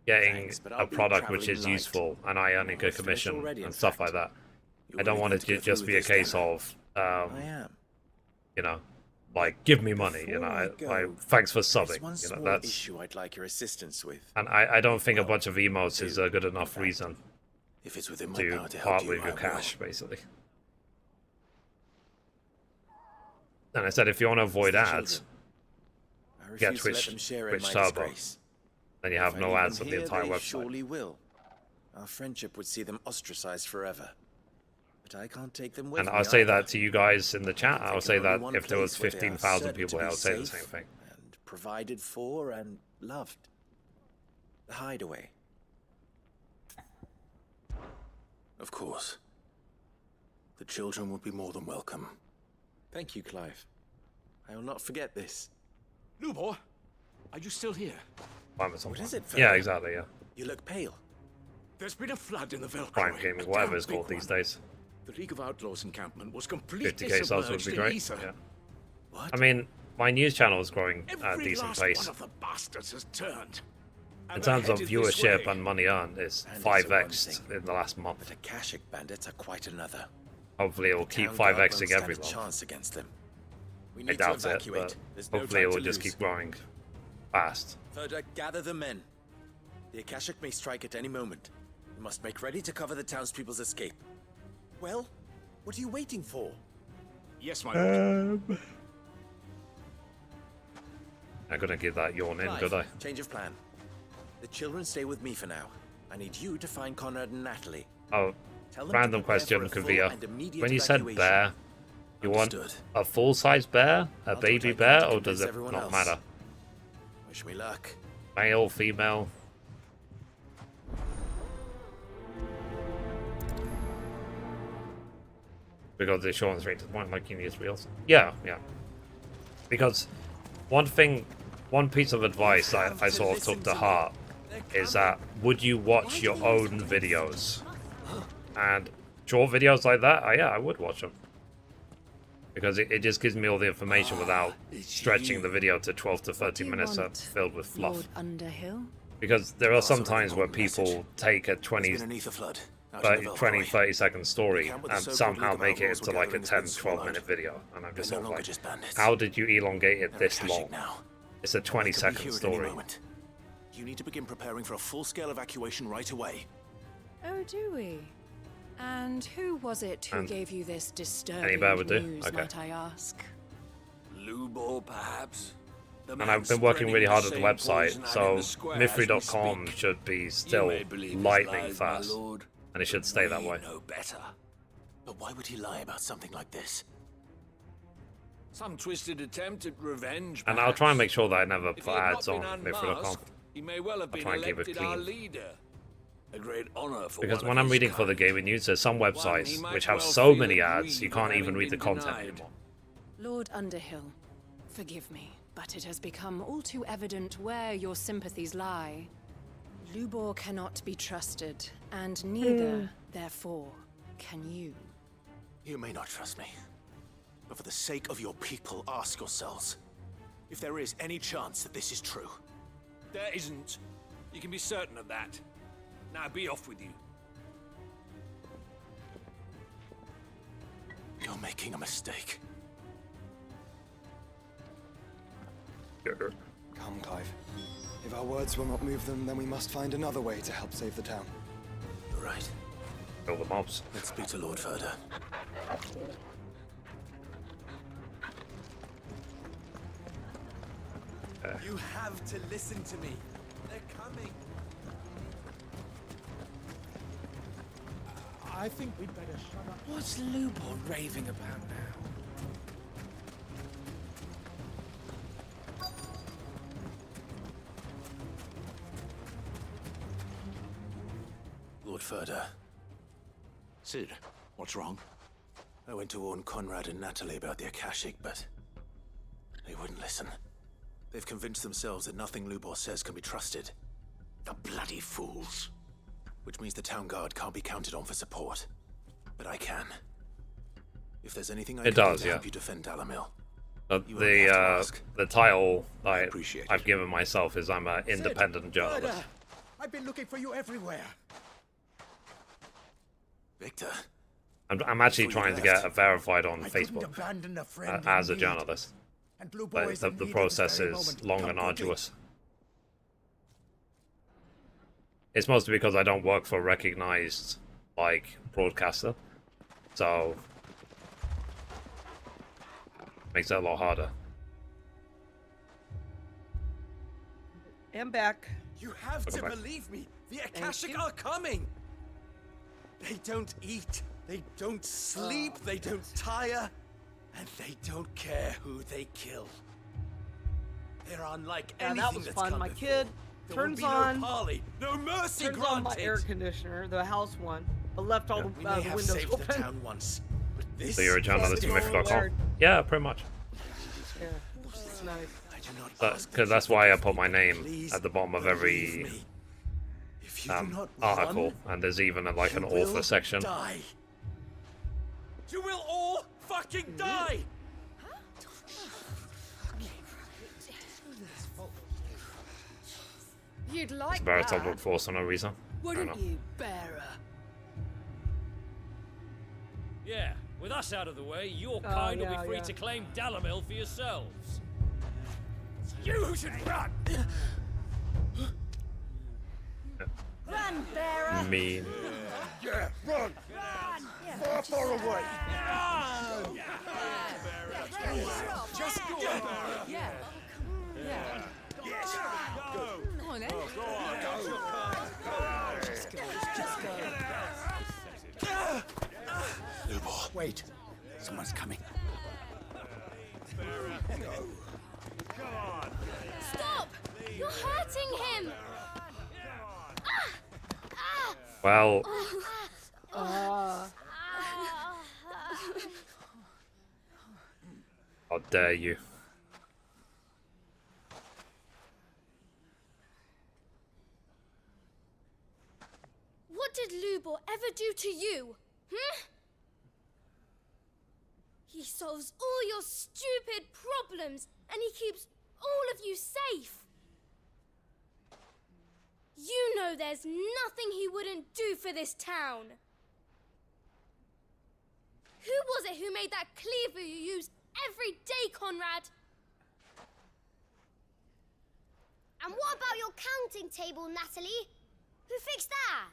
getting a product which is useful and I earn a good commission and stuff like that. I don't want it to just be a case of, you know, like, give me money, you know, like, thanks for subbing, you know, that's... issue I'd like your assistance with. And I don't think a bunch of emotes is a good enough reason If it's within my to power to help part you, with I your will. cash, basically. And I said, if you want to avoid ads, get Twitch Turbo. Then you have no ads on the entire website. Surely will. Our friendship would see them ostracized forever. But I can't take them with And me I'll say either. that to you guys in the chat. I'll say that one if there was place where they are 15,000 certain people to here, be I would say the safe same thing. And provided for and loved. The hideaway. Of course. The children would be more than welcome. Thank you, Clive. I will not forget this. Lubor, are you still here? What is it, Yeah, fella? exactly, yeah. You look pale. There's been a flood in the Velcro. Prime Gaming, whatever it's called these days. The League of Outlaws encampment was completely 50k subs would submerged be in great. ether. Yeah. What? I mean, my news channel is growing at a Every decent last pace. one of the bastards has turned. In And terms they're of headed this viewership way. and money earned, it's Bandits are one 5x thing, in the last month. But Akashic bandits are quite another. Hopefully it will keep Town guard 5xing won't stand every a month. chance against them. We I need to doubt it, evacuate. but There's no hopefully it time will to just lose. keep growing fast. Further, gather the men. The Akashic may strike at any moment. We must make ready to cover the townspeople's escape. Well, what are you waiting for? Yes, my lord. I'm gonna give that yawn in, Clive, good I? change of plan. The children stay with me for now. I need you to find Conrad and Natalie. Oh, Tell them random to prepare question, for a full Kavia. and immediate When you said evacuation. bear, you want Understood. a full-size bear, a I'll do baby what I can bear, to or does convince it everyone not else. matter? Wish me luck. Male, female? Because the insurance rate is one like you need wheels. Yeah, yeah. Because one piece of advice I sort of took to heart is that would you watch your own videos? And short videos like that, yeah, I would watch them. Because it just gives me all the information without stretching the video to 12 to 13 minutes that's filled with fluff. Lord Underhill? Because there are some times where people take a 20, 30 second story and somehow make it into like a 10, 12 minute video. And I'm just sort of like, how did you elongate it this long? It's a 20-second story. You need to begin preparing for a full-scale evacuation right away. Oh, do we? And who was it who And gave you this any disturbing bear would do? news, Okay. might I ask? Lubor, perhaps? The And man I've been working really hard on the spreading website, poison out so in the square as we Mithrie.com speak. should be You still may believe his lightning lies, my fast. lord. And it should stay that way. No better. But why would he lie about something like this? Some twisted attempt at revenge. And I'll try and make perhaps. sure that I never If he put had ads not on been Mithrie.com. unmasked, he may well have I'll been try and keep it elected our clean. leader. A great honor for Because one when of I'm his reading for the kind. gaming news, there's some he websites might which have well so feel many ads you aggrieved can't at even having read the been content denied. anymore. Lord Underhill, forgive me, but it has become all too evident where your sympathies lie. Lubor cannot be trusted, and neither, therefore, can you. You may not trust me, but for the sake of your people, ask yourselves if there is any chance that this is true. There isn't. You can be certain of that. Now be off with you. You're making a mistake. Come, Clive. If our words will not move them, then we must find another way to help save the town. You're right. Kill the mobs. Let's speak to Lord Verda. You have to listen to me. They're coming. I think we'd better shut up. What's Lubor raving about now? Lord Verda. Sid, what's wrong? I went to warn Conrad and Natalie about the Akashic, but they wouldn't listen. They've convinced themselves that nothing Lubor says can be trusted. The bloody fools. Which means the town guard can't be counted on for support. But I can. If there's anything I can do to help you defend Dalamil. The title I've given myself is I'm an independent journalist. I've been looking for you everywhere. Victor. I'm actually trying to get verified on Facebook as a journalist. But the process is long and arduous. It's mostly because I don't work for a recognized, broadcaster. So, makes it a lot harder. I'm back. You have to believe me. The Akashic are coming. They don't eat. They don't sleep. They don't tire. And they don't care who they kill. They're unlike anything that was that's fun. come My before. kid There turns will be on. no parley, no mercy Turns granted. on my air conditioner, the house one, but left all We the may have windows saved the open. town once, but this So you're a journalist is at Mithrie.com? Yeah, pretty much. Yeah, it's nice. Because that's why I put my name at the bottom of every article, and there's even an author section. Die. You will all fucking die. You'd like It's Veritable Force for no reason. wouldn't you, Bearer? Yeah, with us out of the way, your kind will be free to claim Dalamil for yourselves. You should run! Run, Bearer! Mean. Yeah, run! Far, far away! Just go, Bearer! Yeah. Yeah. Yes! Go on, then. Go on, go! Just go. Just go. Lubor. Wait. Someone's coming. Stop! You're hurting him! Well, how dare you? What did Lubor ever do to you? He solves all your stupid problems, and he keeps all of you safe. You know there's nothing he wouldn't do for this town. Who was it who made that cleaver you use every day, Conrad? And what about your counting table, Natalie? Who fixed that?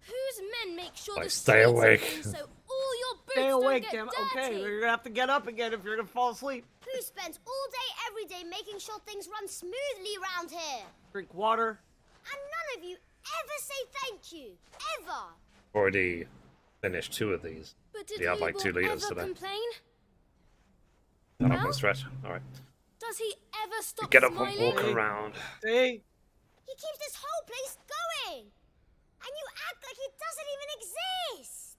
Whose men make sure the stay streets are awake. clean so all your boots Stay awake, don't get damn. dirty? Okay, you're gonna have to get up again if you're gonna fall asleep. Who spends all day, every day making sure things run smoothly around here? Drink water. And none of you ever say thank you, ever. Already finished 2 of these. But did We have like 2 Lubor liters ever today. complain? Get up and stretch. Alright. Does he ever stop Get up smiling? and walk around. See? He keeps this whole place going. And you act like he doesn't even exist.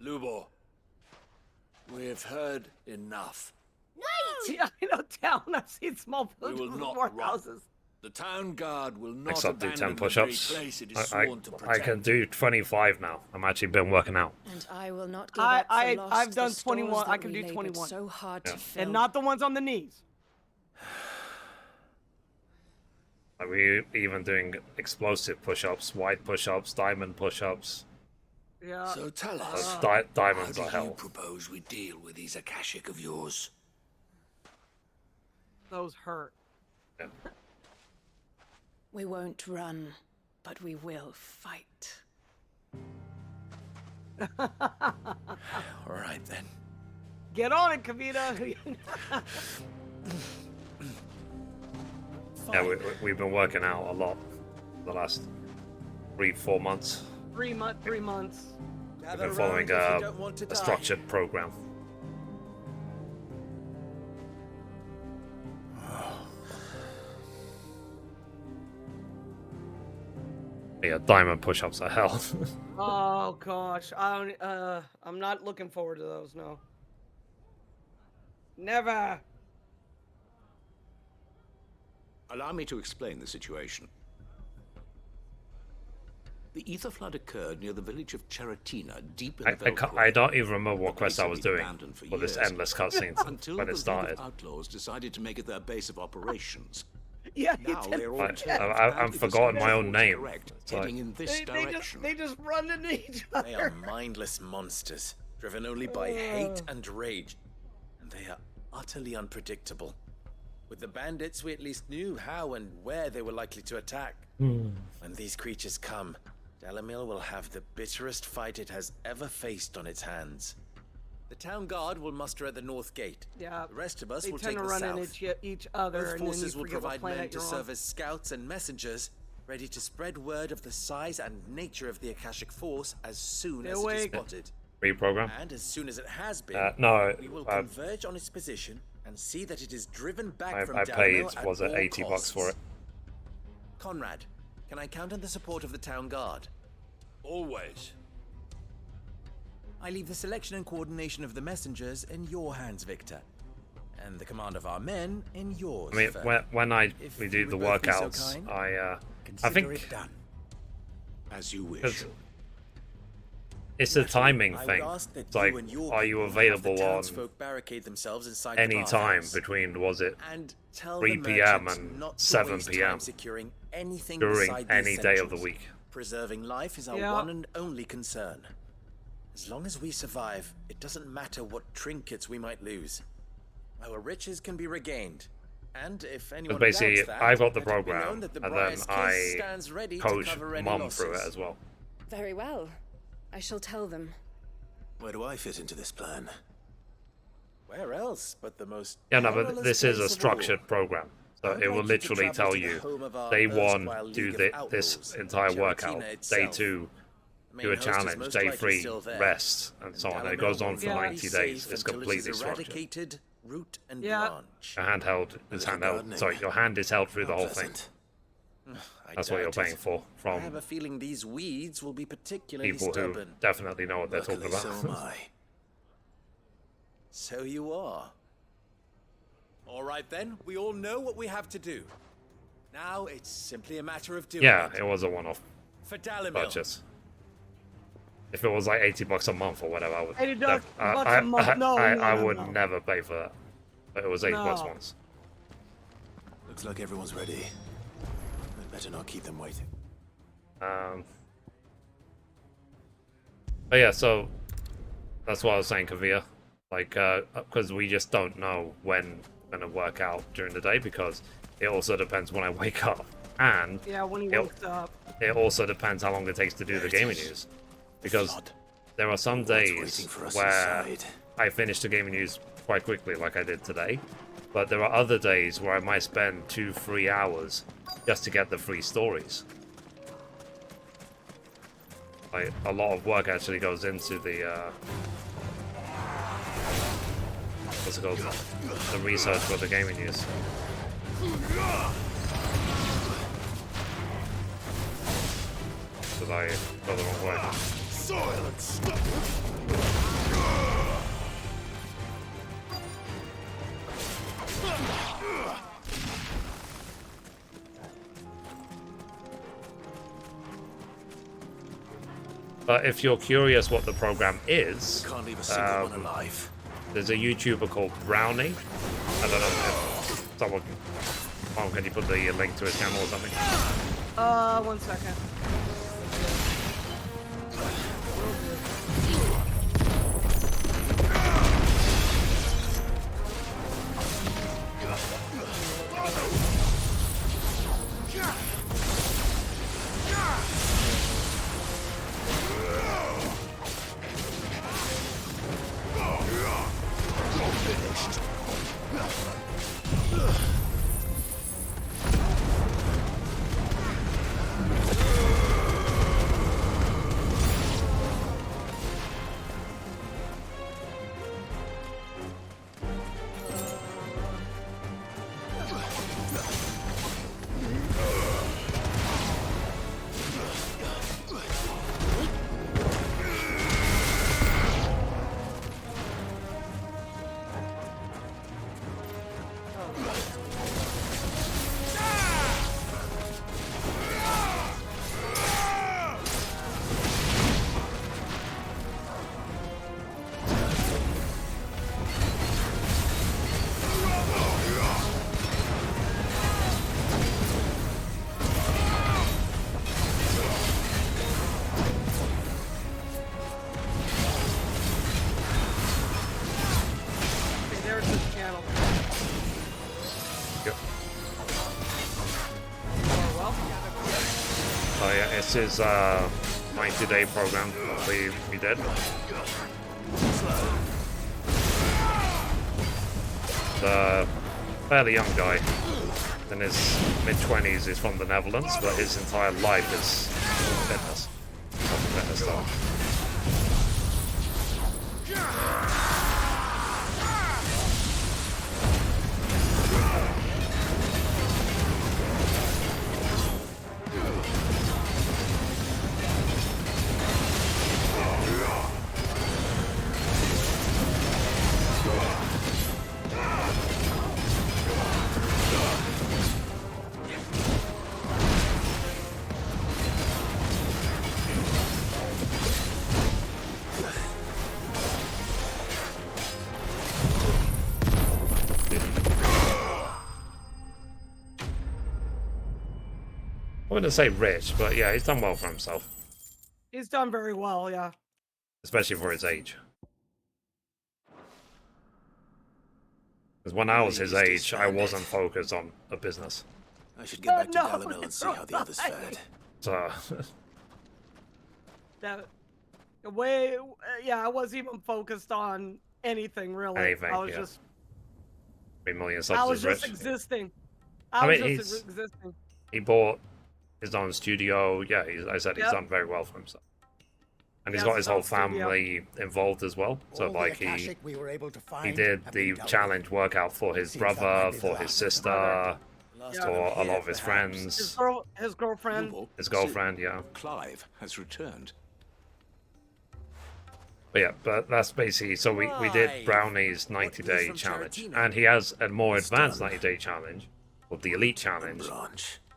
Lubor, we have heard enough. Wait! Yeah, I know town. I've seen small We will villages with not more run. houses. The town guard will not Next up, do 10 abandon the push-ups. very place it is I sworn to I protect. can do 25 now. I'm actually been working out. And I will not give up for lost I've done the stores 21. I that can we do labored 21. so hard to fill. And not the ones on the knees. Are we even doing explosive push-ups, wide push-ups, diamond push-ups? Yeah. So tell us, Diamonds how are do you hell. propose we deal with these Akashic of yours? Those hurt. Yeah. We won't run, but we will fight. All right then. Get on it, Kavita. Yeah, we've been working out a lot the last 3-4 months. 3 months. We've been following a structured program. Yeah, diamond push-ups are hell. Oh gosh, I'm not looking forward to those. No. Never. Allow me to explain the situation. The ether flood occurred near the village of Cheratina, deep in the Veldt. I don't even remember what quest I was doing for this endless cutscene until when it started. the outlaws decided to make it their base of operations. Yeah, now they're all I've forgotten my own name. Correct, It's like- heading in this direction. They just run into each other. They are mindless monsters, driven only by hate and rage, and they are utterly unpredictable. With the bandits, we at least knew how and where they were likely to attack. When these creatures come, Dalamil will have the bitterest fight it has ever faced on its hands. The town guard will muster at the north gate. Yeah. The rest of us They will tend take to the run south. into each other, Both and then forces you will forget what provide men planet to you're serve on. as scouts and messengers, ready to spread word of the size and nature of the Akashic force as soon as it is awake. spotted. Reprogram? And as soon as it has been, no, we will I've- converge on its position and see that it is driven back I from paid, Dalamil at was it all 80 bucks for it? costs. Conrad, can I count on the support of the town guard? Always. I leave the selection and coordination of the messengers in your hands, Victor. And the command of our men in yours. I mean, Fer. when If we you do the would both be so workouts, kind, I consider think it done. As you wish. it's a timing I would thing. ask that It's like, you and your are you people have available the on townsfolk barricade themselves inside the any time bathhouse. between, was it And tell 3 the p.m. merchants and not to 7 waste p.m. time securing anything during beside the any day of the essentials. week? Preserving life is our Yeah. one and only concern. As long as we survive, it doesn't matter what trinkets we might lose. Our riches can be regained. And if anyone Because basically, doubts that, I got the let it be known program, that the and Briar's then case I stands ready to coached cover any Mum through it losses. as well. Very well. I shall tell them. Where do I fit into this plan? Where else but the most Yeah, no, but perilous this is a place of structured all? program. So I'd it will like you to literally travel tell to the you, home of our day 1, erstwhile do League of this Outlaws, entire Cheratina workout. Day itself. 2, The main do a host is challenge. most Day likely 3, still there. rest, and so on. It goes on for Dalamil will 90 be days. safe It's until it completely is structured. eradicated, root and Yeah. branch. Your handheld is handheld. Sorry, your hand is held through the whole thing. I That's what you're doubt it. paying for I have from a feeling these weeds will be particularly people who stubborn. definitely know what they're talking Luckily, about. so am I. So you are. All right then, we all know what we have to do. Now it's simply a matter of doing Yeah, it. it was a one-off For Dalamil. purchase. If it was like 80 bucks a month or whatever, I would. $80 bucks a month? No, I no, would no. never pay for that. But it was 80 bucks No. once. Looks like everyone's ready. I'd better not keep them waiting. But yeah, so that's what I was saying, Kavia. Like, because we just don't know when we're gonna work out during the day, because it also depends when I wake up, and Yeah, when he it, wakes up. it also depends how long it takes to do the gaming news, because there are some days waiting for us where inside. I finish the gaming news quite quickly, like I did today. But there are other days where I might spend 2-3 hours just to get the free stories. Like, a lot of work actually goes into the what's it called? The research for the gaming news. Because I got the wrong way. Silence! But if you're curious what the program is, Can't leave a single one alive. there's a YouTuber called Brownie. I don't know if someone... Oh, can you put the link to his channel or something? 1 second. This is 90-day program that we did. The fairly young guy in his mid-20s is from the Netherlands, but his entire life is fitness. Fitness stuff. I wouldn't say rich, but yeah, he's done well for himself. He's done very well, yeah. Especially for his age. Because when I was his age, I wasn't focused on a business. I should get back to Dalimil and see how the others fared. So... that way, yeah, I wasn't even focused on anything, really. Anything, I was yeah. just... 3 million subs I was is just rich. existing. I was mean, just existing. He bought his own studio. Yeah, I said he's Yep. done very well for himself. And he's He got has his his whole own studio. family involved as well. So All the like Akashic we were able to he find did have the been dealt challenge workout for his Seems that brother, might be for the his last. sister, Yeah. for a lot of his His, friends, his girlfriend. his girlfriend, yeah. Clive has returned. But yeah, but that's basically, so we did Brownie's 90-day challenge, and he has a more advanced 90-day challenge, called the Elite Challenge,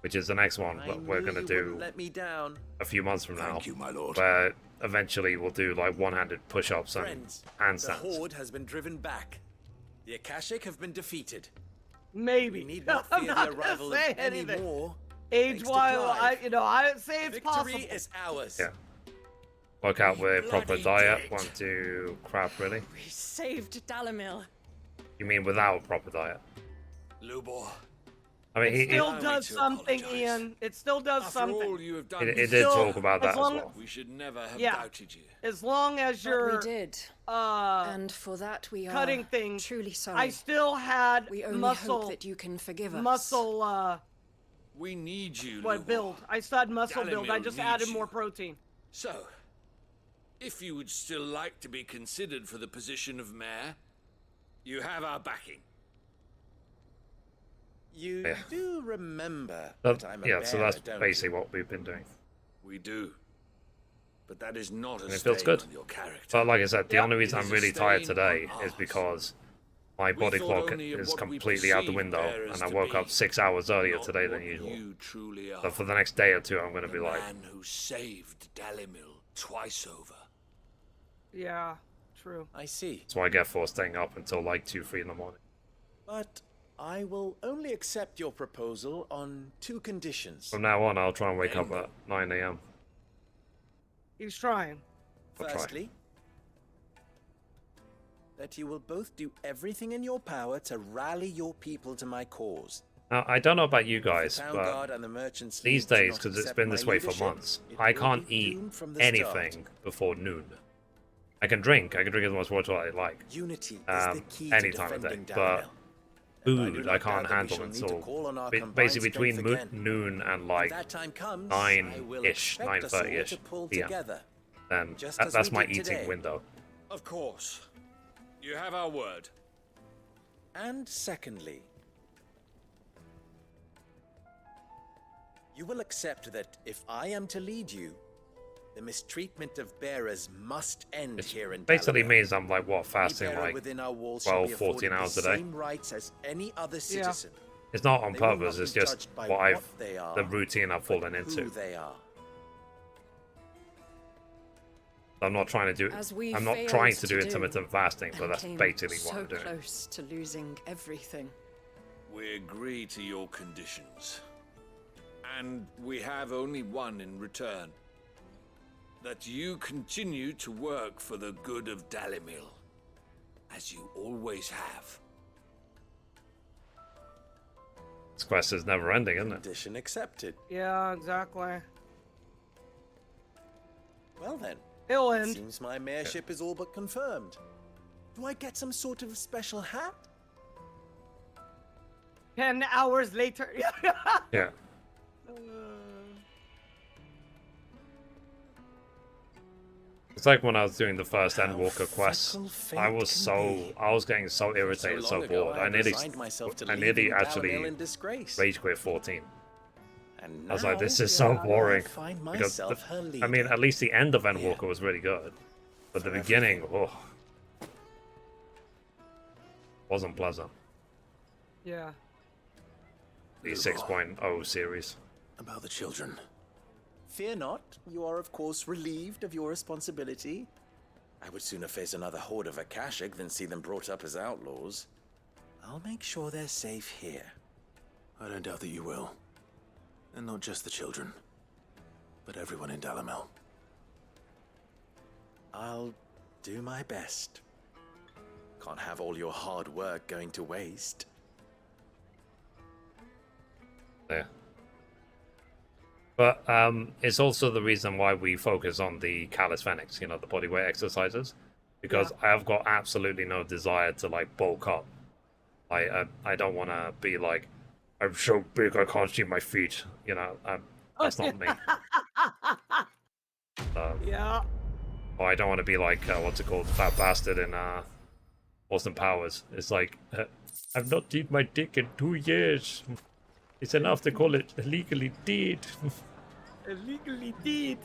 which is the next one, but we're going to do Let me down. a few months from now, Thank you, my lord. where eventually we'll do like one-handed push-ups and Friends, the handstands. Horde has been driven back. The Akashic have been defeated. Maybe. We need not I'm fear not the gonna arrival say of any anything. more. Age-wise, I'd say it's Victory possible. is ours. Yeah. Work out with proper bloody diet, dead. won't do crap really. We saved Dalimil. You mean without proper diet? Lubor. I mean, It still does something, Ian. It still does After something. all you have done, It did talk about that as well. We should never have Yeah. doubted you. As long as But you're we did. and for that we are cutting things, truly sorry. I still had We only muscle. hope that you can forgive us. Muscle. We need you, What Lubor. build? I still had muscle build. I Dalimil just needs added you. more protein. So, if you would still like to be considered for the position of mayor, you have our backing. You Yeah. do remember That- that I'm a yeah, so bearer, that's don't basically what we've been doing. We do. But that is not a And it feels stain good. on your character. But like I said, the Yep. only reason It I'm is a really tired stain today on is ours. because my We body thought clock only of is what we completely out the perceive window, bearers and I to woke be, up 6 hours earlier not today than what usual. you truly are. So for the next day or two, I'm going to be The like, man who saved Dalimil twice over. Yeah, true. I see. That's why I get for staying up until like 2, 3 in the morning. But I will only accept your proposal on 2 conditions. From now on, I'll try and wake up at 9 a.m. He's trying. Firstly, that you will both do everything in your power to rally your people to my cause. Now, I don't know about you guys, Town but Guard and the Merchants these League do days, not because it's accept been my this way for leadership, months, it I will can't be eat doomed from the anything start. before noon. I can drink as much water as I like, Unity is the key to any time of day, defending but Dalamil. food I can't handle until basically between noon and like 9-ish, 9:30ish p.m. And that's my eating window. Of course. You have our word. And secondly, you will accept that if I am to lead you, the mistreatment of bearers must end here in Basically Dalamil. means I'm like, what, fasting Any bearer like within our walls shall 12, be 14 afforded hours the a day. same rights as any other citizen. It's not on They will purpose, not it's be just judged by what they are, the routine I've fallen but into. who they are. I'm not trying to do As we I'm not failed trying to do to intermittent fasting, but and that's came basically what so I'm doing. close to losing everything. We agree to your conditions. And we have only one in return. That you continue to work for the good of Dalamil, as you always have. This quest is never ending, isn't it? Condition accepted. Yeah, exactly. Well then, it'll end. Seems my mayorship is all but confirmed. Do I get some sort of special hat? 10 hours later. Yeah. It's like when I was doing the first Endwalker quest, I was getting so irritated, so bored. I nearly actually rage quit 14. I was like, this is so boring. Because I mean, at least the end of Endwalker was really good, but the beginning, wasn't pleasant. Yeah. The 6.0 series. About the children. Fear not, you are of course relieved of your responsibility. I would sooner face another horde of Akashic than see them brought up as outlaws. I'll make sure they're safe here. I don't doubt that you will. And not just the children, but everyone in Dalamil. I'll do my best. Can't have all your hard work going to waste. Yeah. But it's also the reason why we focus on the calisthenics, you know, the bodyweight exercises, because I have got absolutely no desire to like bulk up. I don't want to be like, I'm so big I can't see my feet, you know. That's not me. Yeah. Or I don't want to be like what's it called, fat bastard in Austin Powers. It's like I've not seen my dick in 2 years. It's enough to call it illegally dead. Illegally dead.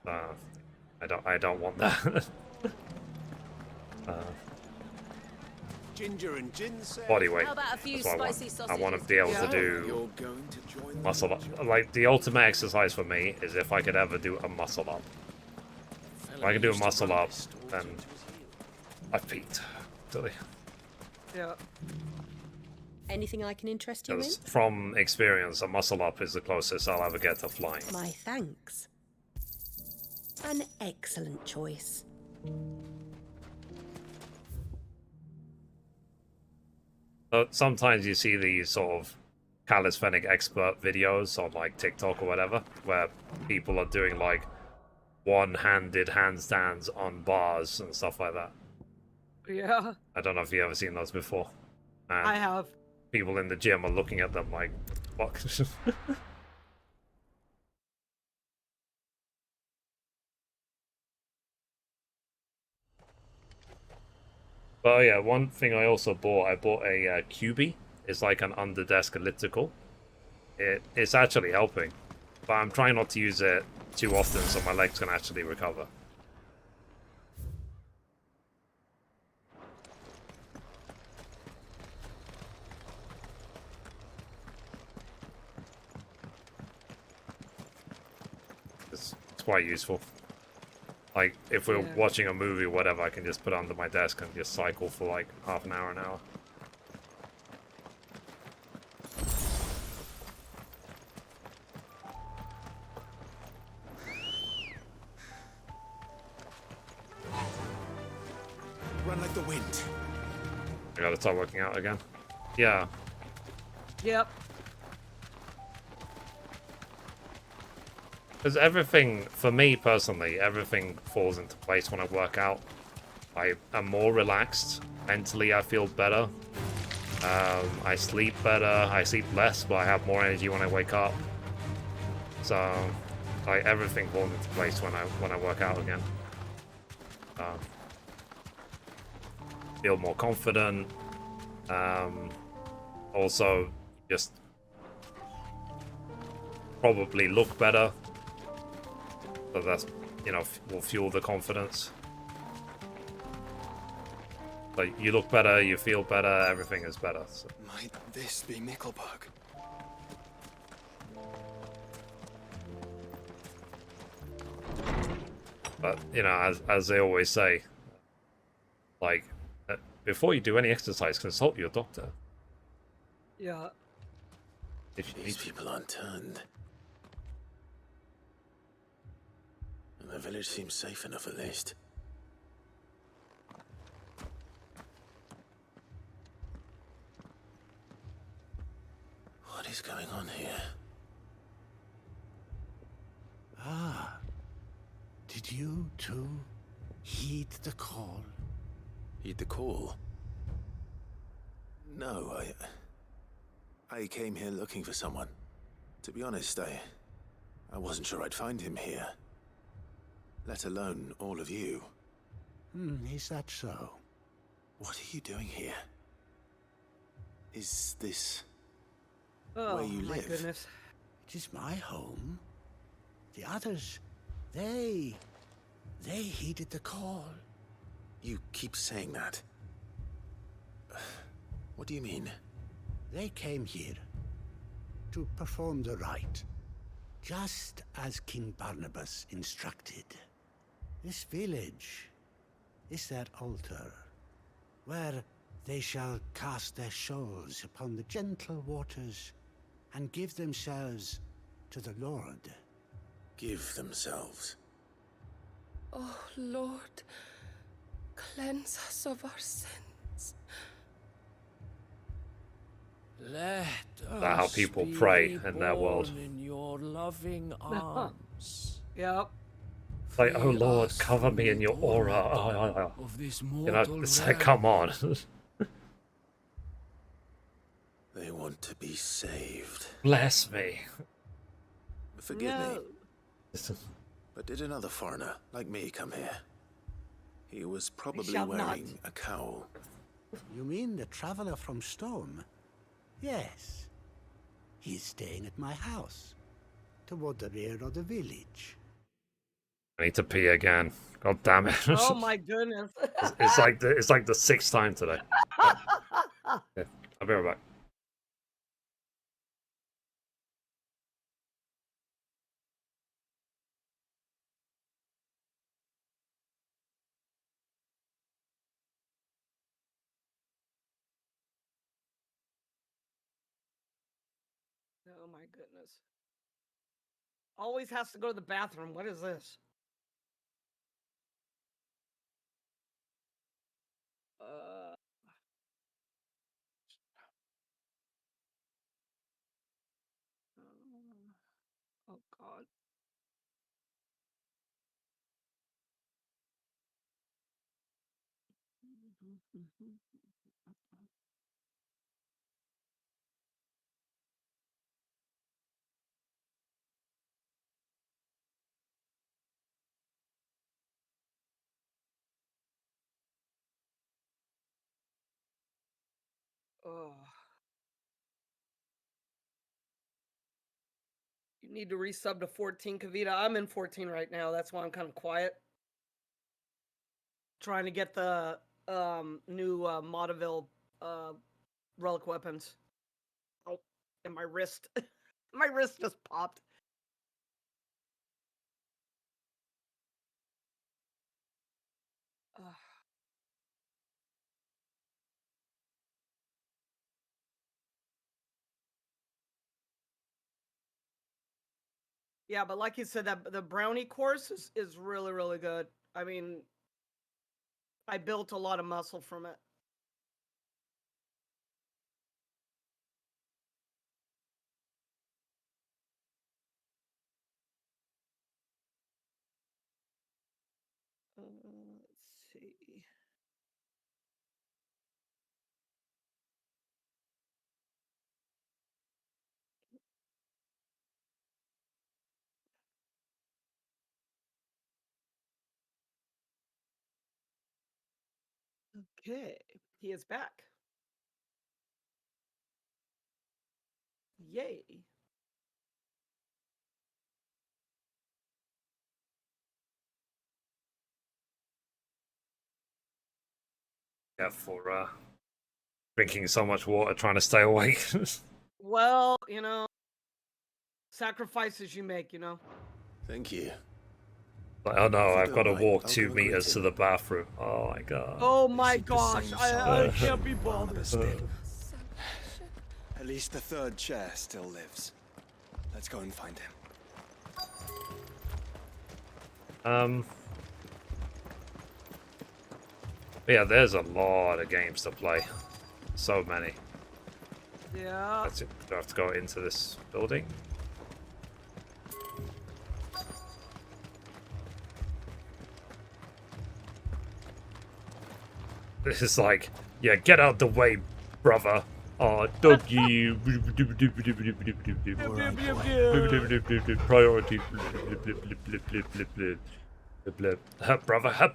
I don't want that. Ginger and ginseng. Body weight. How about a few That's what spicy I want to be able to sausages? do muscle up. Like the ultimate exercise for me is if I could ever do a muscle up. If I can do a muscle up, then I've peaked. Really. Yeah. Anything I can interest you in? 'Cause from experience, a muscle up is the closest I'll ever get to flying. My thanks. An excellent choice. But sometimes you see these sort of calisthenic expert videos on like TikTok or whatever, where people are doing like one-handed handstands on bars and stuff like that. Yeah. I don't know if you've ever seen those before. And I have. people in the gym are looking at them like, fuck. But oh yeah, one thing I also bought, I bought a QB. It's like an under-desk elliptical. It's actually helping, but I'm trying not to use it too often so my legs can actually recover. It's quite useful. Like, if we're watching a movie or whatever, I can just put it under my desk and just cycle for like half an hour, an hour. Run like the wind. I gotta start working out again. Yeah. Yep. Because everything, for me personally, everything falls into place when I work out. I am more relaxed. Mentally, I feel better. I sleep better. I sleep less, but I have more energy when I wake up. So, like, everything falls into place when I work out again. Feel more confident. Also, just probably look better. So that's, you know, will fuel the confidence. Like, you look better, you feel better, everything is better. So. Might this be Mickelberg? But, you know, as they always say, like, before you do any exercise, consult your doctor. Yeah. If you These people aren't turned. And the village seems safe enough at least. What is going on here? Ah. Did you, too, heed the call? Heed the call? No, I came here looking for someone. To be honest, I wasn't sure I'd find him here. Let alone all of you. Is that so? What are you doing here? Is this Oh, where you my live? goodness. It is my home. The others, they heeded the call. You keep saying that. What do you mean? They came here to perform the rite, just as King Barnabas instructed. This village is their altar, where they shall cast their souls upon the gentle waters and give themselves to the Lord. Give themselves. Oh, Lord, cleanse us of our sins. Let That's how us people be pray in their world. reborn in your loving arms. Yep. Like, oh Lord, cover me in your aura. Of this You know, mortal it's like, come on. They want to be saved. Bless me. Forgive No. me. But did another foreigner, like me, come here? He was probably shall wearing a cowl. You mean the traveler from Storm? Yes. He's staying at my house, toward the rear of the village. I need to pee again. God damn it. Oh my goodness. it's like the 6th time today. Yeah, I'll be right back. Oh my goodness. Always has to go to the bathroom. What is this? Oh God. Oh. You need to resub to 14, Kavita. I'm in 14 right now. That's why I'm kind of quiet. Trying to get the new Maudeville relic weapons. Oh, and my wrist. My wrist just popped. Yeah, but like you said, that the brownie course is really, really good. I mean, I built a lot of muscle from it. Let's see. Okay, he is back. Yay. Yeah, for drinking so much water, trying to stay awake. Well, sacrifices you make, Thank you. Like, oh no, If you I've don't got to mind, walk I'll 2 go meters greet to him. the bathroom. Oh my god. Oh my gosh, I can't be bothered. Barnabas did. At least the third chair still lives. Let's go and find him. Yeah, there's a lot of games to play. So many. Yeah. Let's do I have to go into this building? This is like, yeah, get out the way, brother. Oh, doggy. Priority. Brother. I'm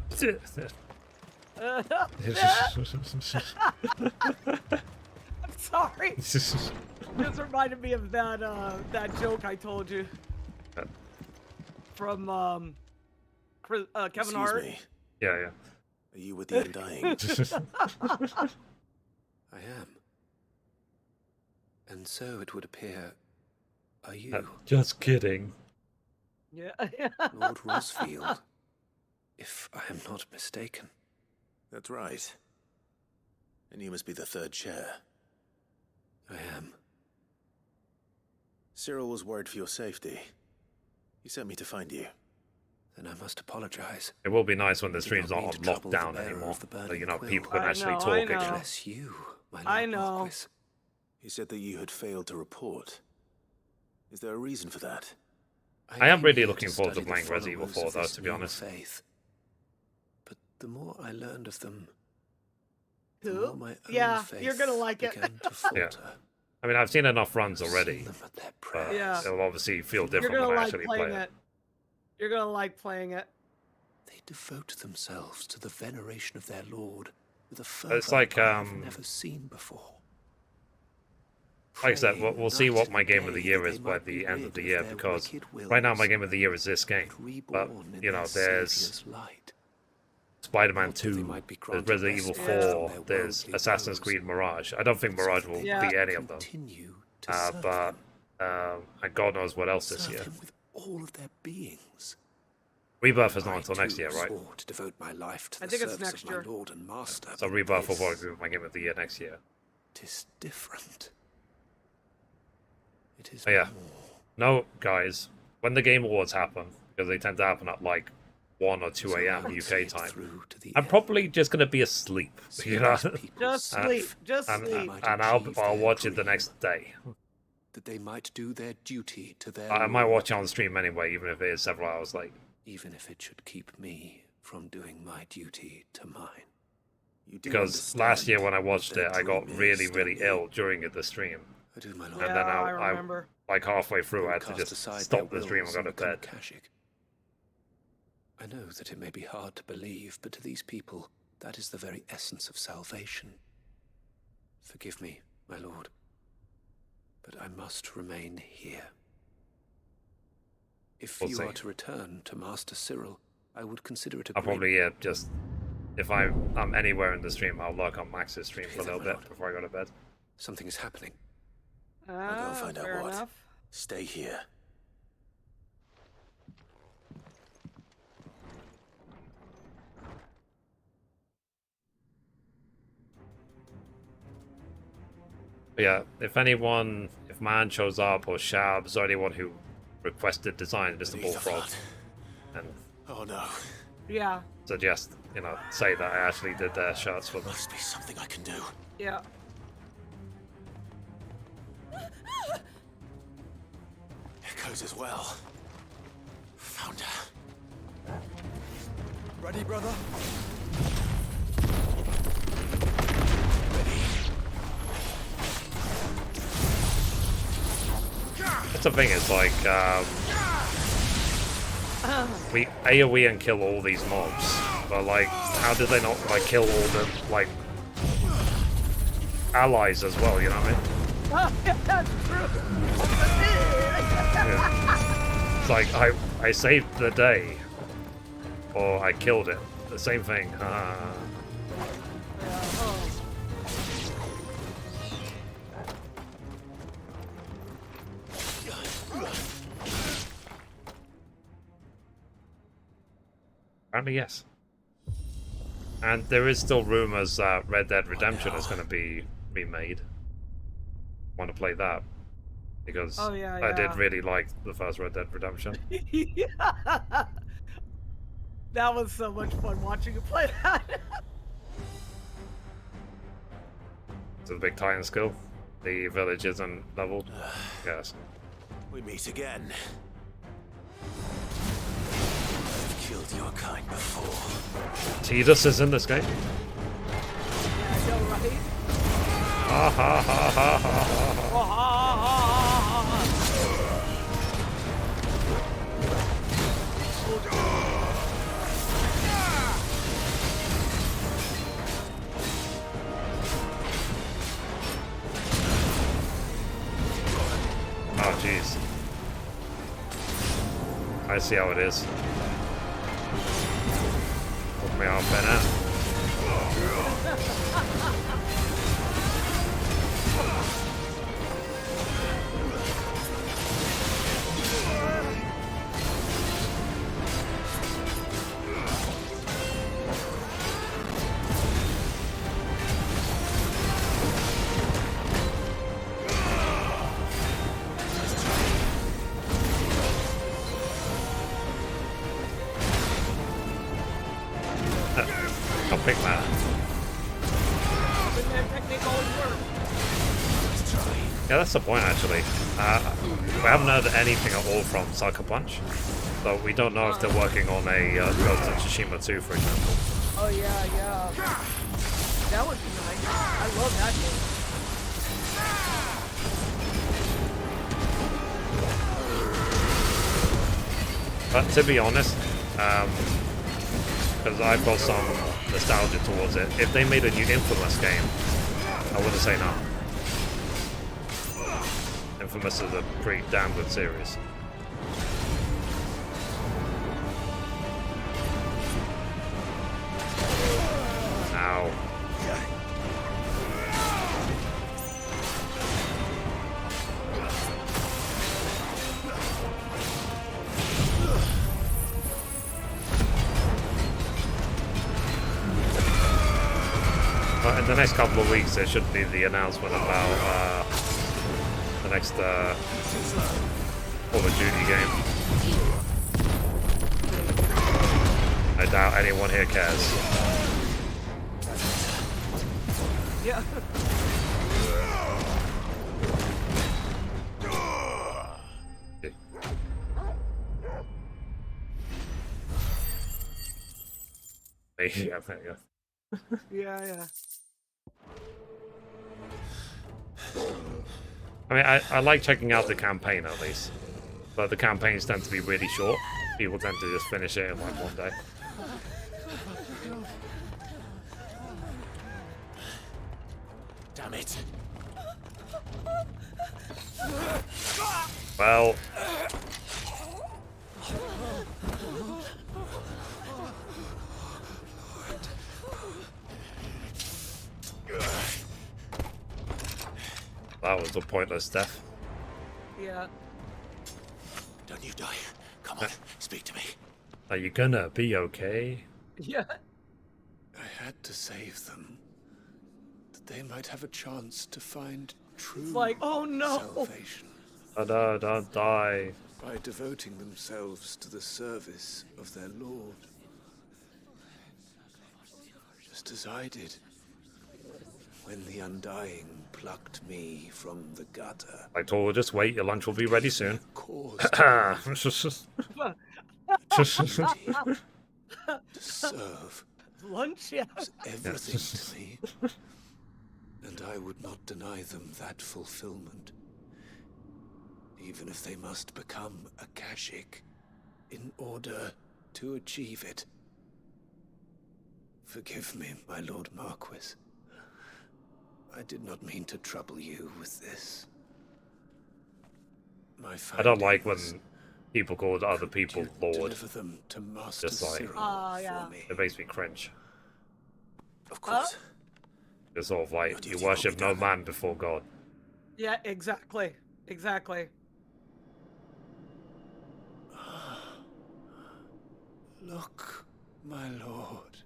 sorry. Just reminded me of that joke I told you from Kevin Excuse Hart. me. Yeah, yeah. Are you with the Undying? I am. And so it would appear, are you? Just kidding. Yeah. Lord Rosfield, if I am not mistaken. That's right. And you must be the third chair. I am. Cyril was worried for your safety. He sent me to find you. Then I must apologize. It will be nice when the I did stream's not not mean on to trouble the lockdown bearer anymore. of the burning So, you know, quill. people can I actually know, talk I know. again. Bless you, my Lord I know. Marquis. He said that you had failed to report. Is there a reason for that? I am came really here looking forward to study the playing Resident Evil followers 4, of though, this to be new honest. faith. But the more I learned of them, the Who? more my own Yeah, faith you're gonna like it. began to falter. Yeah. I mean, I've seen enough runs I've already. seen them at their But prayers. Yeah. it'll obviously feel You're different gonna when I like actually playing play it. it. You're gonna like playing it. They devote themselves to the veneration of their lord with a It's fervor like, I've never seen before. Like I said, Praying we'll see night what and my game of the day year that is they by might be the end of rid the of year, their because wicked right now my wills, game of the year is this game. But, reborn in you know, their there's Saviour's light. Spider-Man Not that they 2, might be there's granted Resident Evil respite from 4, their there's worldly Assassin's woes, Creed Mirage. I don't think Mirage will Yeah. be any of them. continue to serve But, him, and God knows what else this serve year. him with all of their beings. Rebirth is not I until next too year, right? swore to devote my life to I the think it's service next of my year. Lord and Master. So but Rebirth will this, probably be my game of the year next year. 'tis different. It is Oh, yeah. more. No, guys, when the Game Awards happen, because they tend to happen at like 1 or 2 So I a.m. will UK see it time, through to the I'm end. probably just going to be asleep, you know? Just sleep. Just sleep. And I'll watch it the next day. That they might do their duty to their I might Lord, watch it on stream anyway, even if it is several hours late. even if it should keep me from doing my duty to mine. You do Because last year when I watched their it, I got dream really, is, really don't you? ill during the stream. I do, my And lord. then I remember. like halfway through, I had to Cast just aside stop their the stream and wills go to become bed. Akashic. I know that it may be hard to believe, but to these people, that is the very essence of salvation. Forgive me, my lord, but I must remain here. If We'll you see. are to return to Master Cyril, I would consider it a I'll great... probably, yeah, just... If I'm anywhere in the stream, I'll lurk on Max's stream for a little bit before I go to bed. Something is happening. I'll go and find out Fair what. enough. Stay here. But yeah, if man shows up, or Shabs, or anyone who requested design, Mr. Bullfrog, and Oh no. Yeah. suggest, say that I actually did their shirts for them. Must be something I can do. Yeah. Echoes as well. Found her. Ready, brother? That's the thing, it's like, we AoE and kill all these mobs, but like, how did they not like kill all the like allies as well? You know what I mean? Oh, yeah, that's true. Yeah. It's like I saved the day, or I killed it. The same thing. Apparently, yes. And there is still rumors that Red Dead Redemption is going to be remade. Want to play that? Because I did really like the first Red Dead Redemption. Yeah. That was so much fun watching you play that. It's a big Titan skill. The village isn't leveled. Yes. We meet again. Killed your kind before. Tidus is in this game. Yeah, I know, right? Ha ha ha ha ha Oh, ha, ha, ha, ha, ha. Oh jeez. I see how it is. Hook me off, Bennett. I'll pick that. Yeah, that's the point actually. We haven't heard anything at all from Sucker Punch, so we don't know if they're working on a Ghost of Tsushima 2, for example. Oh yeah, yeah. That would be nice. I love that game. But to be honest, because I've got some nostalgia towards it, if they made a new Infamous game, I wouldn't say no. Infamous is a pretty damn good series. Ow. Well, in the next couple of weeks, there should be the announcement about the next Call of Duty game. I doubt anyone here cares. Yeah. Yeah, there you go. Yeah, yeah. I mean, I like checking out the campaign at least, but the campaigns tend to be really short. People tend to just finish it in like one day. Damn it. Well, that was a pointless death. Yeah. Don't you die. Come on, speak to me. Are you gonna be okay? Yeah. I had to save them, that they might have a chance to find true It's like, oh no. salvation. Don't die. by devoting themselves to the service of their lord. Just as I did when the Undying plucked me from the gutter. I told her, just wait, your lunch will be ready soon. To serve lunch, yeah. was everything to me, and I would not deny them that fulfillment, even if they must become a Kashik in order to achieve it. Forgive me, my Lord Marquis. I did not mean to trouble you with this. I don't like when people call other people Lord. Deliver them to Master Just like, Oh, yeah. it makes me cringe. Of course. It's sort of like, you worship no man before God. Yeah, exactly. Exactly. Look, my lord.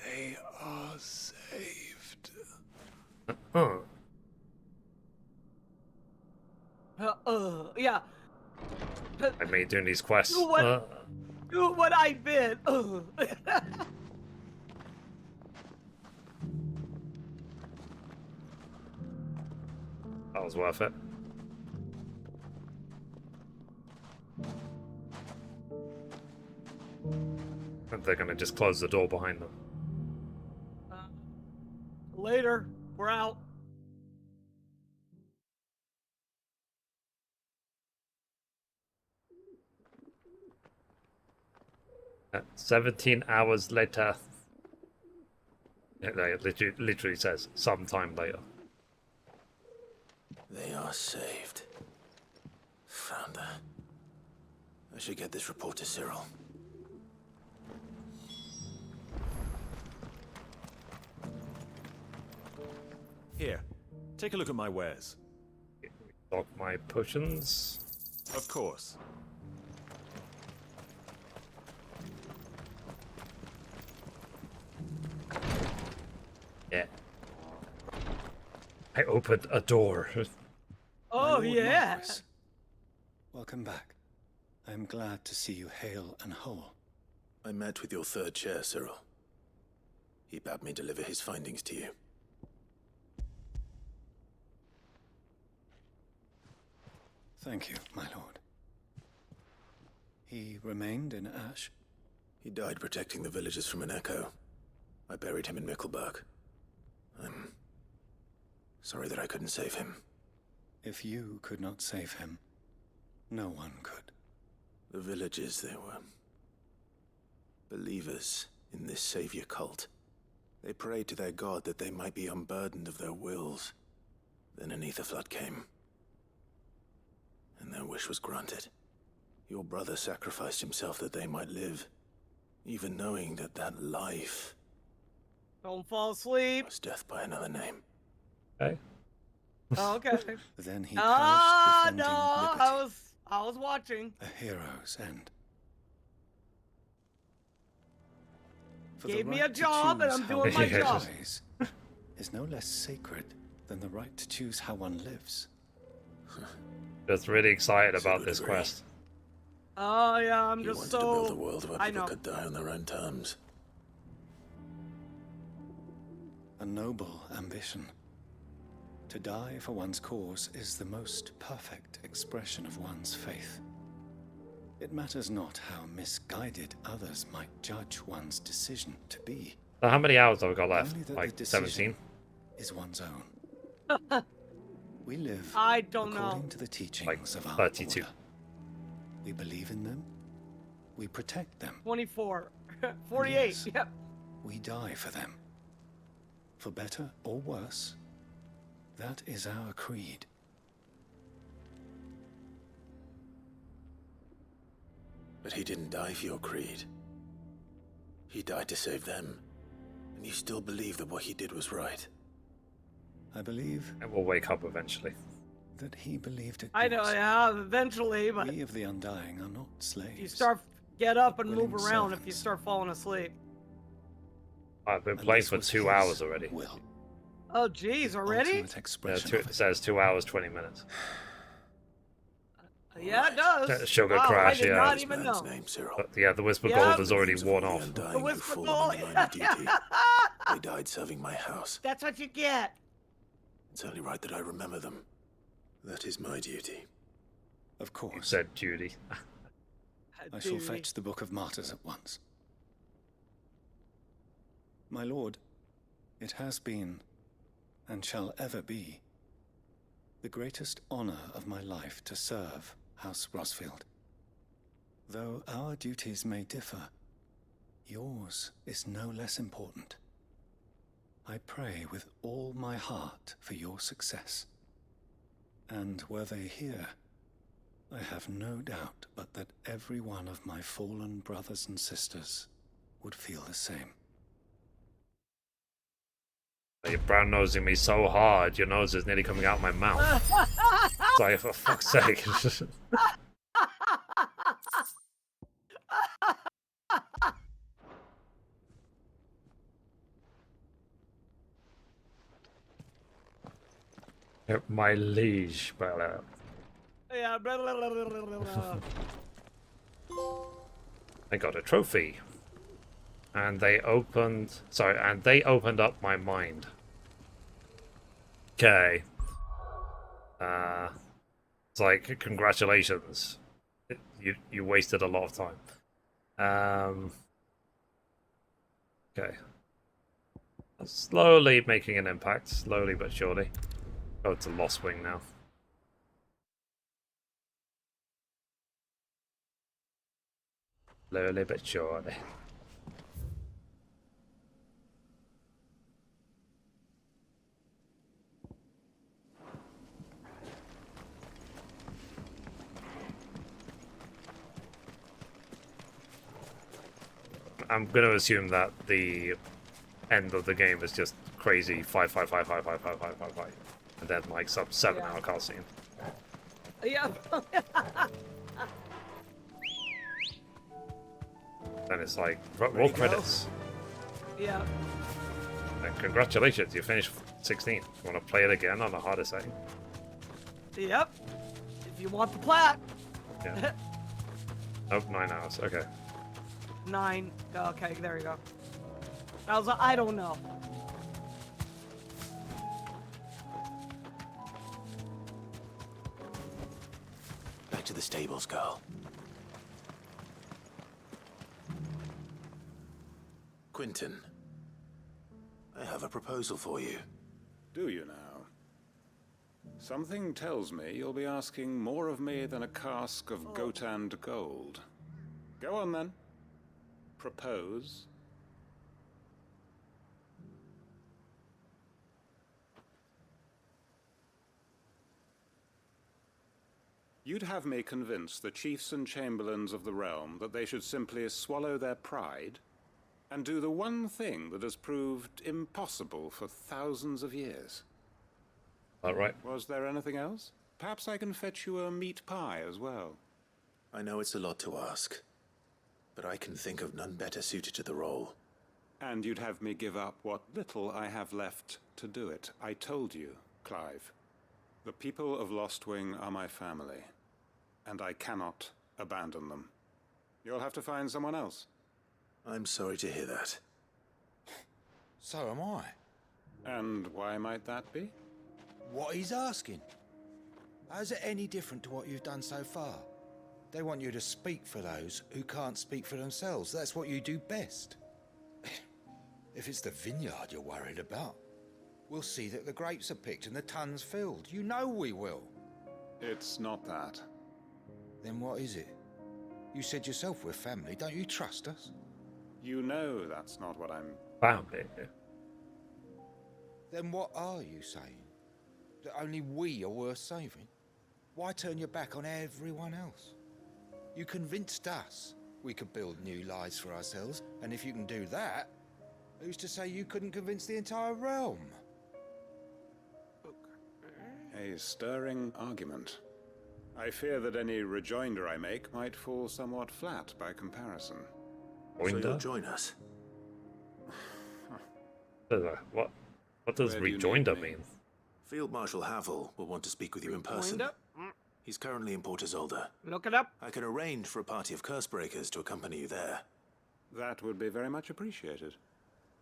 They are saved. Yeah. I mean, doing these quests. Do what I bid. That was worth it. And they're gonna just close the door behind them. Later. We're out. At 17 hours later. It literally says sometime later. They are saved. Founder. I should get this report to Cyril. Here, take a look at my wares. Stock my potions. Of course. Yeah. I opened a door. Oh, yeah. Marquis. Welcome back. I'm glad to see you hale and whole. I met with your third chair, Cyril. He bade me deliver his findings to you. Thank you, my lord. He remained in Ash? He died protecting the villagers from an echo. I buried him in Mickelberg. I'm sorry that I couldn't save him. If you could not save him, no one could. The villagers, they were believers in this savior cult. They prayed to their god that they might be unburdened of their wills. Then an ether flood came, and their wish was granted. Your brother sacrificed himself that they might live, even knowing that that life Don't fall asleep. was death by another name. Okay. Oh, okay. Then he Ah, perished no, defending liberty. I was watching. A hero's end. For Gave the me right a to job, and choose I'm how doing my one job. dies is no less sacred than the right to choose how one lives. Just really excited about this agree. quest. Oh, yeah, I'm He just wanted so... to build a world where I people know. could die on their own terms. A noble ambition. To die for one's cause is the most perfect expression of one's faith. It matters not how misguided others might judge one's decision to be. So how many hours have we got left? Only that Like the 17? decision is one's own. We live I don't according know. to the teachings Like of our 32. order. We believe in them. We protect them. 24. 48. Yes. Yep. We die for them. For better or worse, that is our creed. But he didn't die for your creed. He died to save them. And you still believe that what he did was right. I believe And we'll wake up eventually. that he believed it I know, was. yeah, eventually, but We of the Undying are not slaves. you start... Get up and willing move around if you servants. start falling asleep. I've been And playing this for was 2 his hours already. will. Oh, jeez, already? Ultimate Yeah, expression of it it. says 2 hours, 20 minutes. Yeah, it does. Sugar wow, Crash, I did yeah. not even know. But, yeah, the Whisper Yep. Gold has already worn off. The Whisper Gold. They died serving my house. That's what you get. It's only right that I remember them. That is my duty. Of course. You said duty. I shall fetch the Book of Martyrs at once. My lord, it has been, and shall ever be, the greatest honor of my life to serve House Rosfield. Though our duties may differ, yours is no less important. I pray with all my heart for your success. And were they here, I have no doubt but that every one of my fallen brothers and sisters would feel the same. You're brown nosing me so hard, your nose is nearly coming out my mouth. It's like, for fuck's sake. My liege, brother. Yeah. Blah, blah, blah, blah, blah, blah. I got a trophy. And they opened... Sorry, and they opened up my mind. Okay. It's like, congratulations. You wasted a lot of time. Okay. Slowly making an impact. Slowly but surely. Go to Lost Wing now. Slowly but surely. I'm going to assume that the end of the game is just crazy 5, and then like some 7-hour cutscene. Yeah. Then it's like roll credits. Yeah. And congratulations, you finished 16. You want to play it again on a harder setting? Yep. If you want the plat. Yeah. Nope, 9 hours. Okay. 9. Okay, there you go. I was like, I don't know. Back to the stables, girl. Quentin, I have a proposal for you. Do you now? Something tells me you'll be asking more of me than a cask of Gotand gold. Go on then. Propose. You'd have me convince the chiefs and chamberlains of the realm that they should simply swallow their pride and do the one thing that has proved impossible for thousands of years. All right. Was there anything else? Perhaps I can fetch you a meat pie as well. I know it's a lot to ask, but I can think of none better suited to the role. And you'd have me give up what little I have left to do it. I told you, Clive. The people of Lostwing are my family, and I cannot abandon them. You'll have to find someone else. I'm sorry to hear that. So am I. And why might that be? What he's asking. How's it any different to what you've done so far? They want you to speak for those who can't speak for themselves. That's what you do best. If it's the vineyard you're worried about, we'll see that the grapes are picked and the tons filled. You know we will. It's not that. Then what is it? You said yourself we're family. Don't you trust us? You know that's not what I'm... Family? Then what are you saying? That only we are worth saving? Why turn your back on everyone else? You convinced us we could build new lives for ourselves, and if you can do that, who's to say you couldn't convince the entire realm? A stirring argument. I fear that any rejoinder I make might fall somewhat flat by comparison. So you'll join us? What does rejoinder mean? Field Marshal Havel will want to speak with you in person. He's currently in Port Isolde. Look it up. I can arrange for a party of curse-breakers to accompany you there. That would be very much appreciated.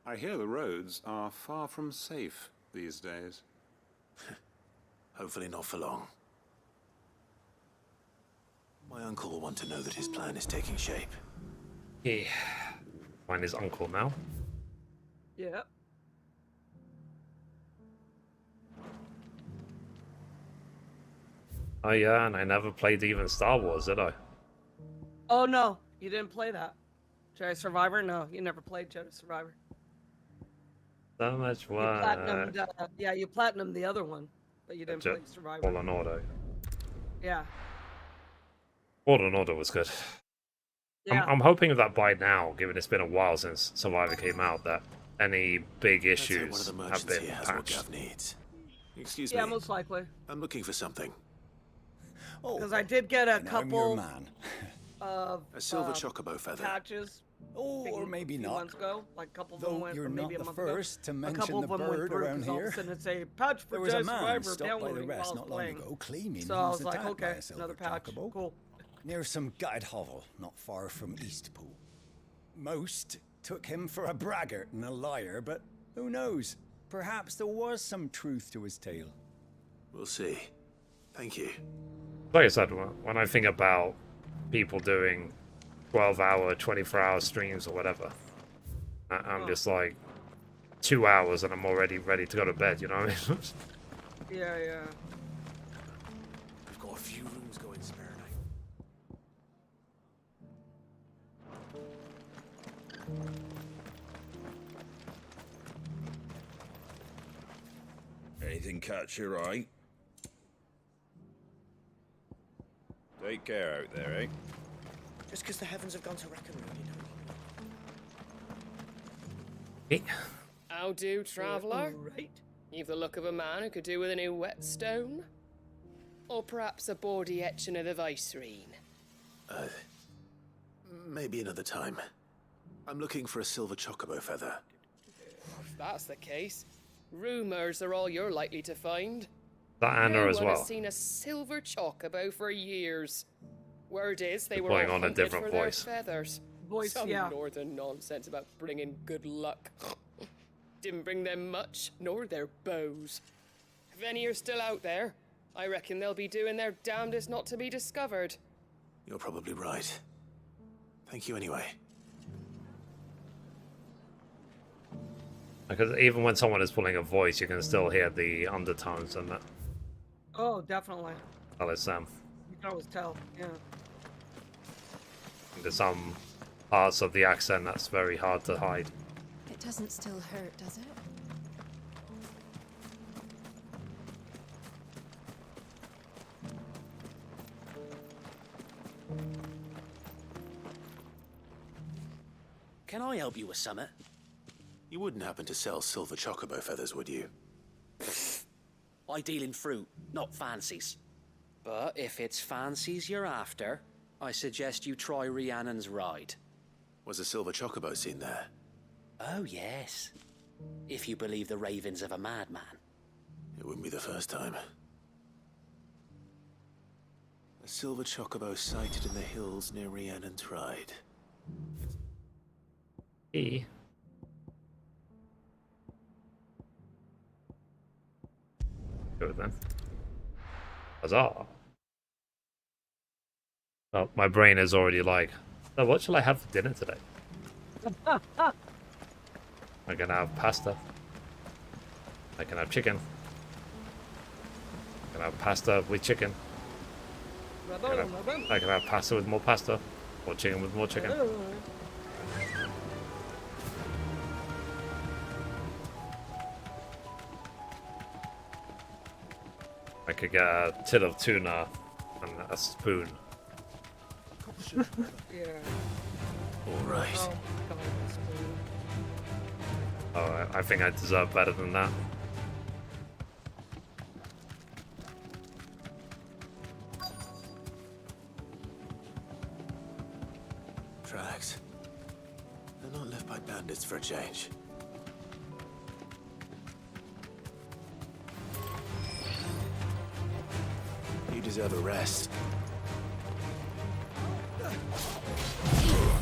I hear the roads are far from safe these days. Hopefully not for long. My uncle will want to know that his plan is taking shape. Yeah. Find his uncle now. Yeah. Oh yeah, and I never played even Star Wars, did I? Oh no, you didn't play that. Jedi Survivor? No, you never played Jedi Survivor. So much You work. platinumed, yeah, you platinumed the other one, but you didn't play Survivor. Fallen Order. Yeah. Fallen Order was good. Yeah. I'm hoping that by now, given it's been a while since Survivor came out, that any big issues have been patched. Excuse Yeah, me. most likely. I'm looking for something. Because I did get a And I'm couple your man. of A silver chocobo feather. patches. Oh, or maybe a few not. months ago, like a couple of them Though went, you're or maybe not a the month ago. first to A mention couple the of them went bird through around because all of here. a sudden it's a patch for There was a Jedi man Survivor stopped by the downloading while I rest was not long playing. ago claiming So he I was was like, attacked by okay, a silver another patch, chocobo. cool. Near some gutted hovel not far from Eastpool. Most took him for a braggart and a liar, but who knows? Perhaps there was some truth to his tale. We'll see. Thank you. Like I said, when I think about people doing 12-hour, 24-hour streams or whatever, I'm just like 2 hours and I'm already ready to go to bed, you know what I mean? Yeah, yeah. We've got a few rooms going spare now. Anything catch your eye? Take care out there, eh? Just because the heavens have gone to reckon, How do, traveller? Right. You've the look of a man who could do with a new whetstone. Or perhaps a bawdy etching of the Vicerine. Maybe another time. I'm looking for a silver chocobo feather. If that's the case, rumours are all you're likely to find. That Anna no as one well. has seen a silver chocobo for years. Word is they They're were putting all on a hunted different for voice. their feathers. Some northern nonsense about bringing good luck. Didn't bring them much, nor their bows. If any are still out there, I reckon they'll be doing their damnedest not to be discovered. You're probably right. Thank you anyway. Because even when someone is pulling a voice, you can still hear the undertones and that. Oh, definitely. Well, it's You can always tell, yeah. there's some parts of the accent that's very hard to hide. It doesn't still hurt, does it? Can I help you with something? You wouldn't happen to sell silver chocobo feathers, would you? I deal in fruit, not fancies. But if it's fancies you're after, I suggest you try Rhiannon's ride. Was a silver chocobo seen there? Oh, yes. If you believe the ravings of a madman. It wouldn't be the first time. A silver chocobo sighted in the hills near Rhiannon's ride. E. Good then. Huzzah. Oh, my brain is already like, so what shall I have for dinner today? I can have pasta. I can have chicken. I can have pasta with chicken. I can have pasta with more pasta. Or chicken with more chicken. I could get a tin of tuna and a spoon. Yeah. Alright. Oh, I think I deserve better than that. Tracks. They're not left by bandits for a change. You deserve a rest.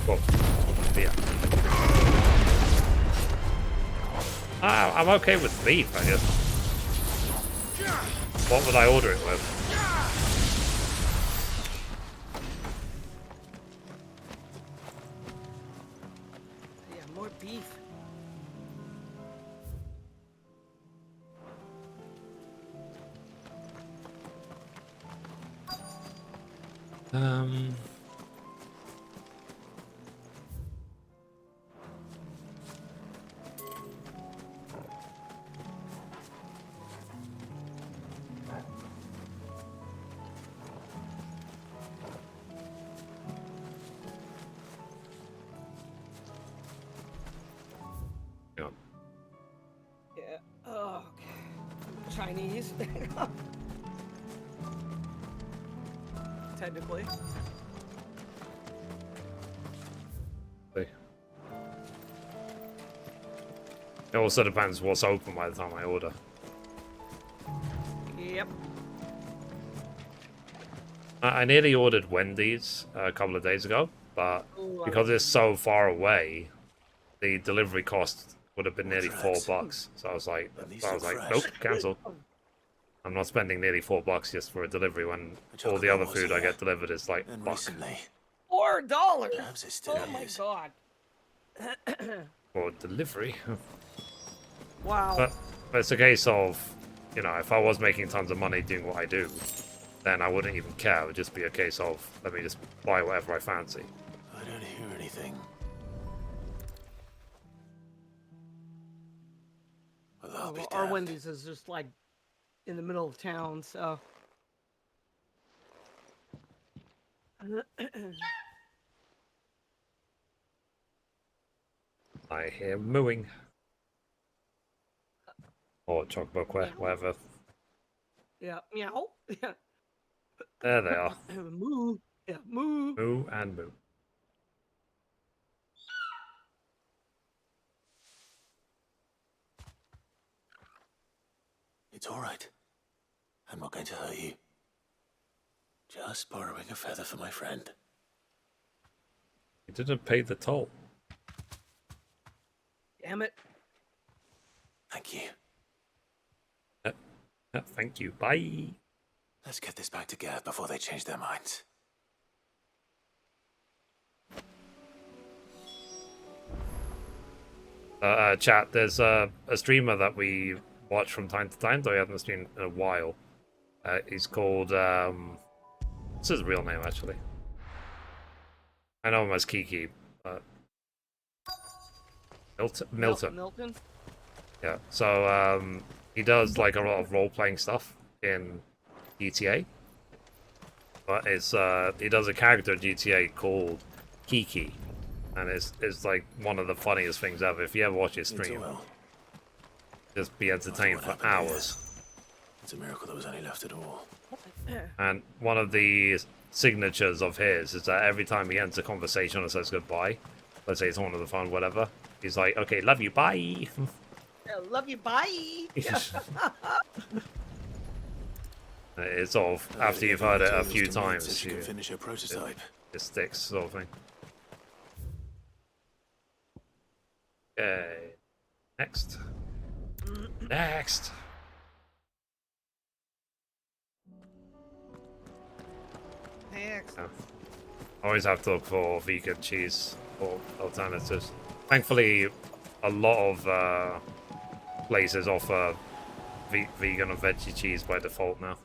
Whoa. Yeah. I'm okay with beef, I guess. What would I order it with? Yeah, more beef. Um. Yeah. Oh, okay. Chinese. Technically. It also depends what's open by the time I order. Yep. I nearly ordered Wendy's a couple of days ago, but Ooh, because it's so far away, the delivery cost would have been nearly $4. So I was like, nope, cancel. I'm not spending nearly $4 just for a delivery when all the other food I get delivered is like $1. $4. Perhaps it still Oh my god. For delivery. Wow. But it's a case of, you know, if I was making tons of money doing what I do, then I wouldn't even care. It would just be a case of, let me just buy whatever I fancy. I don't hear anything. Oh, well, our Wendy's is just like in the middle of town, so. I hear mooing. Or chocobo quack, whatever. Yeah, meow. Yeah. There they are. Moo. Yeah, moo. Moo and moo. It's all right. I'm not going to hurt you. Just borrowing a feather for my friend. You didn't pay the toll. Damn it. Thank you. Thank you. Bye. Let's get this back to Gav before they change their minds. Chat, there's a streamer that we watch from time to time, though he hasn't streamed in a while. He's called, what's his real name, actually? I know him as Kiki, but... Milton. Milton? Yeah, so, he does, like, a lot of role-playing stuff in GTA. But it's, he does a character in GTA called Kiki. And it's like one of the funniest things ever. If you ever watch his stream, just be entertained for hours. It's a miracle there was any left at all. And one of the signatures of his is that every time he ends a conversation and says goodbye, let's say it's on the phone, whatever, he's like, okay, love you, bye. Love you, bye. It's sort of, after you've heard it a few times, you can finish your prototype. It sticks, sort of thing. Okay. Next. Next. Next. Always have to look for vegan cheese or alternatives. Thankfully, a lot of places offer vegan or veggie cheese by default now.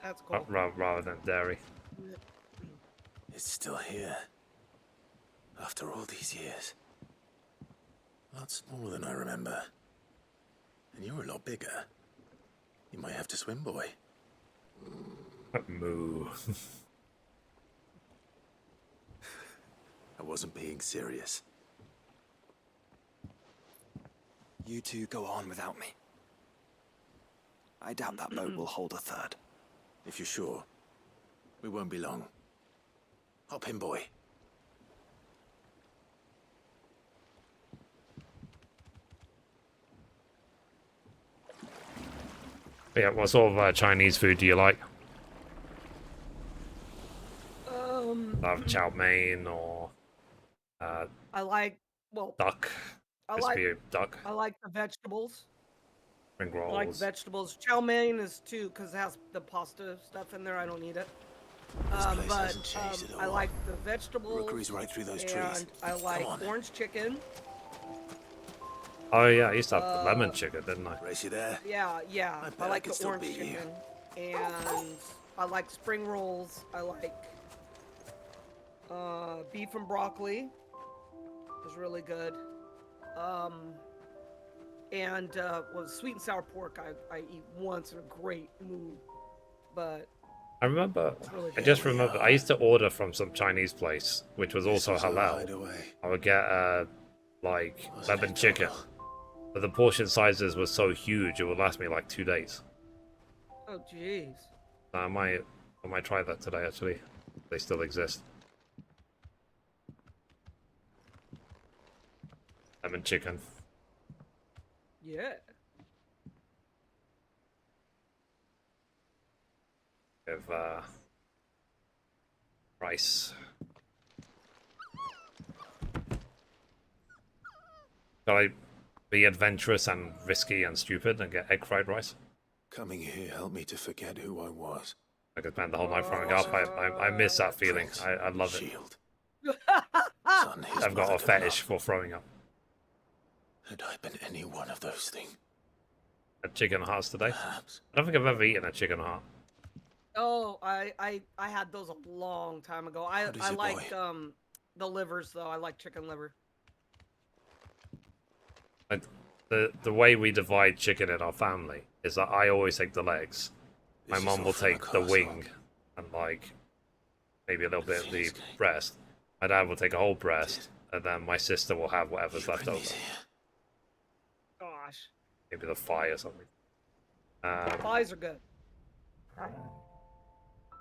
That's cool. Rather than dairy. It's still here. After all these years. A lot smaller than I remember. And you're a lot bigger. You might have to swim, boy. Moo. I wasn't being serious. You two go on without me. I doubt that boat will hold a third. If you're sure, we won't be long. Hop in, boy. Yeah, what sort of Chinese food do you like? have chow mein or I like, well, duck, crispy duck, I like the vegetables. spring I like rolls. vegetables. Chow mein is too, because it has the pasta stuff in there. I don't need it. This place But hasn't changed at all. I like the vegetables. Rookery's right through those trees. And I like Come on. orange chicken. Oh yeah, I used to have the lemon chicken, didn't I? Race you there? Yeah, yeah. I like could the still orange beat you. chicken. And I like spring rolls. I like beef and broccoli. Is really good. And sweet and sour pork I eat once in a great mood. But I remember. really I just remember. I used to order from some Chinese place, which was also halal. I would get like lemon chicken, but the portion sizes were so huge it would last me like 2 days. oh jeez. I might try that today. Actually, they still exist. Lemon chicken. Yeah. With rice. Shall I be adventurous and risky and stupid and get egg fried rice? Coming here helped me to forget who I was. I could spend the whole night throwing up. I miss that feeling. I love it. Shield. Son, his I've got brother a could fetish not. for throwing up. Had I been any one of those things? Had chicken hearts today? I don't think I've ever eaten a chicken heart. Oh, I had those a long time ago. I does your like the livers though. I like chicken liver. Like, the way we divide chicken in our family is that I always take the legs. My This is mom all will from the take the castle. wing and like maybe a little bit of the breast. My dad will take a whole breast, and then my sister will have whatever's left over. Gosh. Maybe the thigh or something. Thighs are good.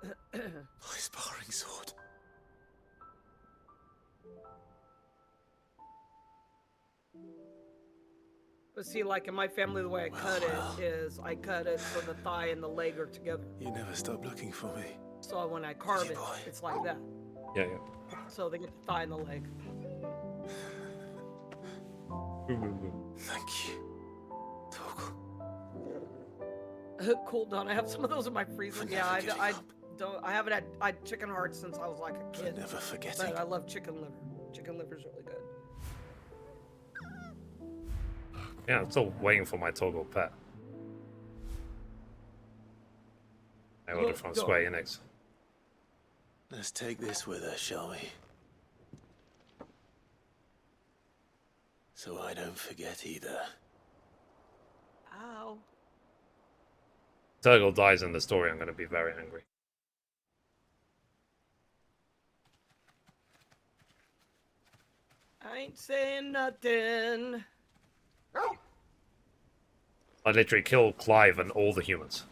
My sparring sword. But see, like in my family, the way I cut it is I cut it so the thigh and the leg are together. You never stop looking for me. So when I carve it, it's like that. Yeah, yeah. So they get the thigh and the leg. Thank you. Cool, Don. I have some of those in my freezer. Yeah, I don't. I haven't had chicken hearts since I was like a kid. Never forgetting. But I love chicken liver. Chicken liver's really good. Yeah, I'm still waiting for my toggle pet. I ordered from Square Enix. Let's take this with us, shall we? So I don't forget either. Ow. Turgle dies in the story, I'm going to be very angry. I ain't saying nothing. I literally killed Clive and all the humans.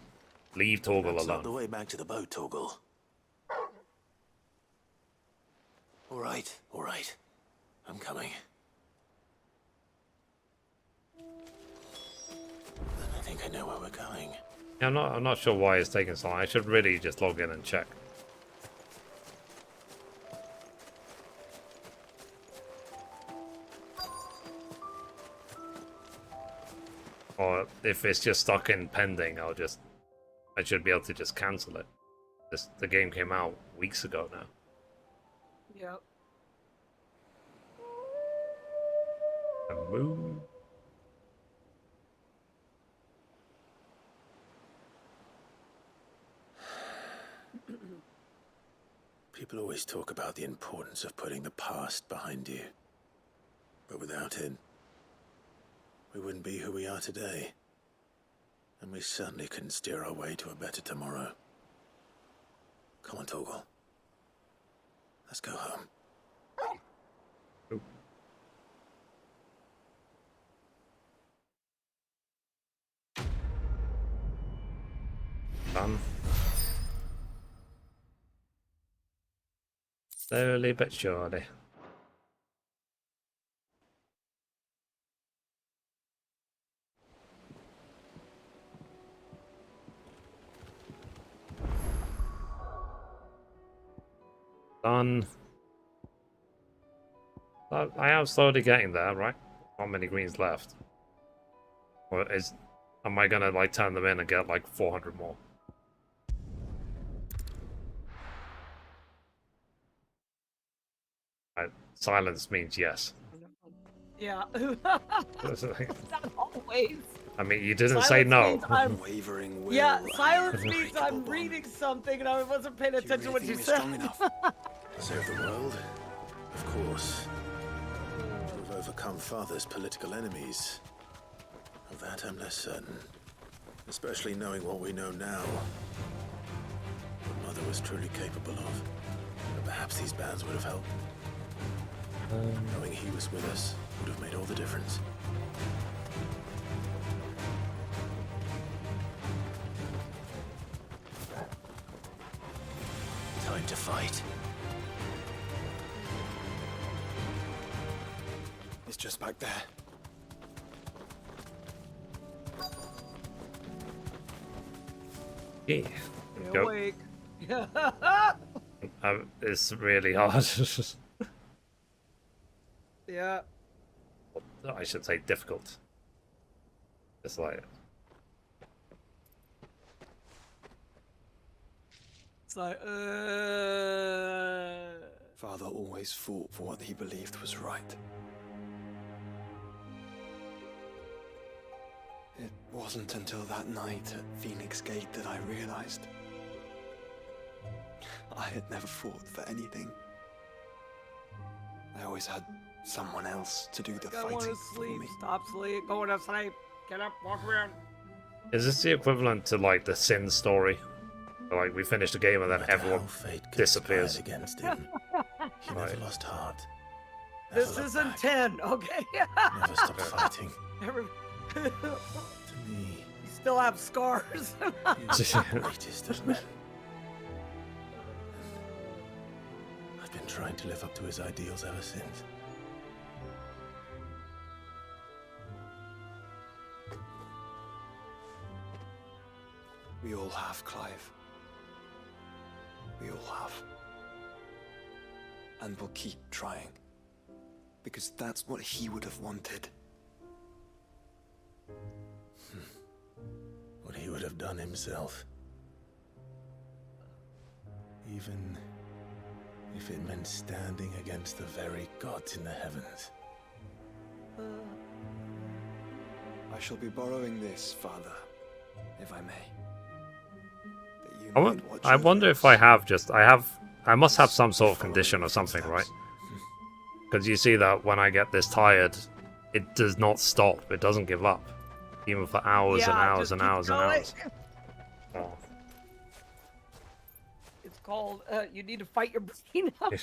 Leave Torgal That's not alone. the way back to the boat, Torgal. All right. I'm coming. I think I know where we're going. Yeah, I'm not sure why it's taking so long. I should really just log in and check. Or if it's just stuck in pending, I should be able to just cancel it. The game came out weeks ago now. Yep. A moon. People always talk about the importance of putting the past behind you. But without it, we wouldn't be who we are today. And we certainly couldn't steer our way to a better tomorrow. Come on, Torgal. Let's go home. Done. Slowly but surely. Done. I am slowly getting there, right? Not many greens left. Or am I gonna like turn them in and get like 400 more? Silence means yes. Yeah. Not always. I mean, you didn't say no. Wavering will. Yeah, silence means I'm reading something and I wasn't paying attention to what you said. Save the world? Of course. We've overcome Father's political enemies. Of that I'm less certain. Especially knowing what we know now. What Mother was truly capable of. But perhaps these bands would have helped. Knowing he was with us would have made all the difference. Time to fight. It's just back there. Yeah. You're awake. It's really hard. Yeah. I should say difficult. It's like... It's like, Father always fought for what he believed was right. It wasn't until that night at Phoenix Gate that I realized I had never fought for anything. I always had someone else to do the I fighting want to for sleep. me. Stop sleep. Go to sleep. Get up. Walk around. Is this the equivalent to like the Sin story? Like we finish the game and then everyone disappears. Against him. He never lost heart. This isn't 10, okay? Never stopped fighting. To me, you still have scars. He's the greatest of men. I've been trying to live up to his ideals ever since. We all have, Clive. We all have. And we'll keep trying. Because that's what he would have wanted. What he would have done himself. Even if it meant standing against the very gods in the heavens. I shall be borrowing this, Father, if I may. I wonder if I must have some sort of condition or something, right? Because you see that when I get this tired, it does not stop. It doesn't give up. Even for hours and hours and hours and hours. Oh. It's called, you need to fight your brain up.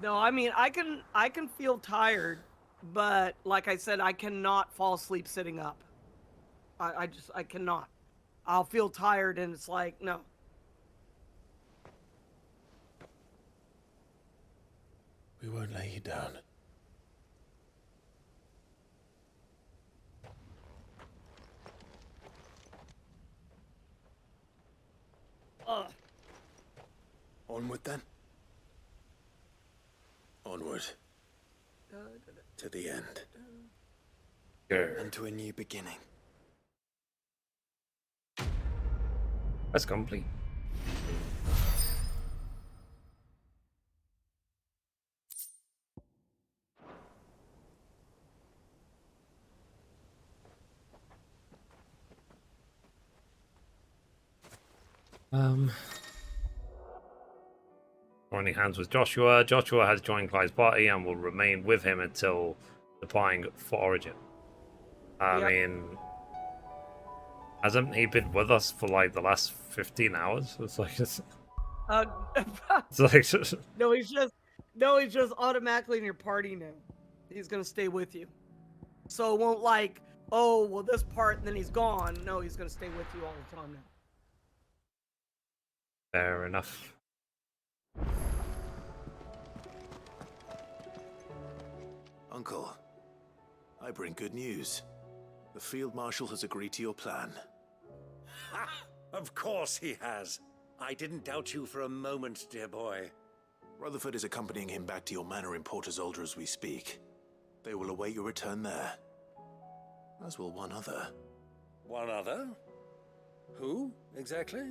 No, I mean, I can feel tired, but like I said, I cannot fall asleep sitting up. I cannot. I'll feel tired and it's like, no. We won't lay you down. Onward then. Onward. To the end. And to a new beginning. That's complete. Joining hands with Joshua. Joshua has joined Clive's party and will remain with him until departing for Origin. I mean, hasn't he been with us for like the last 15 hours? It's like it's like he's just automatically in your party now. He's gonna stay with you, so it won't like, oh well, this part and then he's gone. No, he's gonna stay with you all the time now. Fair enough. Uncle, I bring good news. The Field Marshal has agreed to your plan. Ha! Of course he has. I didn't doubt you for a moment, dear boy. Rutherford is accompanying him back to your manor in Porter's Alder as we speak. They will await your return there. As will one other. One other? Who, exactly?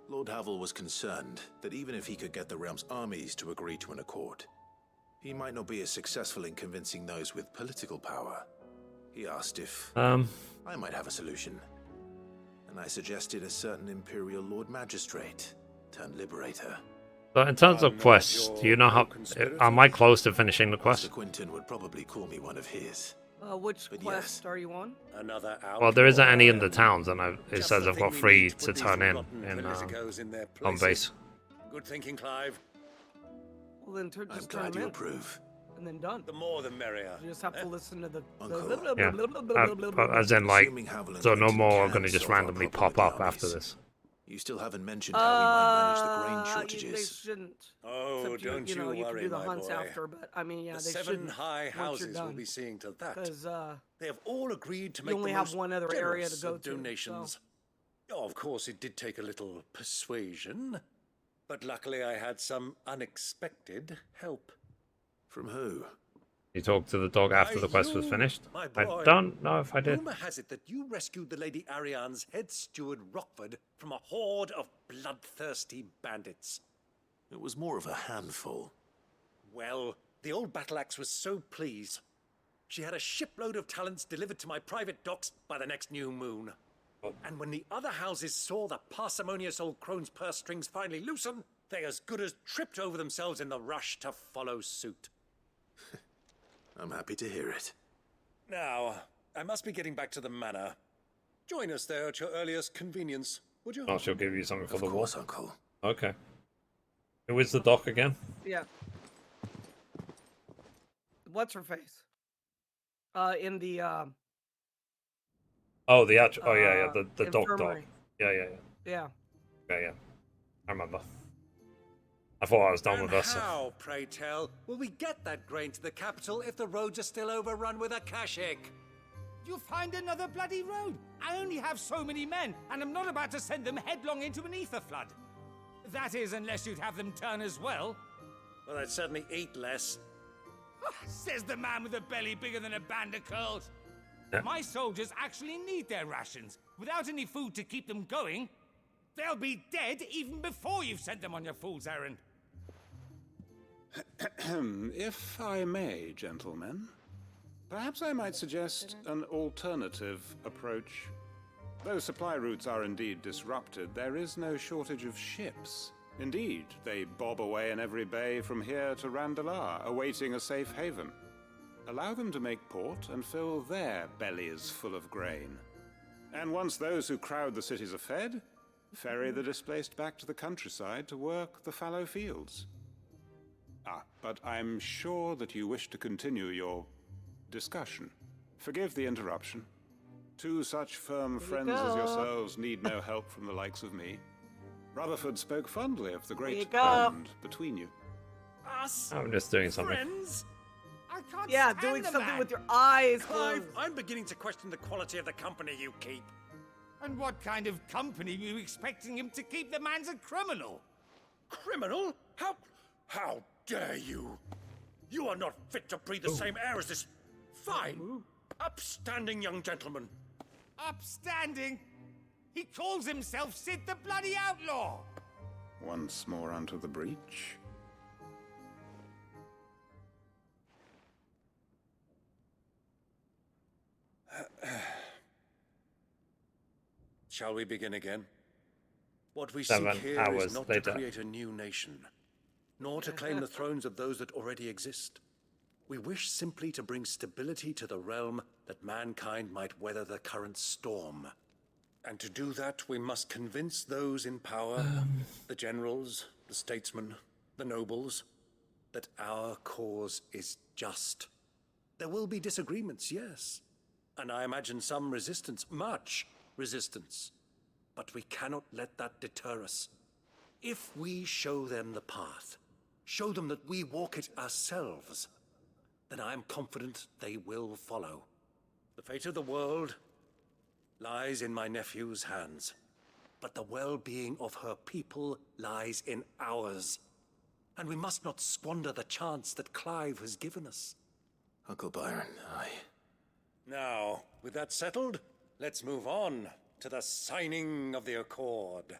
Lord Havel was concerned that even if he could get the realm's armies to agree to an accord, he might not be as successful in convincing those with political power. He asked if I might have a solution. And I suggested a certain Imperial Lord Magistrate turned Liberator. So in terms of quests, do you know how... Am I close to finishing the quest? Master Quinton would probably call me one of his. Which quest are you on? Another Well, there isn't any in the towns, and it says I've got 3 to turn in on base. Good thinking, Clive. Well, then I'm glad you approve. And then done. The more the merrier. You just have to listen to the... Yeah, as in like, so no more are going to just randomly pop up after this. You still haven't mentioned how we might manage the grain shortages. They shouldn't. Oh, don't you worry, you can do the my hunts boy. after, but I mean, yeah, The they 7 shouldn't. high once you're houses will done. be seeing to that. Because they have all agreed to make you only the have most one other area to generous go of to. donations. So. Oh, of course, it did take a little persuasion, but luckily I had some unexpected help. From who? You talked to the dog after the quest was finished? My I boy. don't know if I did. Rumor has it that you rescued the Lady Ariane's head steward Rockford from a horde of bloodthirsty bandits. It was more of a handful. Well, the old battle axe was so pleased. She had a shipload of talents delivered to my private docks by the next new moon. And when the other houses saw the parsimonious old crone's purse strings finally loosen, they as good as tripped over themselves in the rush to follow suit. I'm happy to hear it. Now, I must be getting back to the manor. Join us there at your earliest convenience, would you? Oh, she'll give you something for the war. Uncle. Okay. Who is the doc again? Yeah. What's her face? In the Oh, the actual. Oh yeah, the doc. infirmary. Yeah. Yeah. Yeah. I remember. I thought I was done with us. How, pray tell, will we get that grain to the capital if the roads are still overrun with Akashic? You'll find another bloody road. I only have so many men, and I'm not about to send them headlong into an ether flood. That is, unless you'd have them turn as well. Well, I'd certainly eat less. Says the man with a belly bigger than a band of curls. Yeah. My soldiers actually need their rations. Without any food to keep them going, they'll be dead even before you've sent them on your fool's errand. If I may, gentlemen, perhaps I might suggest an alternative approach. Though supply routes are indeed disrupted, there is no shortage of ships. Indeed, they bob away in every bay from here to Randalar, awaiting a safe haven. Allow them to make port and fill their bellies full of grain. And once those who crowd the cities are fed, ferry the displaced back to the countryside to work the fallow fields. But I'm sure that you wish to continue your discussion. Forgive the interruption. 2 such firm friends as yourselves need no help from the likes of me. Rutherford spoke fondly of the great bond between you. Us? I'm just doing something. Friends? I can't Yeah, stand doing the something man. with your eyes Clive, closed. I'm beginning to question the quality of the company you keep. And what kind of company were you expecting him to keep? The man's a criminal. Criminal? How dare you? You are not fit to breathe the same air as this fine, upstanding young gentleman. Upstanding? He calls himself Sid the bloody outlaw. Once more unto the breach. Shall we begin again? What we 7 seek here hours is not later. to create a new nation, nor to claim the thrones of those that already exist. We wish simply to bring stability to the realm that mankind might weather the current storm. And to do that, we must convince those in power, the generals, the statesmen, the nobles, that our cause is just. There will be disagreements, yes, and I imagine some resistance, much resistance. But we cannot let that deter us. If we show them the path, show them that we walk it ourselves, then I am confident they will follow. The fate of the world lies in my nephew's hands. but the well-being of her people lies in ours. And we must not squander the chance that Clive has given us. Uncle Byron, Now, with that settled, let's move on to the signing of the Accord.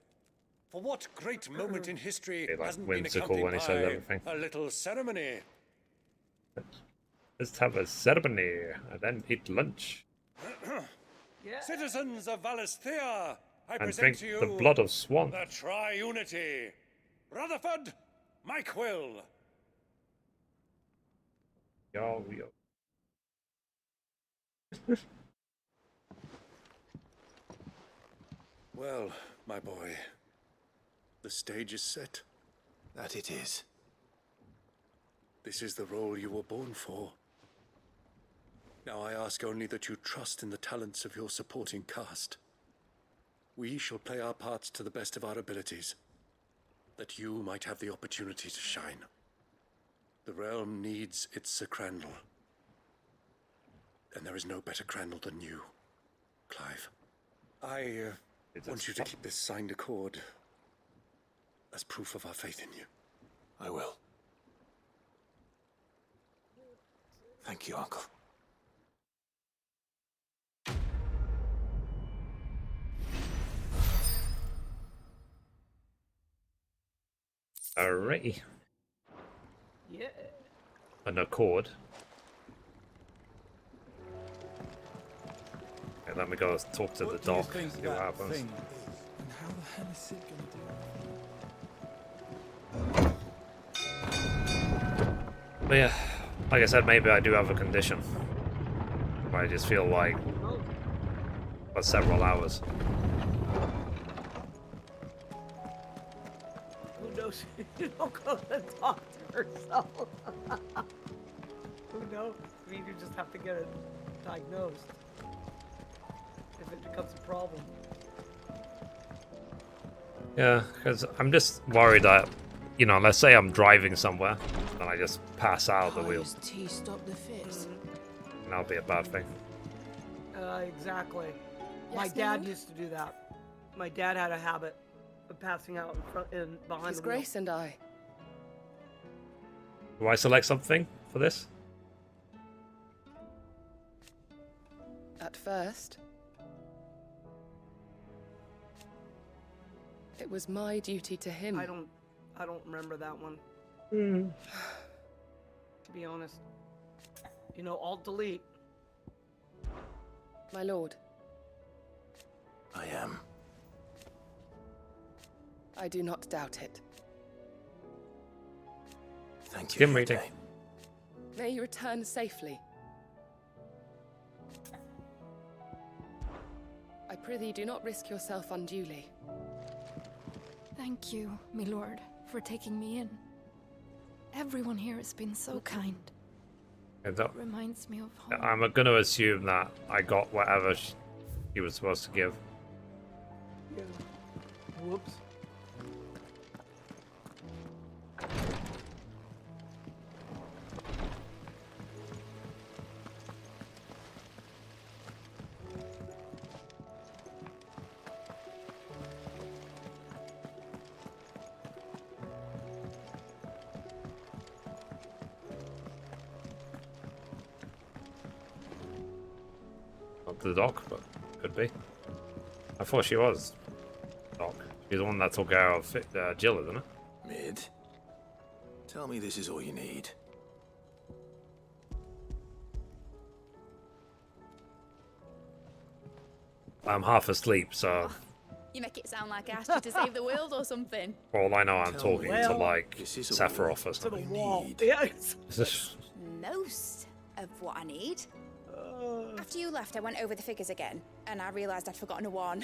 For what great moment in history Like hasn't been whimsical accompanied when he says by everything. a little ceremony? Let's have a ceremony and then eat lunch Citizens of Valisthea, I and present drink to you the blood of swan. the Triunity. Rutherford, Mike Will. Yo. Well, my boy, the stage is set. That it is. This is the role you were born for. Now I ask only that you trust in the talents of your supporting cast. We shall play our parts to the best of our abilities, that you might have the opportunity to shine. The realm needs its Sir Crandall. And there is no better Crandall than you, Clive. I want you to keep this signed accord as proof of our faith in you. I will. Thank you, Uncle. Alrighty. Yeah. An accord. Okay, let me go talk to the doc. See what happens. And how the hell is it gonna do? But yeah, like I said, maybe I do have a condition. Where I just feel like for several hours. Who knows? You don't go to the doctor herself. Who knows? I mean, you just have to get it diagnosed if it becomes a problem. Yeah, because I'm just worried that, you know, let's say I'm driving somewhere and I just pass out of the wheel. Tea stop the fizz. And that'll be a bad thing. Exactly. Yes, My dad Lord? used to do that. My dad had a habit of passing out in front and behind His the wheel. Grace and I. Do I select something for this? At first, it was my duty to him. I don't remember that one. Mm. To be honest. You know, Alt Delete. My lord, I am. I do not doubt it. Thank you. Skim reading. May you return safely. I prithee do not risk yourself unduly. Thank you, my lord, for taking me in. Everyone here has been so kind. Yeah, that- Reminds me of home. I'm going to assume that I got whatever she was supposed to give. Yeah. Whoops. Not the doc, but could be. I thought she was doc. She's the one that took care of Jill, isn't it? Mid. Tell me this is all you need. I'm half asleep, so You make it sound like I asked you to save the world or something. for all I know, I'm Tell talking me. to like This is all Sephiroth or To something. the wall. Yeah. Most of what I need. After you left, I went over the figures again, and I realised I'd forgotten a 1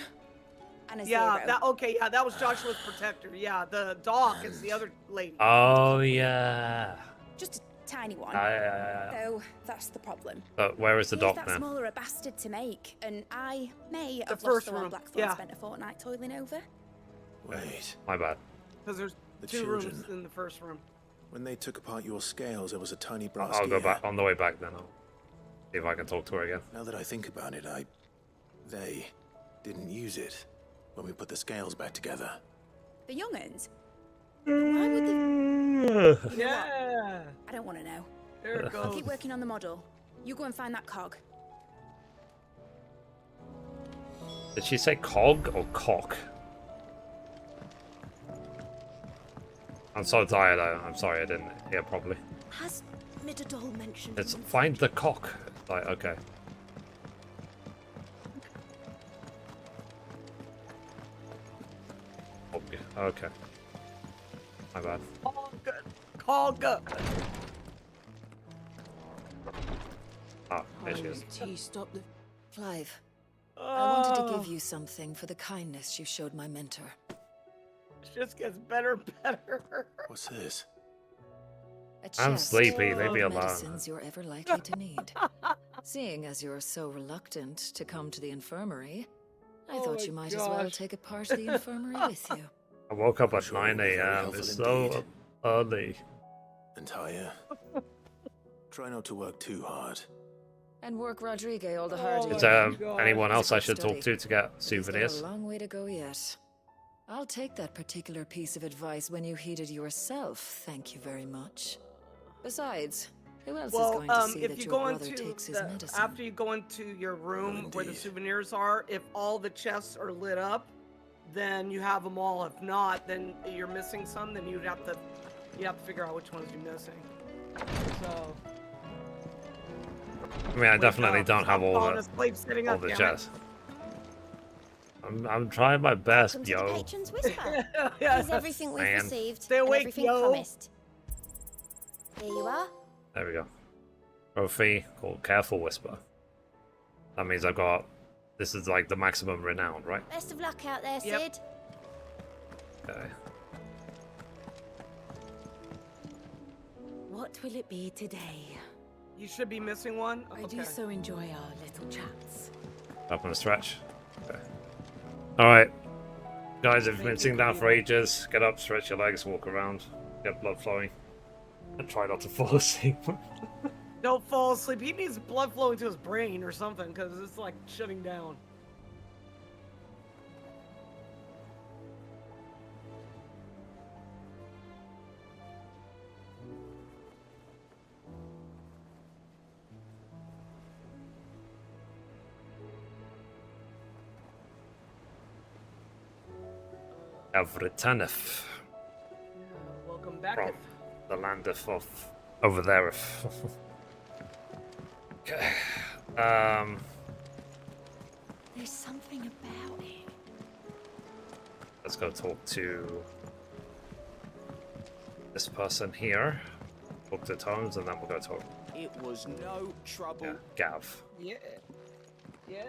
and a 0. That was Joshua's protector. Yeah, the dog is the other lady. Oh yeah. Just a tiny one. Yeah. So that's the problem. But where is the He's doc that now? smaller a bastard to make, and I may have lost first the one room, Blackthorn yeah. spent a fortnight toiling over. Wait. My bad. Because there's The 2 children. rooms in the first room. When they took apart your scales, there was a tiny brass I'll go gear. back on the way back then. I'll see if I can talk to her again. Now that I think about it, they didn't use it. when we put the scales back together. The young'uns? Why would they... You know what? Yeah. I don't want to know. There it I'll goes. keep working on the model. You go and find that cog. Did she say cog or cock? I'm so tired. I'm sorry I didn't hear properly. Has Midadol mentioned... It's find the cock. Like, okay. Okay. My bad. Cog. Ah, there she is. Stop the... Clive, I wanted to give you something for the kindness you showed my mentor. It just gets better and better. What's this? I'm sleepy. Leave me All the alone. medicines you're ever likely to need. Seeing as you're so reluctant to come to the infirmary, I thought you might as well take a part of the infirmary with you. I woke up at 9 a.m. It's so early. And Taya, try not to work too hard. And work Rodrigue all the harder. Is there anyone else I should talk to get He's got souvenirs? a long way to go yet. I'll take that particular piece of advice when you heed it yourself, thank you very much. Besides, who else is going to see if that you your go brother into takes his medicine? after you go into your room where the souvenirs are, if all the chests are lit up, then you have them all. If not, then you're missing some. Then you have to figure out which ones you're missing. So. I mean, I definitely don't have all falling asleep sitting up, the damn it. chests. I'm trying my best, Welcome to yo. the Patron's Whisper. Yes. Here's everything we've Man. received Stay and awake, everything yo. promised. Here you are. There we go. Trophy called Careful Whisper. That means I've got... This is like the maximum renown, right? Best of luck out there, Yep. Sid. Okay. What will it be today? You should be missing one. I do so enjoy our little chats. Up on a stretch. Okay. Alright. Guys, if you've been sitting down for ages, get up, stretch your legs, walk around, get blood flowing. And try not to fall asleep. Don't fall asleep. He needs blood flowing to his brain or something, because it's like shutting down. Avritanif. Welcome back. From the land of over there. Okay. There's something about it. Let's go talk to this person here. Talk to Tones, and then we'll go talk. It was no trouble. Yeah, Gav. Yeah. Yeah.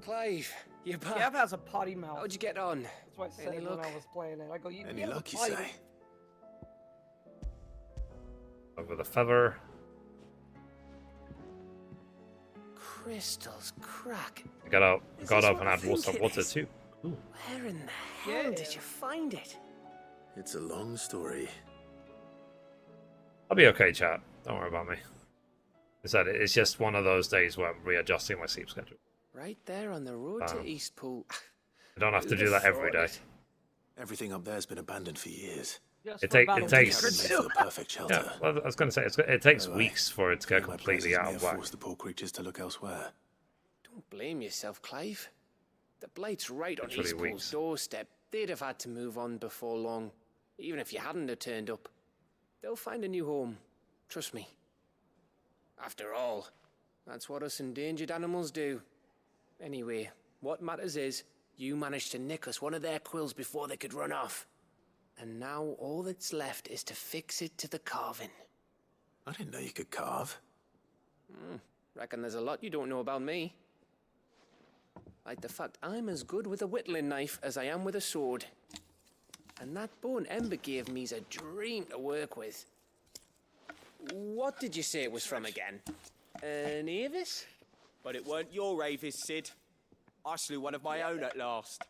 Clive, you're back. Gav has a potty mouth. How'd you get on? That's what I said Any when luck? I was playing it. I go, you Any have a luck, you potty say? Over the feather. Crystals crack. Got up Is and this what I had think some it water is? too. Ooh. Where in the hell did you find it? It's a long story. I'll be okay, chat. Don't worry about me. It's just one of those days where I'm readjusting my sleep schedule. Right there on the road to Eastpool. I don't have to do that every day. Everything up there's been abandoned for years. It takes. The perfect shelter. Yeah, well, I was going to say it takes Anyway, weeks for it to get my completely presence out may of have whack. forced the poor creatures to look elsewhere. Don't blame yourself, Clive. The Blight's right on Literally Eastpool's weeks. doorstep. They'd have had to move on before long, even if you hadn't have turned up. They'll find a new home. Trust me. After all, that's what us endangered animals do. Anyway, what matters is, you managed to nick us one of their quills before they could run off. And now all that's left is to fix it to the carving. I didn't know you could carve. Reckon there's a lot you don't know about me. Like the fact I'm as good with a whittling knife as I am with a sword. And that bone Ember gave me's a dream to work with. What did you say it was from again? An Avis? But it weren't your Avis, Sid. I slew one of my own at last.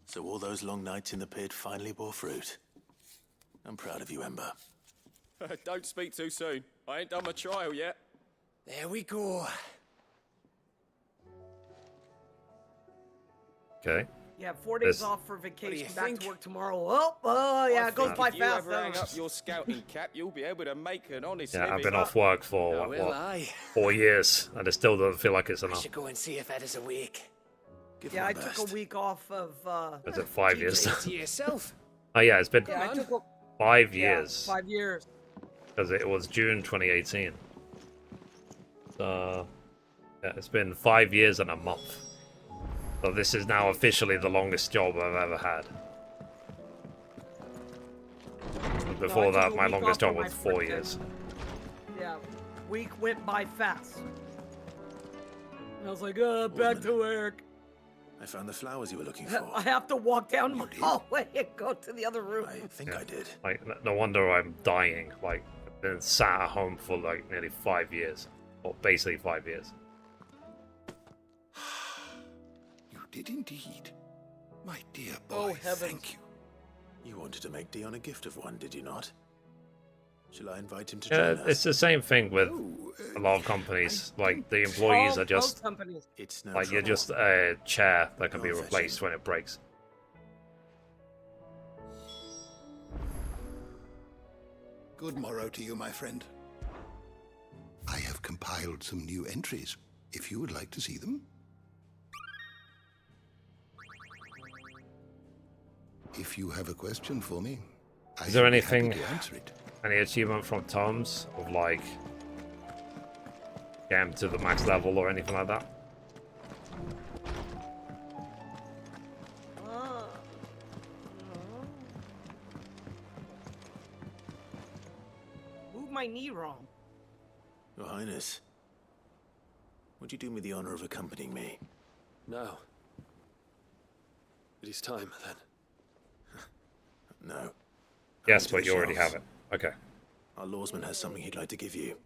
So all those long nights in the pit finally bore fruit. I'm proud of you, Ember. Don't speak too soon. I ain't done my trial yet. There we go. Okay. Yeah, 4 days off for vacation, back to work tomorrow. Oh, yeah, it goes by if fast. you ever hang up your scouting cap, you'll be able to make an honest Yeah, living. I've been off work for, what, 4 years, and it still doesn't feel like it's I enough. should go and see if Ed is awake. Yeah, I took a week off of. Is it 5 years? To yourself. Oh yeah, it's been Yeah, I took 5 yeah, years. 5 years. Because it was June 2018. So, yeah, it's been 5 years and a month. So this is now officially the longest job I've ever had. But before that, my longest job was 4 years. Yeah, week went by fast. And I was like, back to work. I found the flowers you were looking for. I have to walk down my hallway and go to the other room. I think I did. Like, no wonder I'm dying. Like, I've been sat at home for like nearly 5 years. Or basically 5 years. You did indeed. My dear boy, Oh, heavens. thank you. You wanted to make Dion a gift of one, did you not? Shall I invite him to Yeah, join us? it's the same thing with a lot of companies. Like, the employees are just... It's no Like, you're trouble. just a chair that can be Go on, replaced when it breaks. Good morrow to you, my friend. I have compiled some new entries, if you would like to see them. If you have a question for me, I Is there shall be happy anything, to answer it. any achievement from Tom's of like, get him to the max level or anything like that? Move my knee wrong. Your Highness, would you do me the honor of accompanying me? Now. It is time, then. No. Yes, Come but to you the already have shelves. it. Okay. Our lawsman has something he'd like to give you.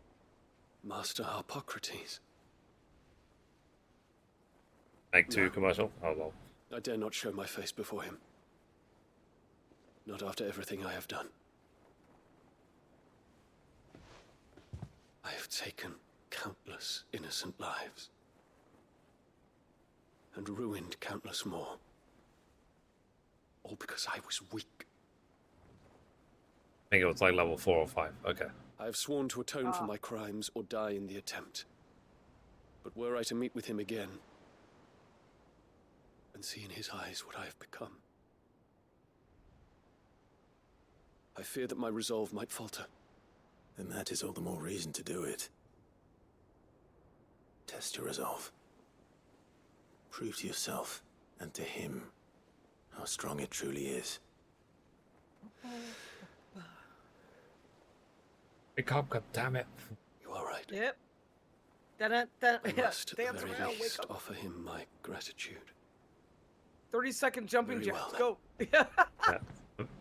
Master Harpocrates. Make two commercial? Oh, well. I dare not show my face before him. Not after everything I have done. I have taken countless innocent lives. And ruined countless more. All because I was weak. I think it was like level 4 or 5. Okay. I have sworn to atone for my crimes or die in the attempt. But were I to meet with him again, and see in his eyes what I have become, I fear that my resolve might falter. Then that is all the more reason to do it. Test your resolve. Prove to yourself and to him how strong it truly is. Wake up, goddammit. You are right. Yep. I must, at the Dance very around, wake least, up. offer him my gratitude. 30-second jumping Very jacks. well, Go. Yeah.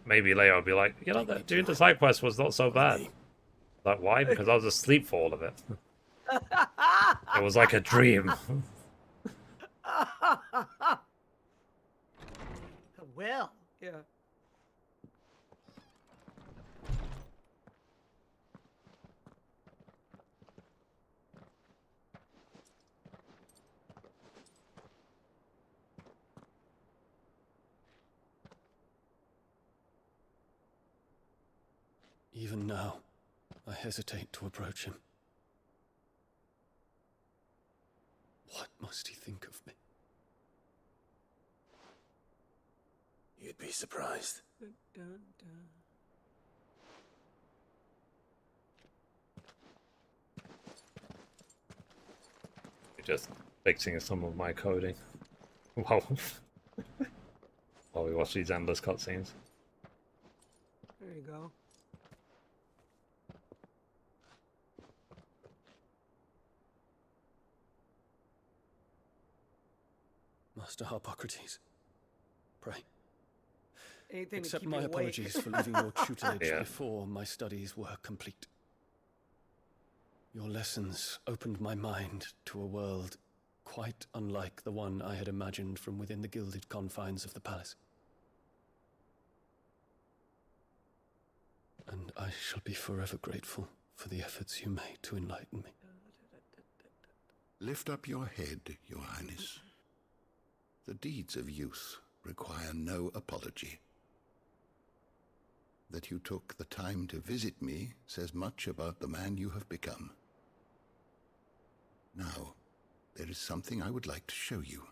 Maybe later I'll be like, you know, that doing the side quest was not so bad. Like, why? Because I was asleep for all of it. It was like a dream. Well, yeah. Even now, I hesitate to approach him. What must he think of me? You'd be surprised. Just fixing some of my coding. Wow. While we watch these endless cutscenes. There you go. Master Harpocrates, pray. Anything to Accept keep my you awake. apologies for leaving your tutelage Yeah. before my studies were complete. Your lessons opened my mind to a world quite unlike the one I had imagined from within the gilded confines of the palace. And I shall be forever grateful for the efforts you made to enlighten me. Lift up your head, Your Highness. The deeds of youth require no apology. That you took the time to visit me says much about the man you have become. Now, there is something I would like to show you.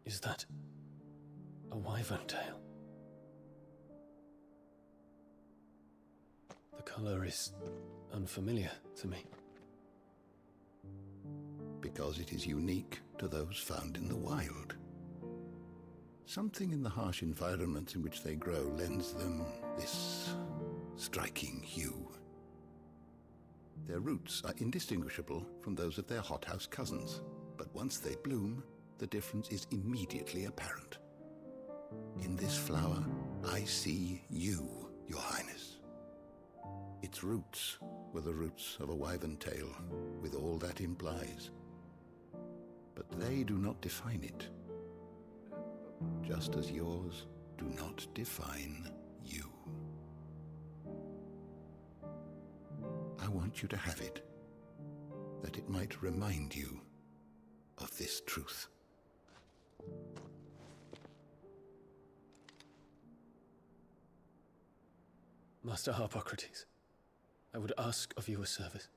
Is that a wyvern tail? The color is unfamiliar to me. Because it is unique to those found in the wild. Something in the harsh environments in which they grow lends them this striking hue. Their roots are indistinguishable from those of their hothouse cousins, but once they bloom, the difference is immediately apparent. In this flower, I see you, Your Highness. Its roots were the roots of a wyvern tail, with all that implies. But they do not define it, just as yours do not define you. I want you to have it, that it might remind you of this truth. Master Harpocrates, I would ask of you a service.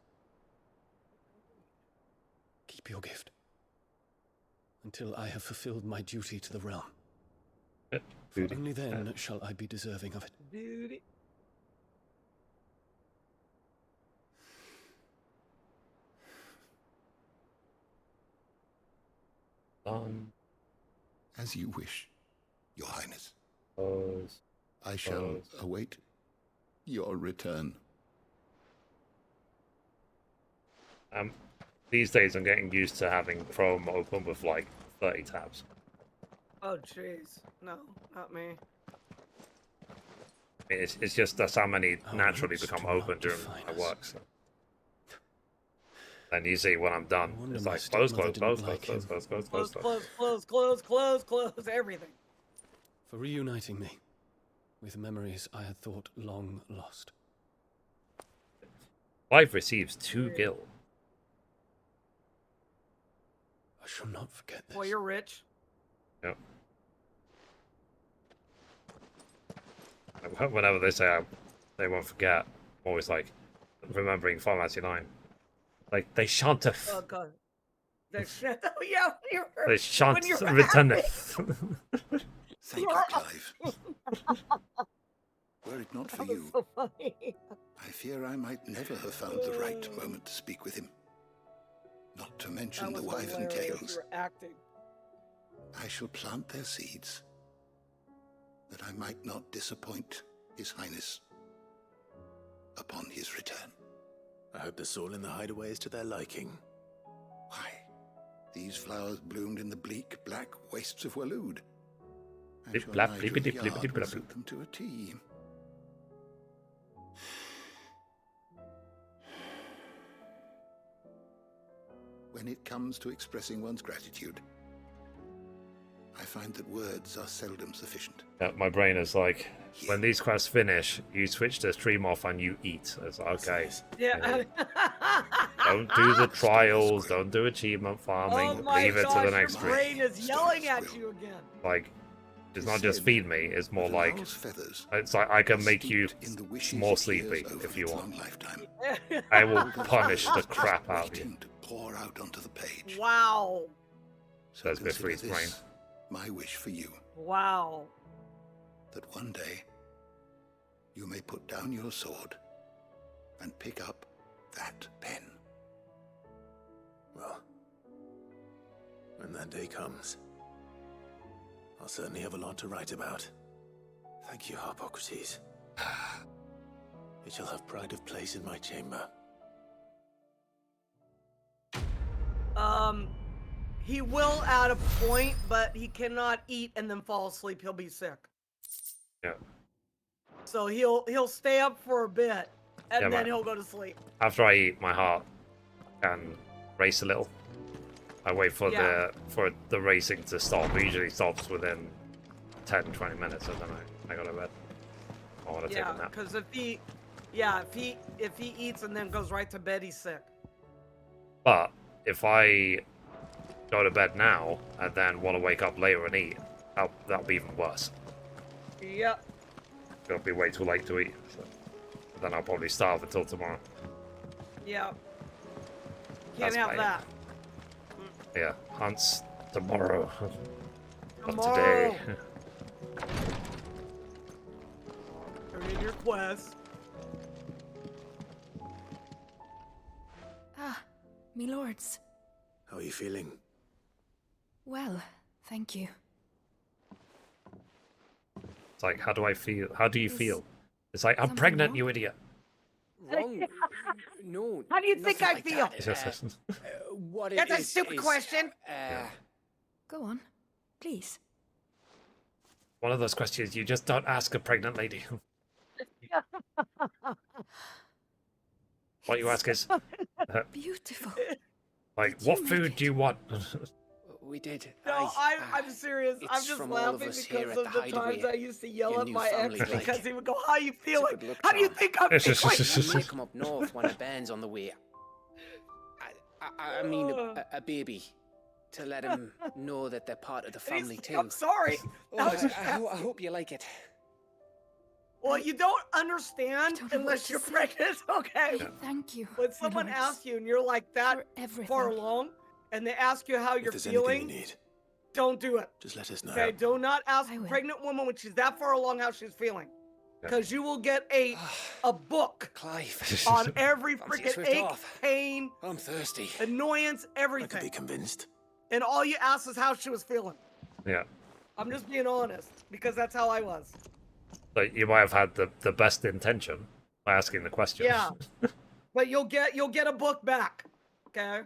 Keep your gift until I have fulfilled my duty to the realm. For only then shall I be deserving of it. Duty. As you wish, Your Highness. I shall await your return. These days I'm getting used to having Chrome open with like 30 tabs. Oh jeez, no, not me. I mean, it's just that's how many naturally become open during my work. So. And you see when I'm done, it's like close, everything. For reuniting me with memories I had thought long lost. Clive receives 2 gil. I shall not forget this. Well, you're rich. Yep. Whenever they say they won't forget, I'm always like remembering Final Fantasy IX. Like they shan't have. Oh god. Oh yeah, they shan't return it. Thank you, Clive. Were it not for you, so funny. I fear I might never have found the right moment to speak with him. Not to mention the wyvern tails. Acting. I shall plant their seeds, that I might not disappoint His Highness upon his return. I hope the soul in the hideaway is to their liking. Why, these flowers bloomed in the bleak, black wastes of Waloed. And your Nigel yard will suit them to a T. When it comes to expressing one's gratitude, I find that words are seldom sufficient. Yeah, my brain is like, when these quests finish, you switch the stream off and you eat. It's like, okay. Yeah. Don't do the trials, don't do achievement farming, leave it to the next stream. Your brain is yelling at you again. Like, it's not just feed me, it's more like, it's like I can make you more sleepy if you want. I will punish the crap out of you. Pour out onto the page. Wow. Says Mithrie's brain. My wish for you. Wow. That one day you may put down your sword and pick up that pen. Well, when that day comes, I'll certainly have a lot to write about. Thank you, Harpocrates. It shall have pride of place in my chamber. He will at a point, but he cannot eat and then fall asleep. He'll be sick. Yeah. So he'll stay up for a bit, and then he'll go to sleep. After I eat, my heart can race a little. I wait for the racing to stop. It usually stops within 10-20 minutes, and then I go to bed. I want to take a nap. Because Yeah, if he eats and then goes right to bed, he's sick. But if I go to bed now and then want to wake up later and eat, that'll be even worse. Yep. It'll be way too late to eat. So. Then I'll probably starve until tomorrow. Yep. That's Can't have bad. that. Yeah, hunts tomorrow. Not Tomorrow. today. Turn in your quest. Ah, me lords. How are you feeling? Well, thank you. It's like, how do I feel? How do you feel? It's like, I'm something pregnant, wrong? you idiot. Wrong? No. How do you think I nothing feel? like that. What That's it a is, stupid is, question. Go on, please. One of those questions you just don't ask a pregnant lady. What you ask is, Beautiful. like, what food do you want? We did. No, I'm serious. I'm it's just from all of laughing us here because at of the the times hideaway. I used to yell Your at new my ex family, like. because he would go, "How you feeling? Good luck, How do you Tom. think I'm feeling?" You may come up north when a band's on the way. I mean, a baby. To let him know that they're part of the family too. I'm sorry. Oh, I hope you like it. Well, you don't understand unless you're pregnant, okay? Thank you. When someone asks you and you're like that far along, and they ask you how you're there's anything feeling, you need, don't do it. just let us know. Okay, do not ask a pregnant woman when she's that far along how she's feeling. Because you will get a book Clive. on every Fancy a freaking swift ache, off. pain, I'm thirsty. annoyance, everything. I could be convinced. And all you ask is how she was feeling. Yeah. I'm just being honest, because that's how I was. Like, you might have had the best intention by asking the question. Yeah. But you'll get a book back. Okay?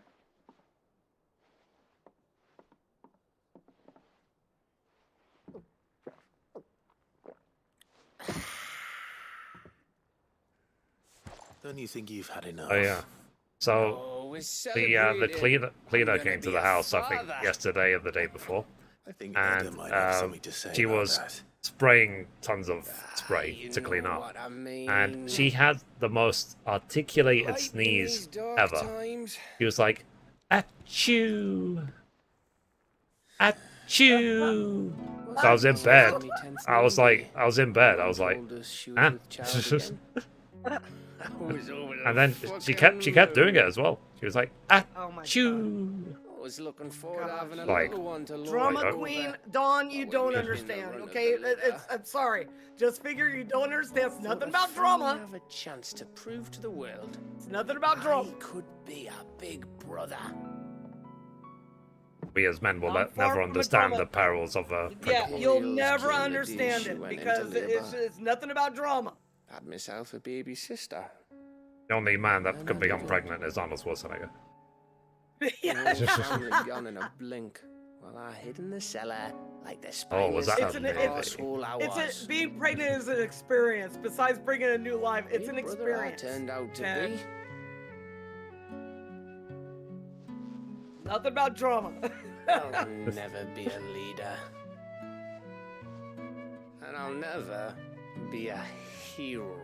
Don't you think you've had enough? Oh, yeah. So, we're the cleaner cleaner came to be the a house, I think, father. yesterday or the day before. I think Edda And might have something to say she about was that. spraying tons of spray to clean know up. what I mean. And she had the most articulated Right in sneeze these dark ever. times. She was like, achoo! Achoo! So I was in bed. I was in bed. I was like, huh? And then she kept doing it as well. She was like, achoo! I was looking forward to having a Like, little one to Drama lord queen, over. Dawn, you don't understand, okay? I'm sorry. Just figure you don't understand. It's nothing about You drama. have a chance to prove to the world. It's nothing about drama. I could be a big brother. We as men will I'm far never from a understand drama. the perils of a Yeah, pregnant you'll woman. never killed the day understand she it went into because labour. it's nothing about drama. Had myself a baby sister. The only man that could become pregnant is Arnold Schwarzenegger. The whole family gone in a blink. While I hid in the cellar like the Oh, was spineless that arsehole I was. Being pregnant is an experience. Besides bringing a new life, it's an Brother I experience. turned out to And be. nothing about drama. I'll never be a leader. And I'll never be a hero.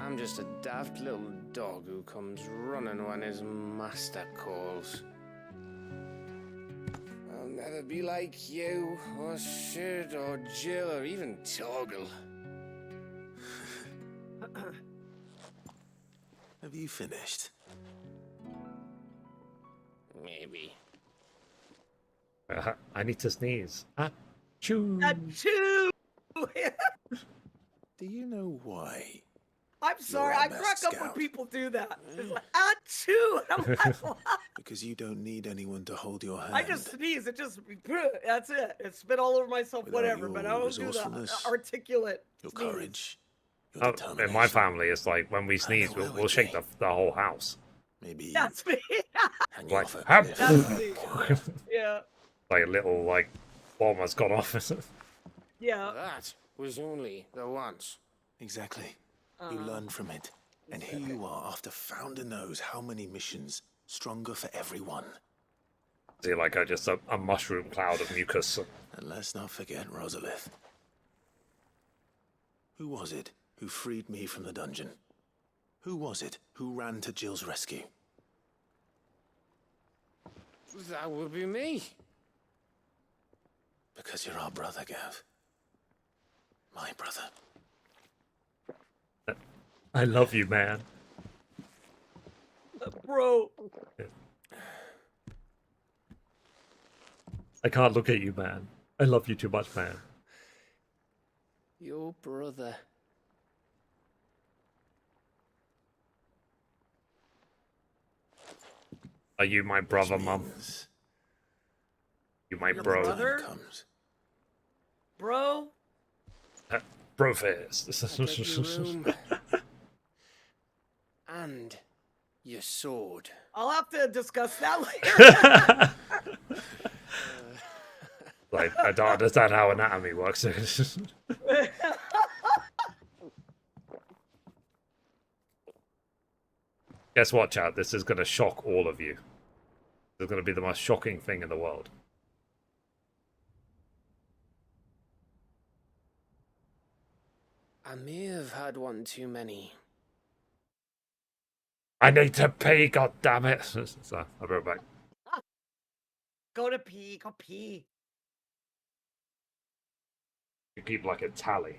I'm just a daft little dog who comes running when his master calls. I'll never be like you, or Sid, or Jill, or even Torgal. Have you finished? Maybe. I need to sneeze. Achoo! Achoo! Do you know why? I'm sorry, You're a I crack masked up when scout. people do that. It's like, achoo! I'm like, what? Because you don't need anyone to hold your hand. I just sneeze. It just, that's it. It spit all over myself, Without whatever. your But I don't do the resourcefulness, articulate your sneeze. courage, your Oh, determination. in my family, it's like when we sneeze, we'll shake the whole house. Maybe That's me. hang Like, off a "Hap!" cliff. That's me. Yeah. Like a little bomb has gone off. Yeah. That was only the once. Exactly. You learn from it. And here you are after founder knows how many missions, stronger for everyone. See, like just a mushroom cloud of mucus. And let's not forget Rosalith. Who was it who freed me from the dungeon? Who was it who ran to Jill's rescue? That would be me. Because you're our brother, Gav. My brother. I love you, man. Bro. I can't look at you, man. I love you too much, man. Your brother. Are you my brother, Mum? You my bro? Brother? Bro? Bro face. And your sword. I'll have to discuss that later. Like, I don't understand how anatomy works. Guess what, chat? This is going to shock all of you. This is going to be the most shocking thing in the world. I may have had one too many. I need to pee, goddammit. So, I'll be right back. Go to pee, go pee. You keep like a tally.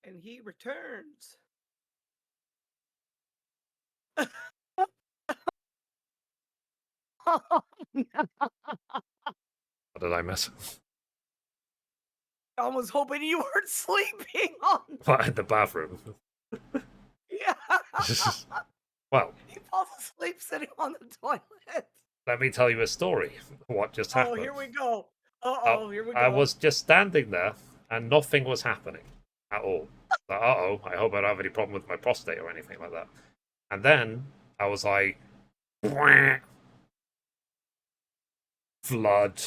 And he returns. What did I miss? John was hoping you weren't sleeping on. What, in the bathroom? Yeah. Well, He falls asleep sitting on the toilet. let me tell you a story. What just Oh, happened? here we go. Uh-oh, here we go. I was just standing there, and nothing was happening at all. Like, uh-oh, I hope I don't have any problem with my prostate or anything like that. And then I was like, flood.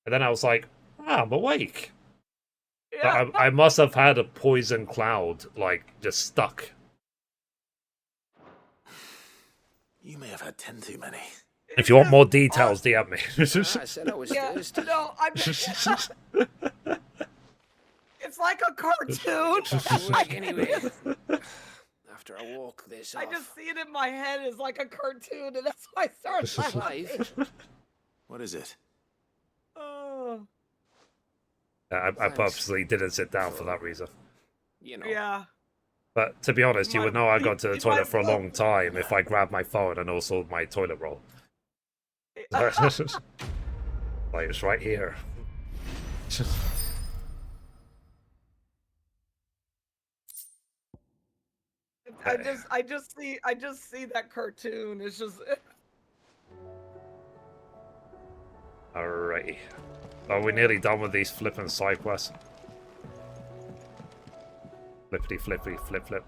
And then I was like, I'm awake. Yeah. I must have had a poison cloud, like, just stuck. You may have had 10 too many. If you want more details, DM me. I said I was thirsty. No, I'm. It's like a cartoon. Anyway, after I walk this I off. just see it in my head as like a cartoon, and that's why I started laughing. What is it? Oh. I purposely didn't sit down for that reason. You know. Yeah. But to be honest, you would know I got to the It toilet might for a look- long time if I grabbed my phone and also my toilet roll. Like, it's right here. I just see that cartoon. It's just. Alrighty. So we're nearly done with these flippin' side quests. Flippity flippity flip flip.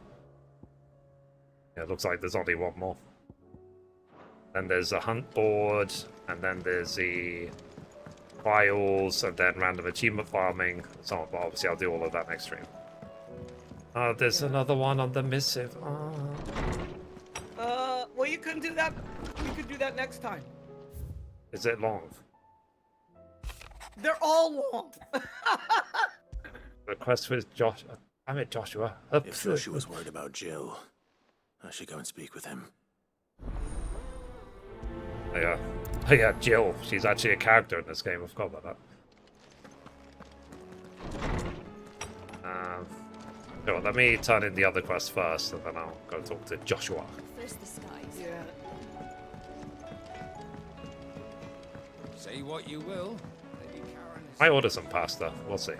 Yeah, it looks like there's only one more. Then there's a hunt board, and then there's the files, and then random achievement farming, and so on. But obviously I'll do all of that next stream. Oh, there's another one on the missive. Well, you couldn't do that. You could do that next time. Is it long? They're all long. The quest with Josh. I mean Joshua. If Joshua's worried about Jill, I should go and speak with him. Yeah. Oh yeah, Jill. She's actually a character in this game. I forgot about that. Sure, let me turn in the other quest first, and then I'll go talk to Joshua. First the skies. Yeah. Say what you will. Lady Karen is... I order some pasta. We'll see.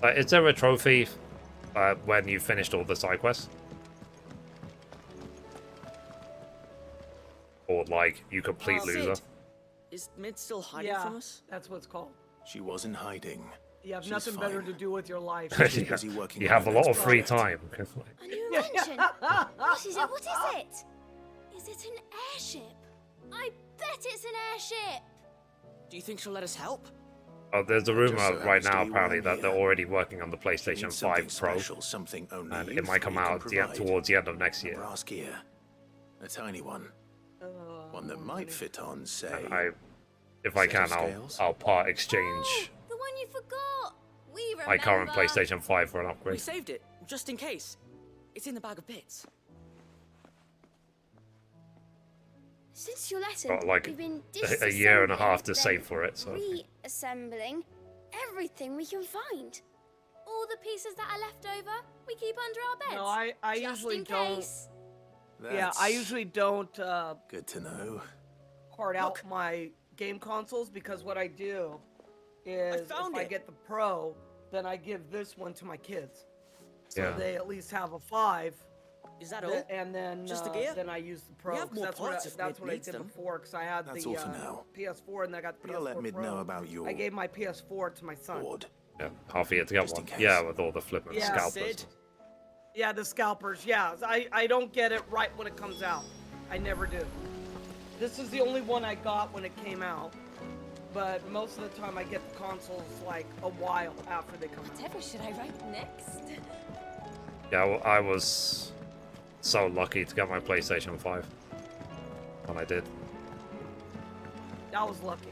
Is there a trophy when you finished all the side quests? Or, like, you complete loser? Is Mid still hiding from us? That's what it's called. She wasn't hiding. You have She's nothing better fine. to do with your life. She's busy working You on have her a lot next of free project. time. A new invention. What is it? What is it? Is it an airship? I bet it's an airship. Do you think she'll let us help? Oh, there's a Just rumor so right happens to now, be apparently, one that they're here. already working on the She PlayStation needs something 5 Pro. special, something only And you it might come three can out provide. towards the end of next year. Brass gear. A tiny one. One that might fit on, say... And if I set can, of scales? I'll part exchange The one you forgot. We remember. my current PlayStation 5 for an We upgrade. saved it, just in case. It's in the bag of bits. Since your lesson, Got like we've been a year and a half to disassembling, save for it, so. reassembling everything we can find. All the pieces that are left over, we keep under our beds. No, I just usually in don't. case. Yeah, I usually don't Good to know. part out my game consoles because what I do is if found I it. get the Pro, then I give this one to my kids. So Yeah. they at least have a 5. Is that all? And then Just the gear? then I use the Pro. We have 'cause more that's what parts I, if that's Mid what I needs did them. before because I had That's the all for now. PS4 and I got the But I'll let PS4 Mid Pro. know about your I gave my PS4 to my son. board. Yeah, half a year to get Just in one. case. Yeah, with all the flipping Yeah. scalpers. Sid? Yeah, the scalpers. Yeah, I don't get it right when it comes out. I never do. This is the only one I got when it came out. But most of the time I get the consoles like a while after they come out. Whatever should I write next? Yeah, well, I was so lucky to get my PlayStation 5 when I did. I was lucky.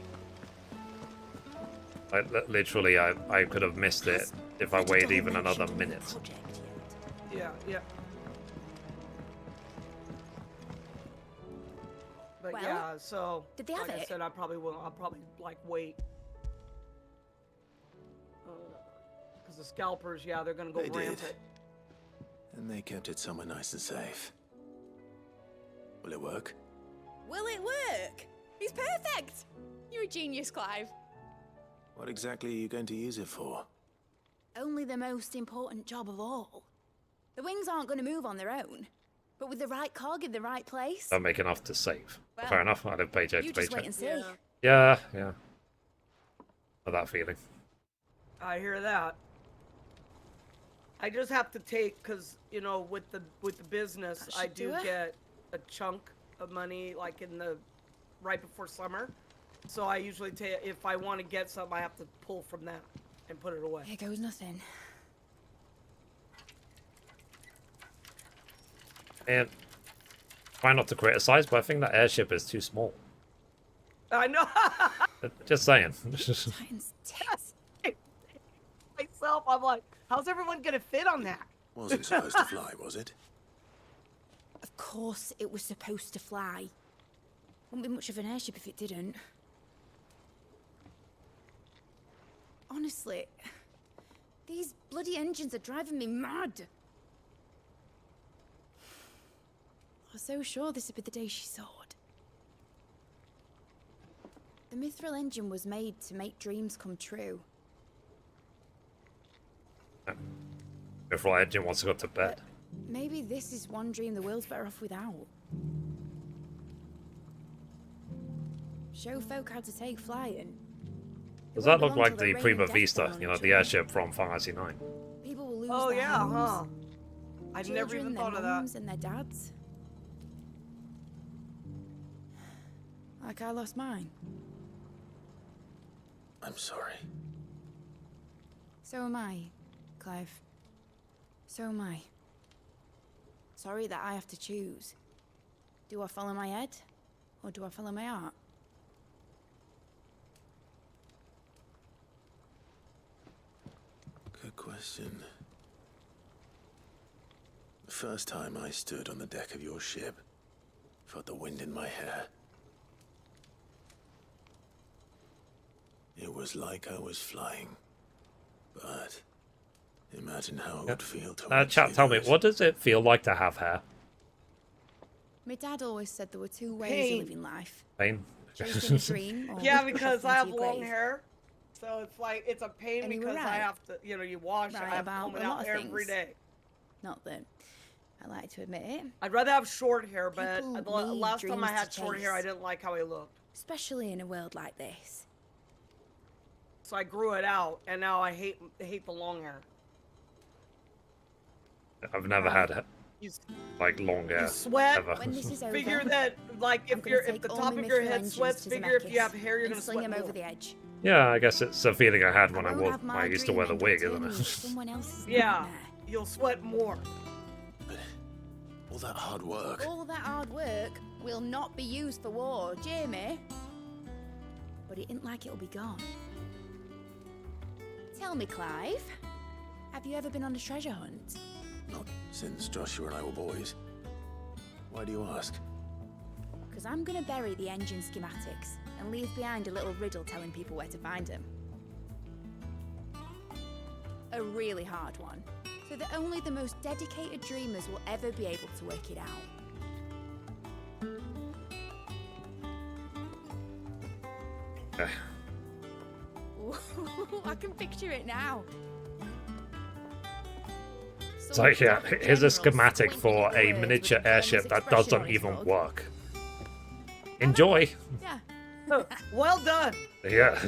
Like, literally, I could have missed it if I waited even another minute. Yeah, yeah. But Well, yeah, so did they have like I it? said, I probably will. I'll probably like wait. Because the scalpers, yeah, they're gonna go They did. rampant. And they kept it somewhere nice and safe. Will it work? Will it work? He's perfect! You're a genius, Clive. What exactly are you going to use it for? Only the most important job of all. The wings aren't going to move on their own. But with the right cog in the right place... Don't make enough to save. Well, Fair enough, I did paycheck you to just wait paycheck. and see. Yeah. Know that feeling. I hear that. I just have to take, because, you know, with the business, I do get a chunk of money, like in the right before summer. So I usually take, if I want to get something, I have to pull from that and put it away. Here goes nothing. And try not to criticize, but I think that airship is too small. I know. Just saying. Myself, I'm like, how's everyone gonna fit on that? Wasn't supposed to fly, was it? Of course it was supposed to fly. Wouldn't be much of an airship if it didn't. Honestly, these bloody engines are driving me mad. I was so sure this would be the day she soared. The Mithril engine was made to make dreams come true. Before engine wants to go to bed. Maybe this is one dream the world's better off without. Show folk how to take flying. Does that look like the Prima Vista, you know, the airship from Final Fantasy IX? People will lose Oh their yeah, homes, huh? I've never children, even their thought of mums that. and their dads. Like I lost mine. I'm sorry. So am I, Clive. So am I. Sorry that I have to choose. Do I follow my head, or do I follow my heart? Good question. The first time I stood on the deck of your ship, felt the wind in my hair. It was like I was flying. But imagine how it would feel to Chat, tell me, what does it feel like to have hair? My dad always said there were two ways Pain. of living life. Pain? Chasing a dream or Yeah, because I have into your long grave. hair, so it's like it's a pain And you were because I right. have to, you know, you wash. Right I have to about comb it a lot out of every things. day. Not that I like to admit it. I'd rather have short hair, but People the need last time I dreams had to short hair, I chase. didn't like how I looked. Especially in a world like this. So I grew it out, and now I hate the long hair. I've never had You, like long hair. you sweat. Ever. When this is over, Figure that, like, I'm if gonna if take the all top my of your mithril head engines sweats, to figure if you have Zemeckis hair, you're and gonna sling sweat him more. over the edge. Yeah, I guess it's a feeling I had when I, won't have when my I used to dream wear the end wig, up isn't turning it? into someone else's Yeah, nightmare. you'll sweat more. All that hard work. All that hard work will not be used for war, Jamie. But it ain't like it'll be gone. Tell me, Clive, have you ever been on a treasure hunt? Not since Joshua and I were boys. Why do you ask? Because I'm going to bury the engine schematics and leave behind a little riddle telling people where to find them. A really hard one, so that only the most dedicated dreamers will ever be able to work it out. Okay. I can picture it now. It's like, yeah, here's a schematic for a miniature airship that doesn't even work. Enjoy! Yeah. Well done. Yeah.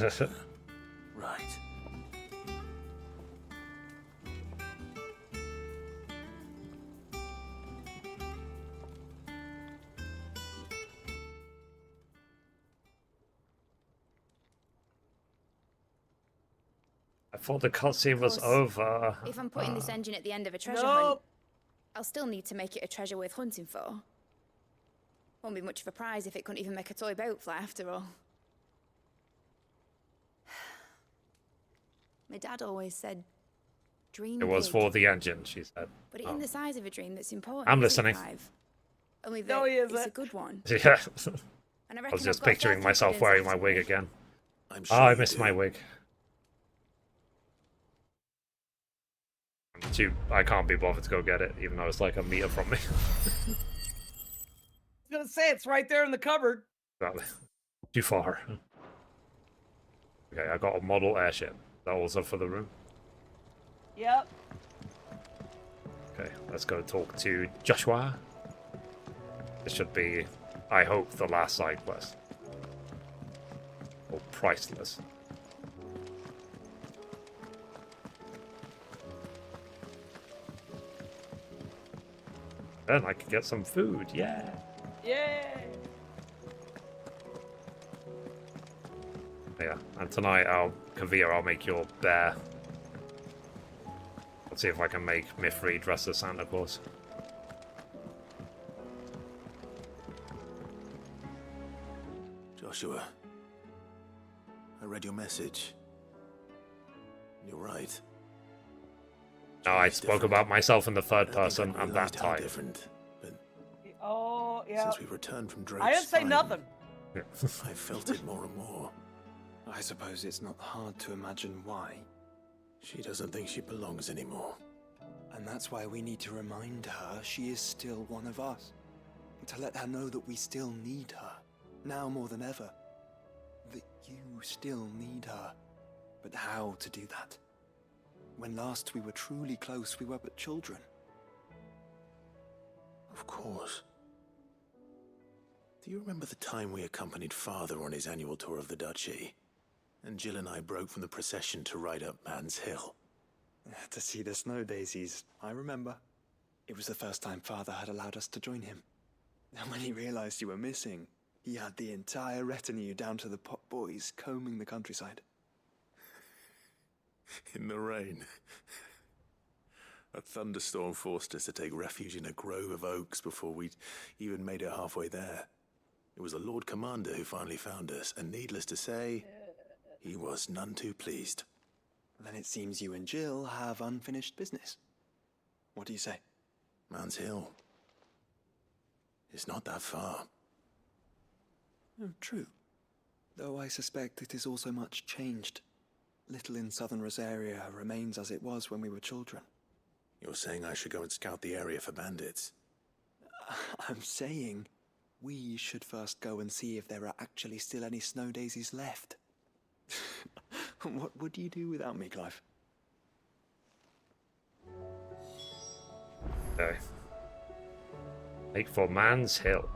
Right. I thought the cutscene was over. If I'm putting this engine at the end of a treasure Nope. hunt, I'll still need to make it a treasure worth hunting for. Won't be much of a prize if it couldn't even make a toy boat fly after all. My dad always said, dream It was big, for the engine, she said. but it Oh. ain't the size of a dream that's important. I'm is it, listening. Clive? Only that No, he it's isn't. a good one. Yeah. And I I reckon was I've just got fair picturing myself confidence wearing my after wig all. again. I'm Oh, sure I you missed do. my wig. I can't be bothered to go get it, even though it's like a meter from me. gonna say it's right there in the cupboard. Too far. Okay, I got a model airship. Is that also for the room? Yep. Okay, let's go talk to Joshua. This should be, I hope, the last side quest. Or priceless. Then I could get some food, yeah! Yay! Yeah, and tonight Kavir, I'll make your bear. Let's see if I can make Mithrie dress as Santa Claus. Joshua, I read your message. You're right. No, I spoke about myself in the third person and that time. Different, but Oh, yeah. since we returned from Drake's I didn't say time, nothing. I felt it more and more. I suppose it's not hard to imagine why. She doesn't think she belongs anymore. And that's why we need to remind her she is still one of us. To let her know that we still need her, now more than ever. That you still need her. But how to do that? When last we were truly close, we were but children. Of course. Do you remember the time we accompanied Father on his annual tour of the Duchy? And Jill and I broke from the procession to ride up Man's Hill. To see the snow daisies, I remember. It was the first time Father had allowed us to join him. And when he realized you were missing, he had the entire retinue down to the pot boys combing the countryside. In the rain. A thunderstorm forced us to take refuge in a grove of oaks before we'd even made it halfway there. It was the Lord Commander who finally found us, and needless to say, he was none too pleased. Then it seems you and Jill have unfinished business. What do you say? Man's Hill. It's not that far. Oh, true. Though I suspect it is also much changed. Little in southern Rosaria remains as it was when we were children. You're saying I should go and scout the area for bandits? I'm saying we should first go and see if there are actually still any snow daisies left. What would you do without me, Clive? Okay. Make for Man's Hill.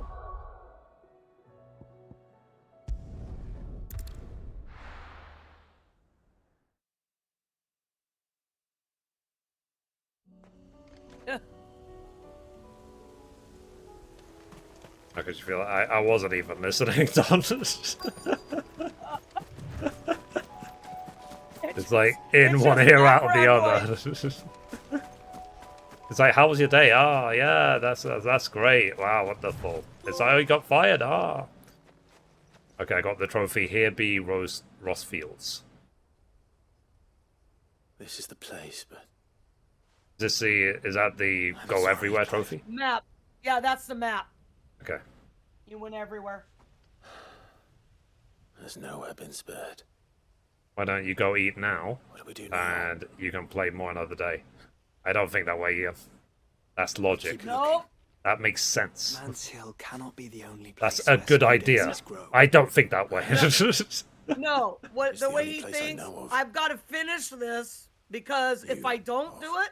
I could feel I wasn't even listening, Don. It's like in one ear, out of the other. It's like, how was your day? Ah, yeah, that's great. Wow, wonderful. It's like, oh, you got fired. Ah. Okay, I got the trophy. Here be Rosfields. This is the place, but Is that the go everywhere trophy? Map. Yeah, that's the map. Okay. You went everywhere. There's nowhere been spared. Why don't you go eat now? What do we do now? And you can play more another day. I don't think that way, Ian. That's logic. No. That makes sense. Man's Hill cannot be the only place. That's a good idea. I don't think that way. No, It's the the way only he place I thinks, know of. I've got to finish this because if I don't do it,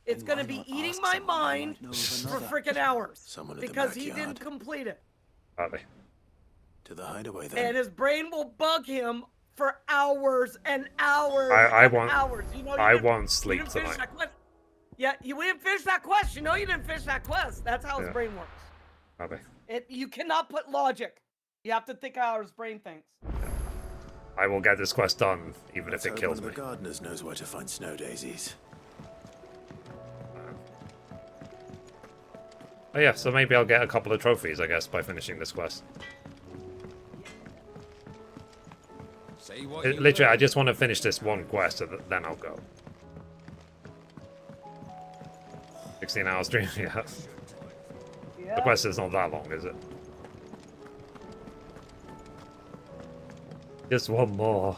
it's going to be eating my mind for freaking hours Someone in the because he backyard. didn't complete it. Are they? To the hideaway then. And his brain will bug him for hours and hours I and won't. hours. You know, I didn't- won't you sleep didn't finish tonight. that quest. Yeah, you didn't finish that quest. You know you didn't finish that quest. That's how his Yeah. brain works. Are they? You cannot put logic. You have to think how his brain thinks. I will get this quest done, even Let's if it hope kills one me. of the gardeners knows where to find snow daisies. Oh yeah, so maybe I'll get a couple of trophies, I guess, by finishing this quest. Say what Literally, I just want to finish this one quest, and then I'll go. 16 hours stream, yeah. The quest is not that long, is it? Just one more.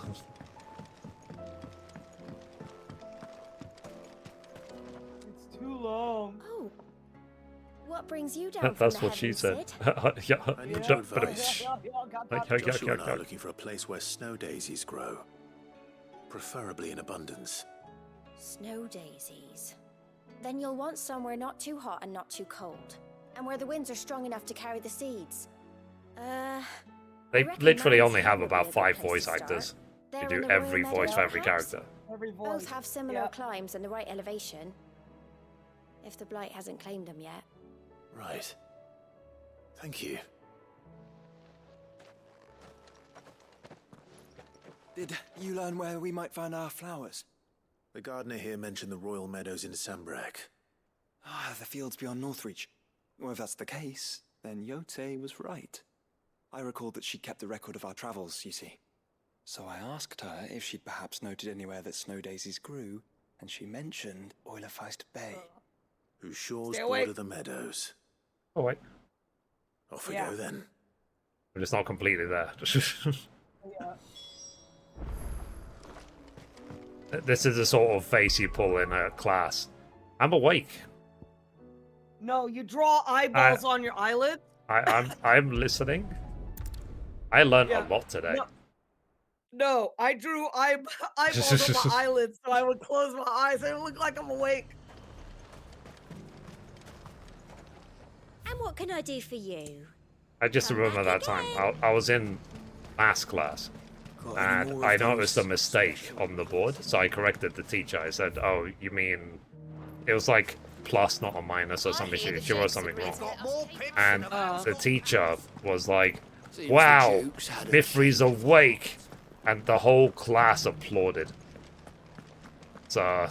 It's too long. Oh, what brings you down That's from what the she heavens, said. Sid. Yeah. I need your advice. Okay. Joshua and I are looking for a place where snow daisies grow. Preferably in abundance. Snow daisies. Then you'll want somewhere not too hot and not too cold. And where the winds are strong enough to carry the seeds. They reckon literally only Man's have would be a about good 5 place to voice start. actors. There You in do the Royal every Meadow, voice for every perhaps? character. Both have similar Yeah. climbs and the right elevation. If the Blight hasn't claimed them yet. Right. Thank you. Did you learn where we might find our flowers? The gardener here mentioned the royal meadows in Sambrak. Ah, the fields beyond Northreach. Well, if that's the case, then Yote was right. I recalled that she kept a record of our travels, you see. So I asked her if she'd perhaps noted anywhere that snow daisies grew, and she mentioned Oilerfeist Bay. Whose shores Stay awake. border the meadows. Oh, wait. Off we Yeah. go then. But it's not completely there. Yeah. This is the sort of face you pull in a class. I'm awake. No, you draw eyeballs on your eyelids. I'm listening. I learned Yeah. a lot today. No, I drew eyeballs on my eyelids so I would close my eyes and it would look like I'm awake. And what can I do for you? I just remember that time. I was in maths class, and I noticed a mistake on the board, so I corrected the teacher. I said, "Oh, you mean..." It was like plus, not a minus or something. She wrote something wrong. And the teacher was like, "Wow, Mithrie's awake!" And the whole class applauded. So...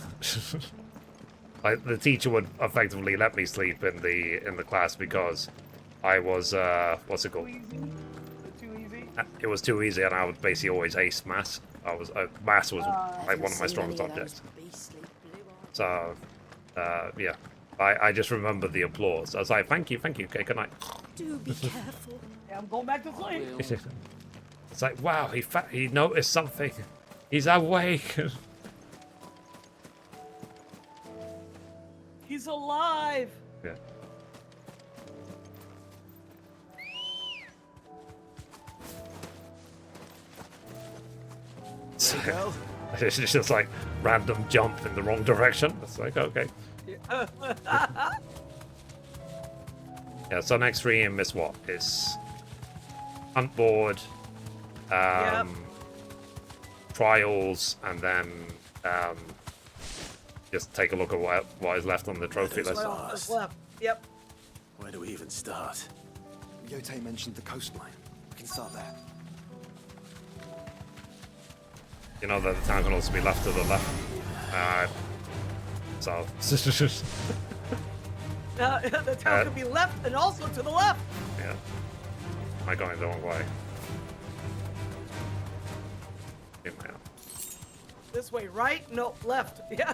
like, the teacher would effectively let me sleep in the class because I was what's it called? Too easy. It was too easy, and I would basically always ace maths. Maths was like one of my strongest subjects. So yeah, I just remember the applause. I was like, thank you, okay, good night. Do be careful. Yeah, I'm going back to sleep. It's like, wow, he noticed something. He's awake. He's alive. Yeah. It's just like random jump in the wrong direction. It's like, okay. Yeah, so next stream is what? Is hunt board, trials, and then just take a look at what is left on the trophy list. What's left? Yep. Where do we even start? Yote mentioned the coastline. We can start there. You know that the town can also be left to the left. So... The town can be left and also to the left. yeah. Am I going the wrong way? Am I out? This way, right? No, left. Yeah.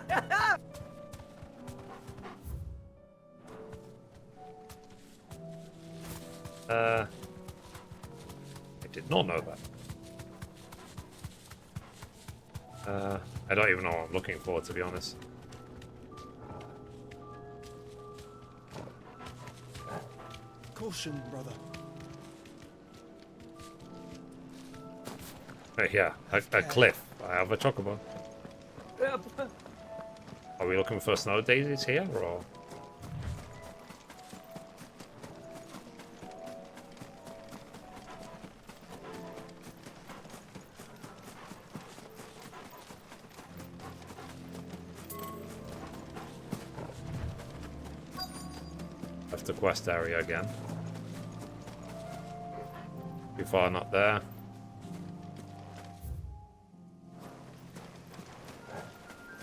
I did not know that. I don't even know what I'm looking for, to be honest. Caution, brother. Yeah, a cliff. I have a chocobo. Yep. Are we looking for snow daisies here, or...? Left the quest area again. Too far, not there.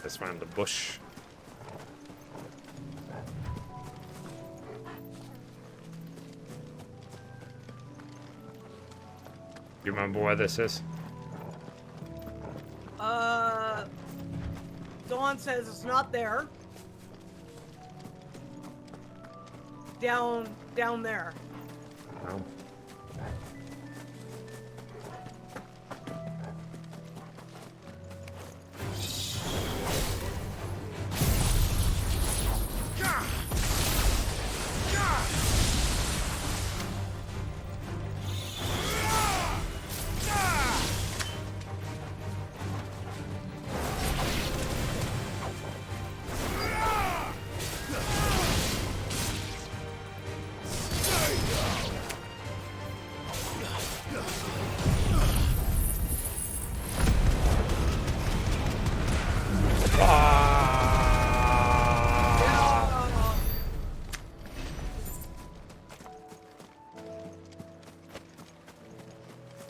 This round the bush. You remember where this is? Dawn says it's not there. Down there. No.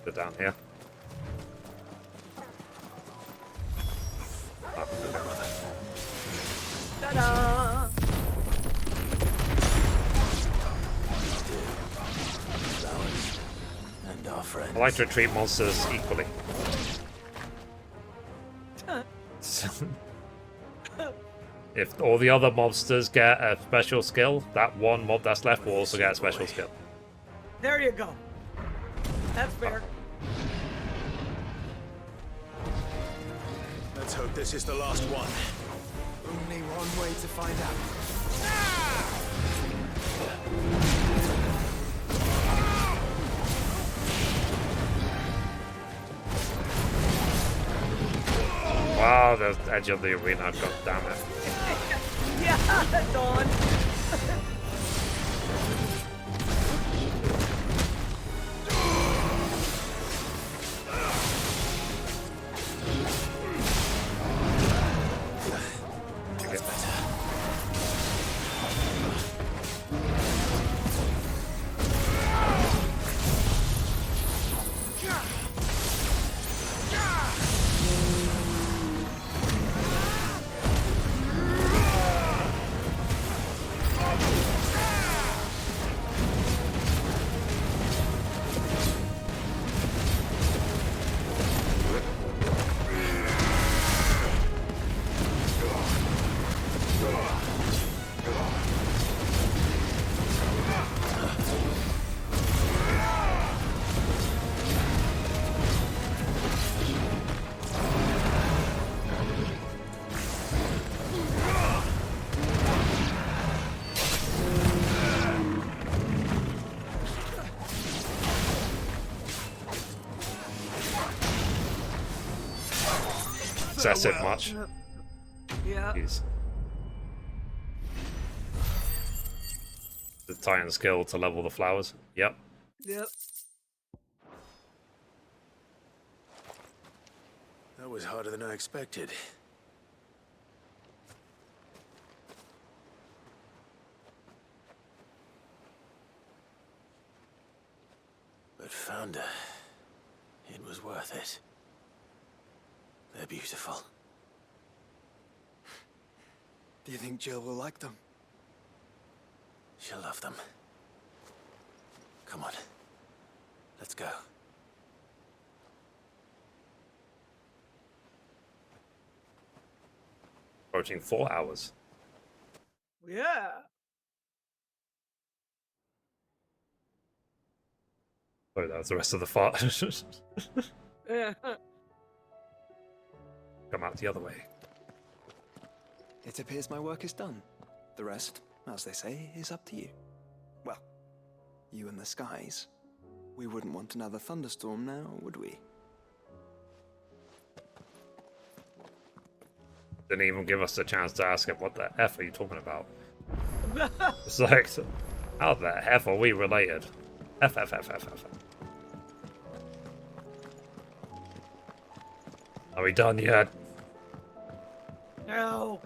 They're down here. Oh, Ta-da! And our friends. I like to treat monsters equally. If all the other monsters get a special skill, that one mob that's left will also get a special skill. There you go. That's fair. Let's hope this is the last one. Only one way to find out. Wow, the edge of the arena, god damn it. Yeah, Dawn. Excessive much. Yeah. Jeez. The Titan skill to level the flowers. Yep. Yep. That was harder than I expected. But Founder, it was worth it. They're beautiful. Do you think Jill will like them? She'll love them. Come on. Let's go. Approaching 4 hours. Yeah. Sorry, that was the rest of the fart. Yeah. Come out the other way. It appears my work is done. The rest, as they say, is up to you. Well, you and the skies. We wouldn't want another thunderstorm now, would we? Didn't even give us a chance to ask him, what the F are you talking about? It's like, how the F are we related? F. Are we done yet? No.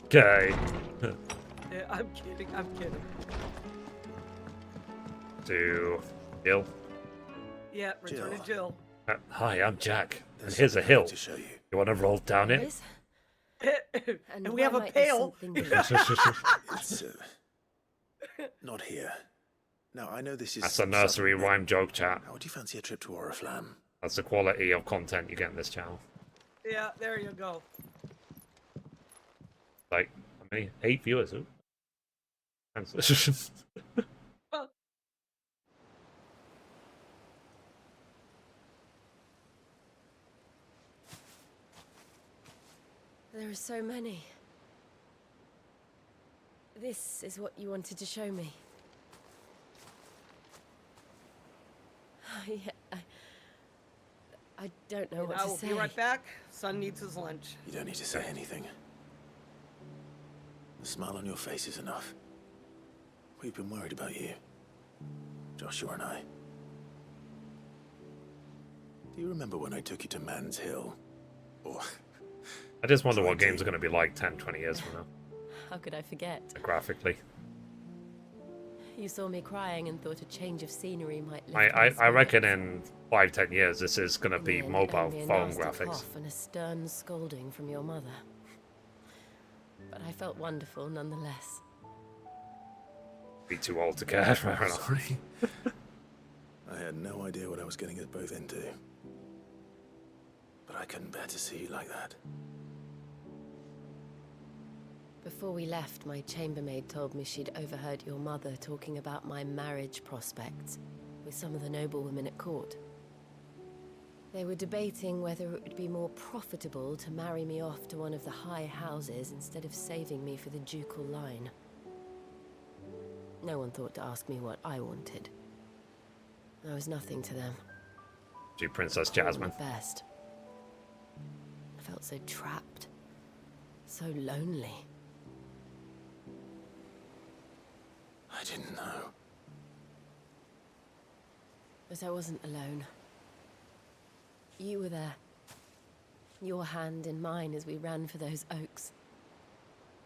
Okay. Yeah, I'm kidding. I'm kidding. To Jill. Yeah, return to Jill. Hi, I'm Jack, and here's a hill. To show you. You want to roll down it? And we have a pail. It's not here. Now I know this is. That's a nursery rhyme joke, chat. How would you fancy a trip to Oriflamme? That's the quality of content you get in this channel. Yeah, there you go. Like, how many? 8 viewers. Ooh. There are so many. This is what you wanted to show me. Yeah, I don't know what I to will say. be right back. Son needs his lunch. You don't need to say anything. The smile on your face is enough. We've been worried about you, Joshua and I. Do you remember when I took you to Man's Hill? Or I just wonder what games are going to be like 10, 20 years from now. How could I forget? Graphically. You saw me crying and thought a change of scenery might lift my I spirits. reckon in 5-10 years this is gonna be In the end, mobile only a phone nasty graphics. cough and a stern scolding from your mother. But I felt wonderful nonetheless. Be too old to care, fair enough. Sorry. I had no idea what I was getting us both into. But I couldn't bear to see you like that. Before we left, my chambermaid told me she'd overheard your mother talking about my marriage prospects with some of the noblewomen at court. They were debating whether it would be more profitable to marry me off to one of the high houses instead of saving me for the ducal line. No one thought to ask me what I wanted. I was nothing to them. Gee, Princess Jasmine. At best. I felt so trapped, so lonely. I didn't know. But I wasn't alone. You were there. Your hand in mine as we ran for those oaks.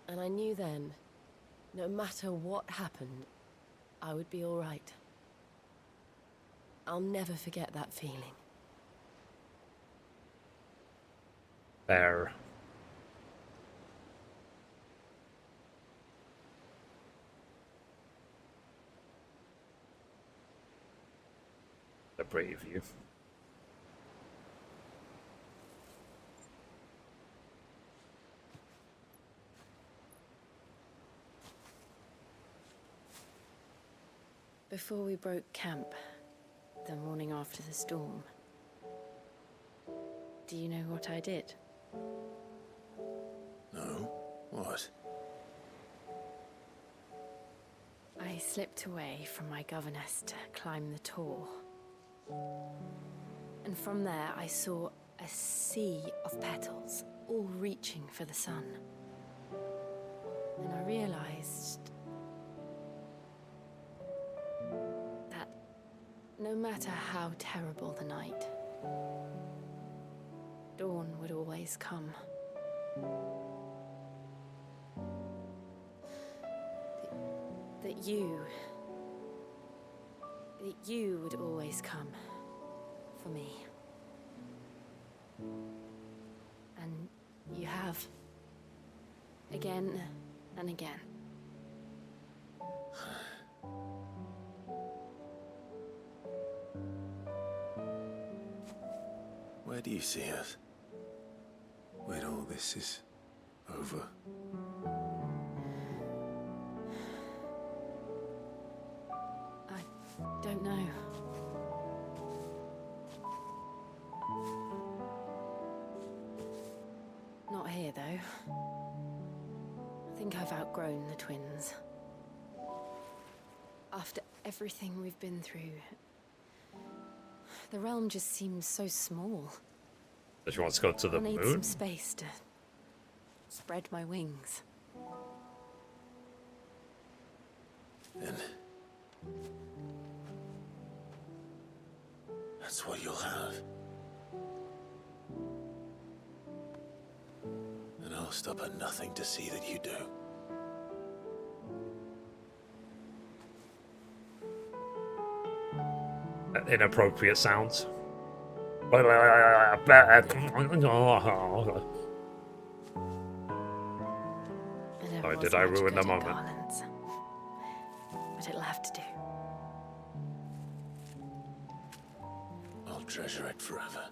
And I knew then, no matter what happened, I would be all right. I'll never forget that feeling. Fair. The brave you. Before we broke camp, the morning after the storm, do you know what I did? No? What? I slipped away from my governess to climb the tor. And from there I saw a sea of petals, all reaching for the sun. And I realized that no matter how terrible the night, dawn would always come. That you would always come for me. And you have. Again and again. Where do you see us? When all this is over? Don't know. Not here, though. I think I've outgrown the twins. After everything we've been through, the realm just seems so small. Does she want to go to the I need moon? some space to spread my wings. Then that's what you'll have. And I'll stop at nothing to see that you do. Inappropriate sounds. Sorry, did I ruin the moment? Garlands. But it'll have to do. I'll treasure it forever.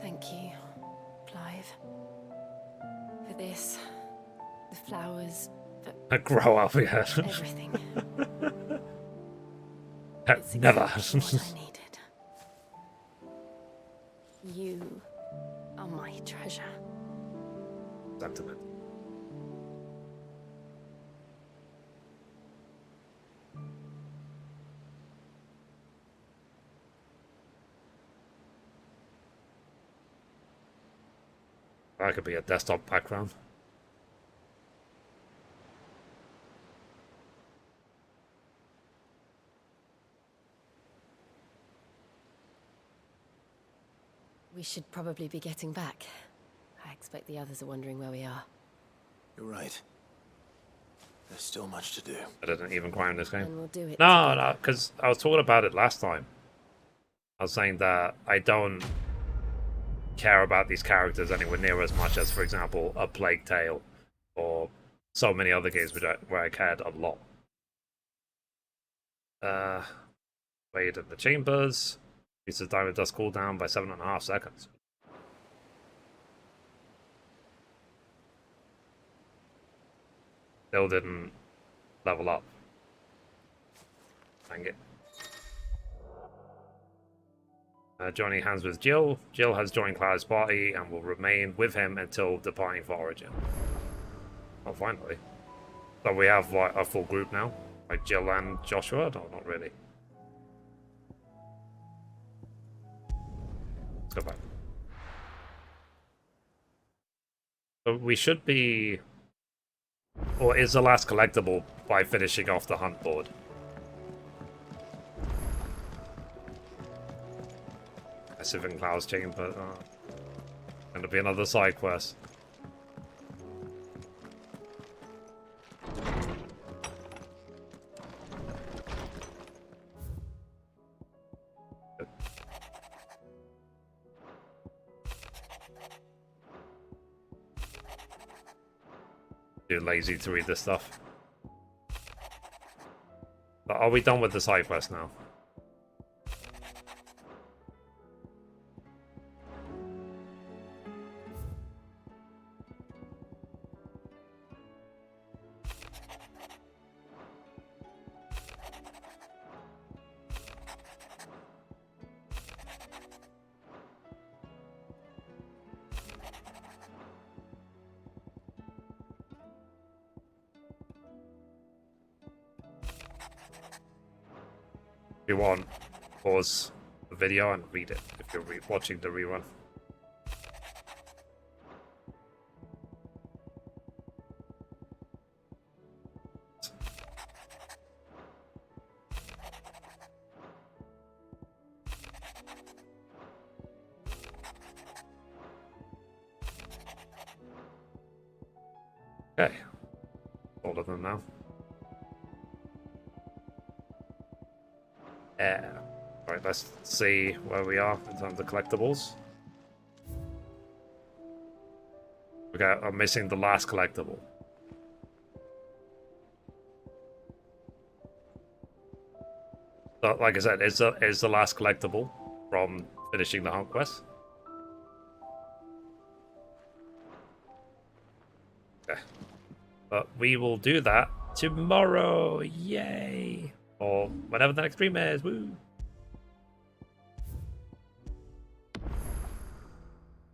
Thank you, Clive. For this, the flowers, I grow up, yeah. everything. Never. What I needed. You are my treasure. Sentiment. That could be a desktop background. We should probably be getting back. I expect the others are wondering where we are. You're right. There's still much to do. I didn't even cry in this game. And we'll do it No, no, because I was talking about it last time. I was saying that I don't care about these characters anywhere near as much as, for example, A Plague Tale or so many other games where I cared a lot. Wait in the chambers. Uses diamond dust cooldown by 7.5 seconds. Still didn't level up. Dang it. Joining hands with Jill. Jill has joined Clive's party and will remain with him until departing for Origin. Oh, finally. So we have like a full group now? Like Jill and Joshua? No, not really. Let's go back. So we should be... Or is the last collectible by finishing off the hunt board? Massive in Cloud's Chamber. Gonna be another side quest. Too lazy to read this stuff. But are we done with the side quest now? If you want, pause the video and read it if you're watching the rerun. Okay, all of them now. Right, let's see where we are in terms of collectibles. Okay, I'm missing the last collectible. So, like I said, is the last collectible from finishing the hunt quest. Okay. But we will do that tomorrow. Yay! Or whenever the next stream is. Woo!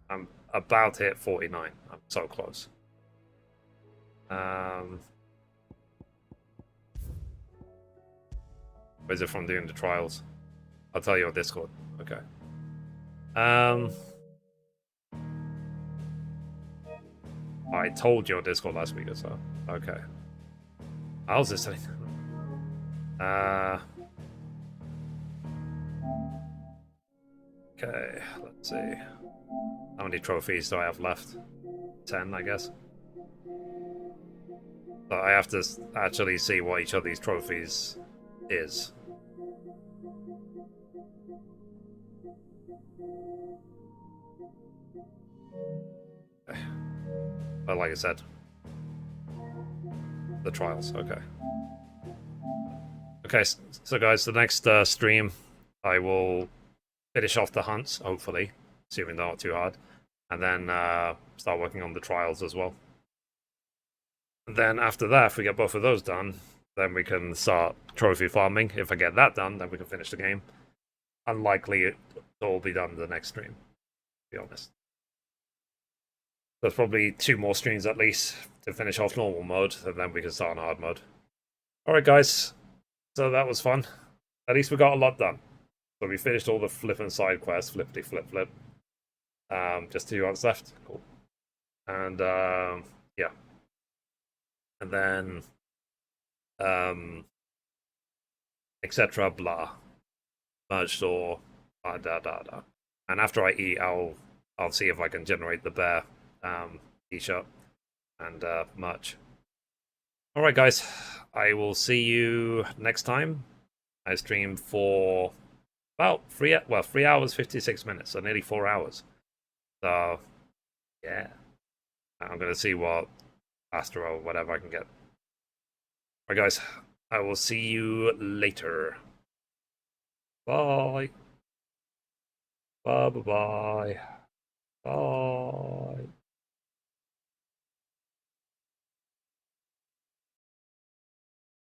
I'm about to hit 49. I'm so close. Where's it from doing the trials? I'll tell you on Discord. Okay. I told you on Discord last week or so. Okay. How's this thing? Okay, let's see. How many trophies do I have left? 10, I guess. So I have to actually see what each of these trophies is. Okay. But like I said, the trials, okay. Okay, so guys, the next stream, I will finish off the hunts, hopefully, assuming they're not too hard, and then start working on the trials as well. And then after that, if we get both of those done, then we can start trophy farming. If I get that done, then we can finish the game. Unlikely it'll all be done in the next stream, to be honest. There's probably 2 more streams at least to finish off normal mode, and then we can start on hard mode. Alright guys, so that was fun. At least we got a lot done. So we finished all the flip and side quests, flippity flip flip. Just 2 hunts left. Cool. And yeah. And then etc. blah. Merge store. And after I eat, I'll see if I can generate the bear t-shirt and merch. Alright guys, I will see you next time. I stream for about 3 hours 56 minutes, so nearly 4 hours. So yeah, I'm gonna see what Astro or whatever I can get. Alright guys, I will see you later. Bye. Bye bye bye. Bye.